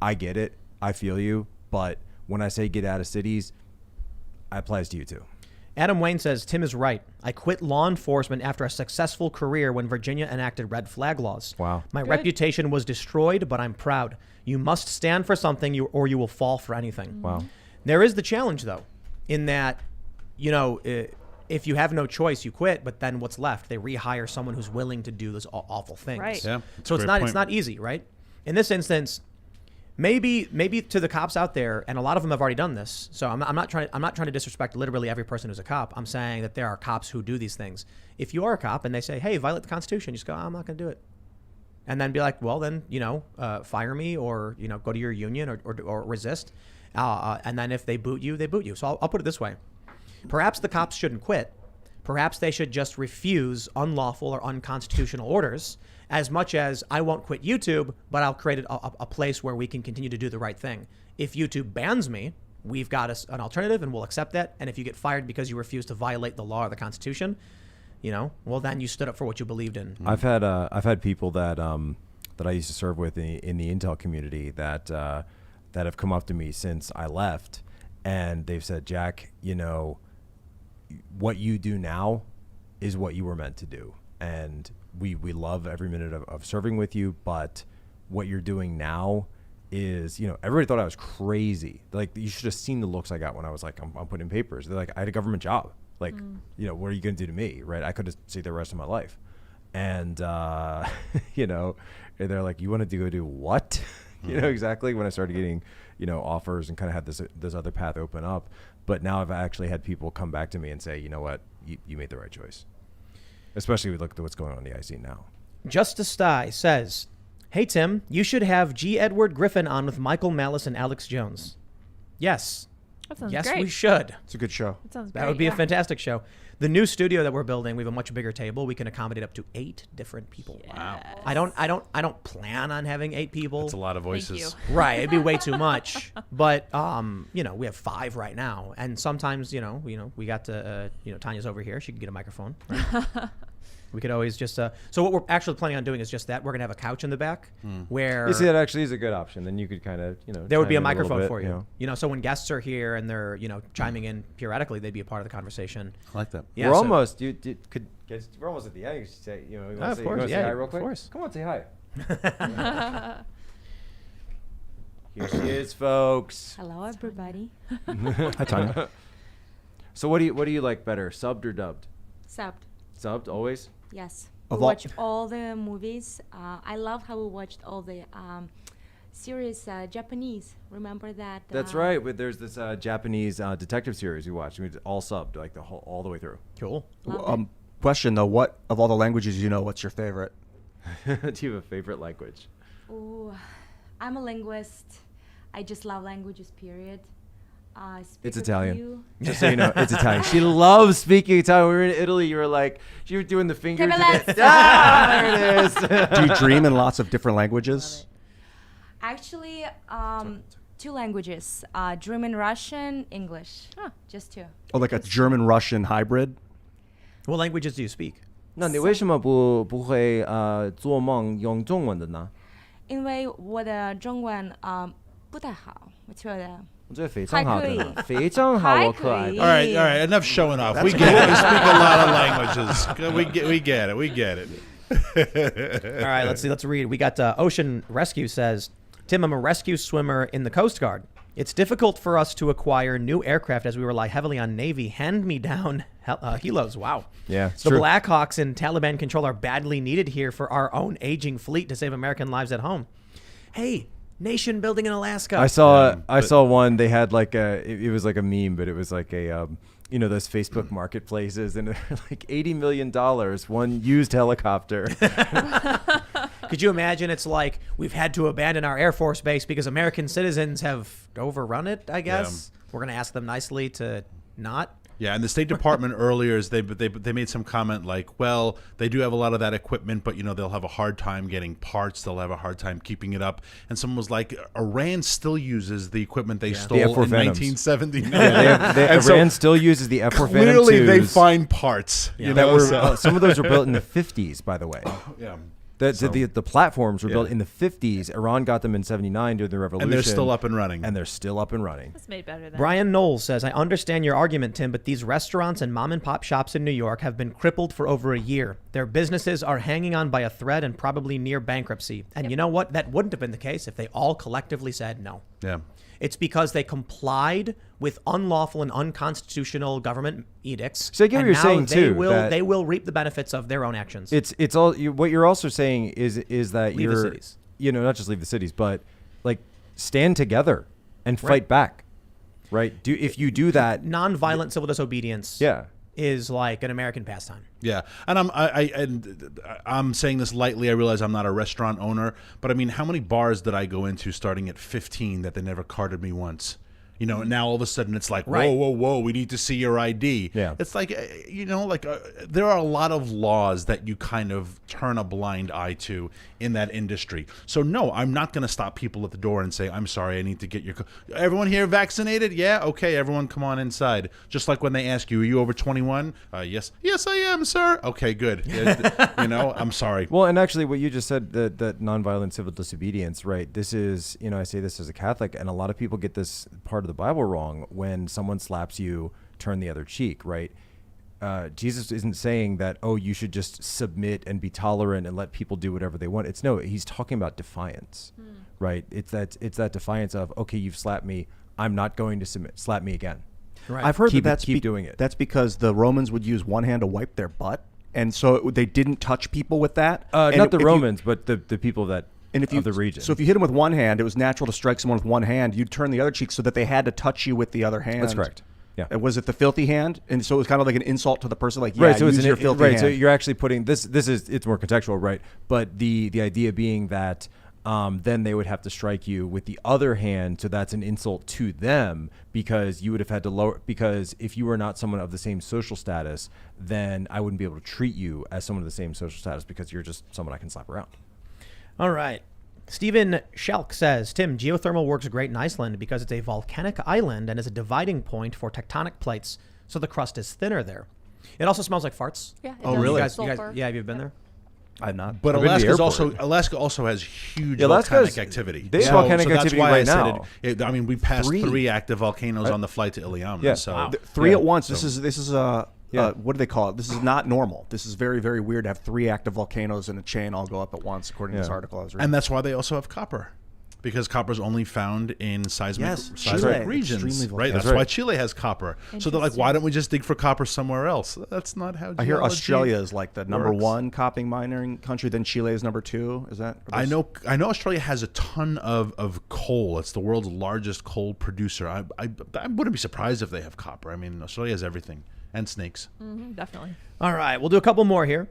I get it. I feel you. But when I say get out of cities, it applies to you too. Adam Wayne says, Tim is right. I quit law enforcement after a successful career when Virginia enacted red flag laws. Wow. My Good. reputation was destroyed, but I'm proud. You must stand for something or you will fall for anything. Wow. There is the challenge, though. in that, if you have no choice, you quit. But then what's left? They rehire someone who's willing to do those awful things. Right. Yeah. So it's not easy, right? In this instance, maybe to the cops out there, and a lot of them have already done this. So I'm not trying to disrespect literally every person who's a cop. I'm saying that there are cops who do these things. If you are a cop and they say, "Hey, violate the Constitution," you just go, "I'm not going to do it," and then be like, "Well, then fire me, or go to your union, or resist." And then if they boot you, they boot you. So I'll put it this way: perhaps the cops shouldn't quit. Perhaps they should just refuse unlawful or unconstitutional orders. As much as I won't quit YouTube, but I'll create a place where we can continue to do the right thing. If YouTube bans me, we've got an alternative, and we'll accept that. And if you get fired because you refuse to violate the law or the Constitution, well, then you stood up for what you believed in. I've had people that I used to serve with in the Intel community that have come up to me since I left, and they've said, "Jack, what you do now is what you were meant to do, and we love every minute of serving with you, but what you're doing now is, everybody thought I was crazy. Like, you should have seen the looks I got when I was like, I'm putting in papers. They're like, I had a government job. Like, what are you going to do to me? Right. I could have stayed the rest of my life. And, they're like, you want to go do what? Exactly. When I started getting, offers and kind of had this other path open up. But now I've actually had people come back to me and say, you know what, you made the right choice. Especially with look at what's going on in the IC now. Justice Sty says, "Hey Tim, you should have G. Edward Griffin on with Michael Malice and Alex Jones." Yes. That sounds yes, great. we should. It's a good show. That sounds great. That would be a fantastic show. The new studio that we're building, we have a much bigger table. We can accommodate up to 8 different people. Wow. I don't plan on having 8 people. That's a lot of voices. Thank you. Right, it'd be way too much. But we have 5 right now, and sometimes we got to Tanya's over here. She can get a microphone. Right? We could always just so what we're actually planning on doing is just that we're gonna have a couch in the back where You see, that actually is a good option. Then you could kind of there would be a chime in little microphone bit, for you. So when guests are here and they're chiming in periodically, they'd be a part of the conversation. I like that. Yeah, we're so- almost we're almost at the end. You should say of course, say hi real of quick. course. Come on, say hi. Here she is, folks. Hello, everybody. Hi, Tanya. So what do you like better, subbed or dubbed? Subbed. Subbed always. Yes. Of We all- watch all the movies. I love how we watched all the series Japanese. Remember that? That's right. But there's this Japanese detective series we watched. We did all subbed, like all the way through. Cool. Love it. Question though, what of all the languages what's your favorite? Do you have a favorite language? Ooh, I'm a linguist. I just love languages, period. It's Speak a Italian. few. Just so you know, it's Italian. She loves speaking Italian. We were in Italy. You were like, she was doing the fingers. Camelot. There it is. Do you dream in lots of different languages? Actually, 2 languages. German, Russian, English. Just 2. Or like a German-Russian hybrid? What languages do you speak? 那你为什么不会做梦用中文的呢？因为我的中文不太好，我觉得。我觉得非常好的呢，还可以。非常好，我可爱的。 All right, all right. Enough showing off. We get it. We speak a lot of languages. We get it. We get it. All right, let's read. We got Ocean Rescue says, "Tim, I'm a rescue swimmer in the Coast Guard. It's difficult for us to acquire new aircraft as we rely heavily on Navy hand-me-down helos." Wow. Yeah, it's the true. Blackhawks in Taliban control are badly needed here for our own aging fleet to save American lives at home. Hey, nation building in Alaska. I saw one. They had like it was like a meme, but it was like a those Facebook marketplaces, and they're like $80 million one used helicopter. Could you imagine? It's like we've had to abandon our Air Force base because American citizens have overrun it, I guess. We're going to ask them nicely to not. Yeah, and the State Department earlier they made some comment like, well, they do have a lot of that equipment, but they'll have a hard time getting parts. They'll have a hard time keeping it up. And someone was like, Iran still uses the equipment they stole in F-4 Venoms. 1979. Iran still uses the F-4 Venom Clearly, 2s. they find parts. That were some of those were built in the 50s, by the way. Yeah. The platforms were built in the 50s. Iran got them in 79 during the revolution. And they're still up and running. And they're still up and running. That's made better than. Brian Knowles says, "I understand your argument, Tim, but these restaurants and mom and pop shops in New York have been crippled for over a year. Their businesses are hanging on by a thread and probably near bankruptcy. And you know what? That wouldn't have been the case if they all collectively said no." Yeah. It's because they complied with unlawful and unconstitutional government edicts. So I get what and you're now saying, they too, will that- they will reap the benefits of their own actions. It's all what you're also saying is that Leave the you're cities. not just leave the cities, but like stand together and fight Right. back, right? If you do that, Nonviolent civil disobedience yeah. is like an American pastime. Yeah, and I'm saying this lightly. I realize I'm not a restaurant owner, but I mean, how many bars did I go into starting at 15 that they never carded me once? You know, and now all of a sudden it's like, Right. whoa, we need to see your ID. Yeah. It's like, there are a lot of laws that you kind of turn a blind eye to in that industry. So no, I'm not going to stop people at the door and say, I'm sorry, I need to get your, everyone here vaccinated? Yeah. Okay. Everyone come on inside. Just like when they ask you, are you over 21? Yes, I am, sir. Okay, good. I'm sorry. Well, and actually, what you just said, that nonviolent civil disobedience, right? This is, I say this as a Catholic, and a lot of people get this part of the Bible wrong. When someone slaps you, turn the other cheek, right? Jesus isn't saying that, you should just submit and be tolerant and let people do whatever they want. He's talking about defiance, right? It's that defiance of, okay, you've slapped me, I'm not going to submit. Slap me again. Right. I've heard Keep that's doing it. That's because the Romans would use one hand to wipe their butt, and so they didn't touch people with that. And Not the if you- Romans, but the people that And if you, of the region. So if you hit them with one hand, it was natural to strike someone with one hand. You'd turn the other cheek so that they had to touch you with the other hand. That's correct. Yeah. Was it the filthy hand? And so it was kind of like an insult to the person, like, yeah, Right, so use it's your filthy right. hand. So you're actually putting this is it's more contextual, right? But the idea being that then they would have to strike you with the other hand, so that's an insult to them, because you would have had to lower, because if you were not someone of the same social status, then I wouldn't be able to treat you as someone of the same social status because you're just someone I can slap around. All right. Stephen Schelk says, Tim, geothermal works great in Iceland because it's a volcanic island and is a dividing point for tectonic plates, so the crust is thinner there. It also smells like farts. Yeah. It Oh, does. really? You guys, Sulfur. have you been there? I'm not. But I've been to the Alaska also has huge Yeah, Alaska volcanic has- activity. they have volcanic that's activity why right I said now. I mean, we passed 3. 3 active volcanoes on the flight to Iliamna. Yeah. So Wow. Three Yeah. at once. This is Yeah. what do they call it? This is not normal. This is very, very weird to have 3 active volcanoes in a chain all go up at once, according to this Yeah. article I was reading. and that's why they also have copper. Because copper is only found in seismic Chile. regions, Extremely right? That's That's why right. Chile has copper. So they're like, why don't we just dig for copper somewhere else? That's not how. I hear geology Australia is like the number works. 1 copper mining country. Then Chile is number 2. Is that? I know Australia has a ton of coal. It's the world's largest coal producer. I wouldn't be surprised if they have copper. I mean, Australia has everything and snakes. Definitely. All right, we'll do a couple more here.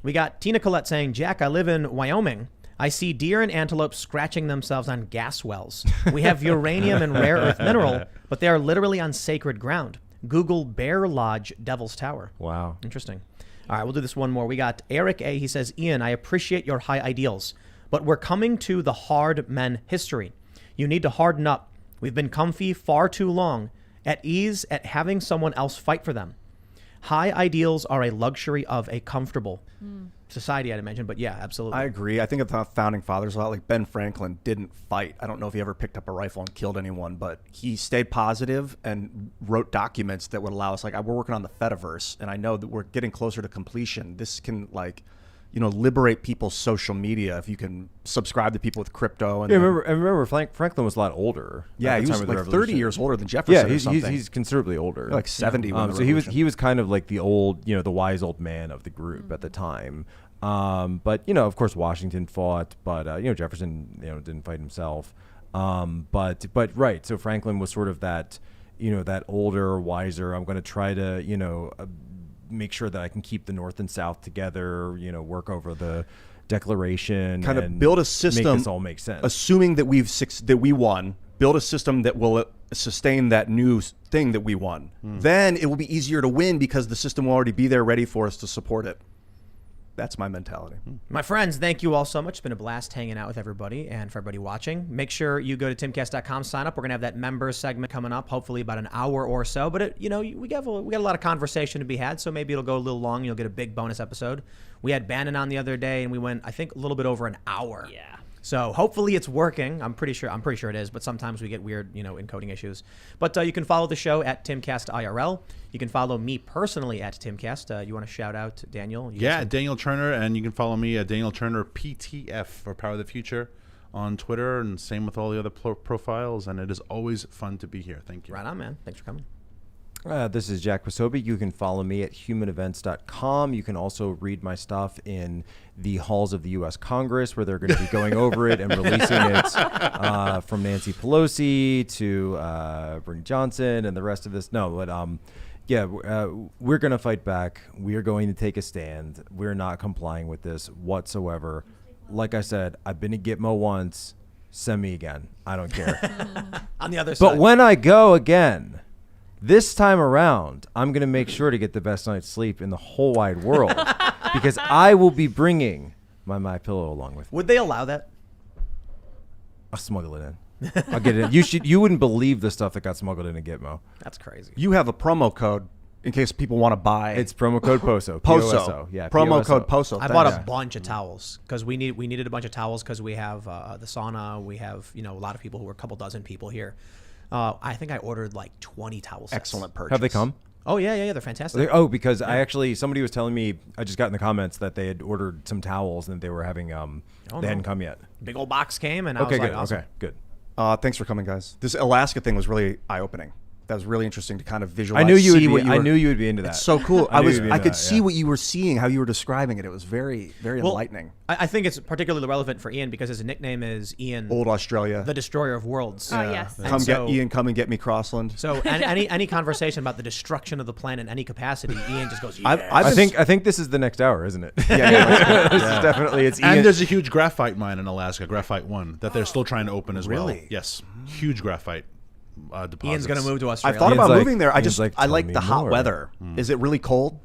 We got Tina Collette saying, Jack, I live in Wyoming. I see deer and antelope scratching themselves on gas wells. We have uranium and rare earth mineral, but they are literally on sacred ground. Google Bear Lodge Devil's Tower. Wow. Interesting. All right, we'll do this one more. We got Eric A. He says, Ian, I appreciate your high ideals, but we're coming to the hard men history. You need to harden up. We've been comfy far too long, at ease at having someone else fight for them. High ideals are a luxury of a comfortable society, I'd imagine, but yeah, absolutely. I agree. I think of the founding fathers a lot. Like Ben Franklin didn't fight. I don't know if he ever picked up a rifle and killed anyone, but he stayed positive and wrote documents that would allow us. Like, we're working on the Fediverse, and I know that we're getting closer to completion. This can liberate people's social media if you can subscribe to people with crypto. And Yeah, I remember Franklin was a lot older. yeah, at the he time was of the like 30 Revolution. years older than Yeah, Jefferson. or he's something. he's considerably older, Like 70 when the so revolution. he was kind of like the old, the wise old man of the group at the time. But of course Washington fought, but Jefferson didn't fight himself. But right, so Franklin was sort of that that older, wiser. I'm going to try to make sure that I can keep the North and South together. Work over the Declaration, kind of and build a system. Make this all make sense. Assuming that we won, build a system that will sustain that new thing that we won. Then it will be easier to win because the system will already be there ready for us to support it. That's my mentality. My friends, thank you all so much. It's been a blast hanging out with everybody and for everybody watching. Make sure you go to timcast.com, sign up. We're going to have that members segment coming up, hopefully about an hour or so. But, we got a lot of conversation to be had, so maybe it'll go a little long. You'll get a big bonus episode. We had Bannon on the other day, and we went, I think, a little bit over an hour. Yeah. So hopefully it's working. I'm pretty sure it is, but sometimes we get weird, encoding issues. But you can follow the show at Timcast IRL. You can follow me personally at Timcast. You want to shout out Daniel? Yeah, Daniel Turner, and you can follow me at Daniel Turner PTF for Power of the Future on Twitter, and same with all the other profiles. And it is always fun to be here. Thank you. Right on, man. Thanks for coming. This is Jack Posobiec. You can follow me at humanevents.com. You can also read my stuff in the halls of the U.S. Congress, where they're going to be going over it and releasing it from Nancy Pelosi to Bernie Johnson and the rest of this. No, but we're going to fight back. We are going to take a stand. We're not complying with this whatsoever. Like I said, I've been to Gitmo once. Send me again. I don't care. On the other side. But when I go again, this time around, I'm going to make sure to get the best night's sleep in the whole wide world because I will be bringing my MyPillow along with me. Would they allow that? I'll smuggle it in. I'll get it in. You wouldn't believe the stuff that got smuggled in a Gitmo. That's crazy. You have a promo code in case people want to buy. It's promo code Poso. Poso. P-O-S-O. Yeah, promo P-O-S-O. code Poso. I bought a bunch of towels because we needed a bunch of towels because we have the sauna. We have a lot of people who are a couple dozen people here. I think I ordered like 20 towel sets. Excellent purchase. Have they come? Oh yeah, they're fantastic. Because somebody was telling me, I just got in the comments that they had ordered some towels and they were having they hadn't come yet. Big old box came and I was Good. like, awesome. Okay, good. Thanks for coming, guys. This Alaska thing was really eye-opening. That was really interesting to kind of visualize. I knew you would be into that. It's so cool. I could see yeah. what you were seeing, how you were describing it. It was very, very enlightening. I think it's particularly relevant for Ian because his nickname is Ian, Old Australia, the Destroyer of Worlds. Oh, yes. Ian, come and get me, Crossland. So any conversation about the destruction of the planet in any capacity, Ian just goes. Yeah. I think this is the next hour, isn't it? Yeah. This is definitely it's And Ian. there's a huge graphite mine in Alaska, Graphite 1, that they're still trying to open as well. Really? Yes, huge graphite deposits. Ian's gonna move to I Australia. thought about Ian's moving there. I Ian's like tell me the hot more. weather. Is it really cold?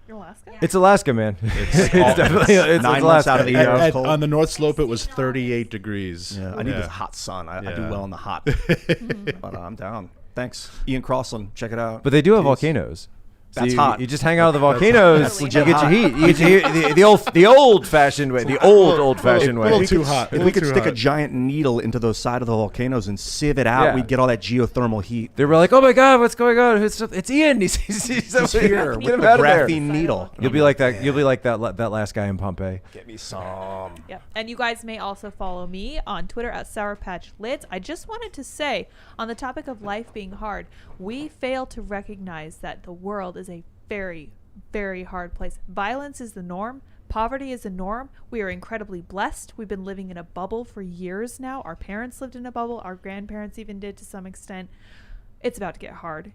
In Alaska? It's Alaska, man. It's definitely it's 9 months Alaska. out of the year. It's cold. On the North Slope, it was 38 degrees. Yeah, I need the hot sun. I do Yeah. well in the hot. But I'm down. Thanks, Ian Crossland. Check it out. But they do have volcanoes. So That's you, hot. You just hang out at the volcanoes. That's You get your heat. You get the old-fashioned way. The old-fashioned way. little too hot. If we could stick a giant needle into those side of the volcanoes and sieve it out, Yeah. we'd get all that geothermal heat. They were like, "Oh my God, what's going on? It's Ian. He's over Here Get with him the out of there." graphene needle. You'll be like that. You'll be like that last guy in Pompeii. Get me some. Yep. And you guys may also follow me on Twitter at Sour Patch Lids. I just wanted to say, on the topic of life being hard, we fail to recognize that the world is a very, very hard place. Violence is the norm. Poverty is the norm. We are incredibly blessed. We've been living in a bubble for years now. Our parents lived in a bubble. Our grandparents even did to some extent. It's about to get hard.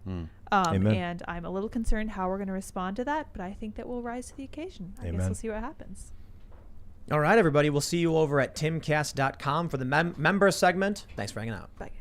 Amen. And I'm a little concerned how we're going to respond to that, but I think that we'll rise to the occasion. I guess Amen. we'll see what happens. All right, everybody. We'll see you over at timcast.com for the member segment. Thanks for hanging out. Bye.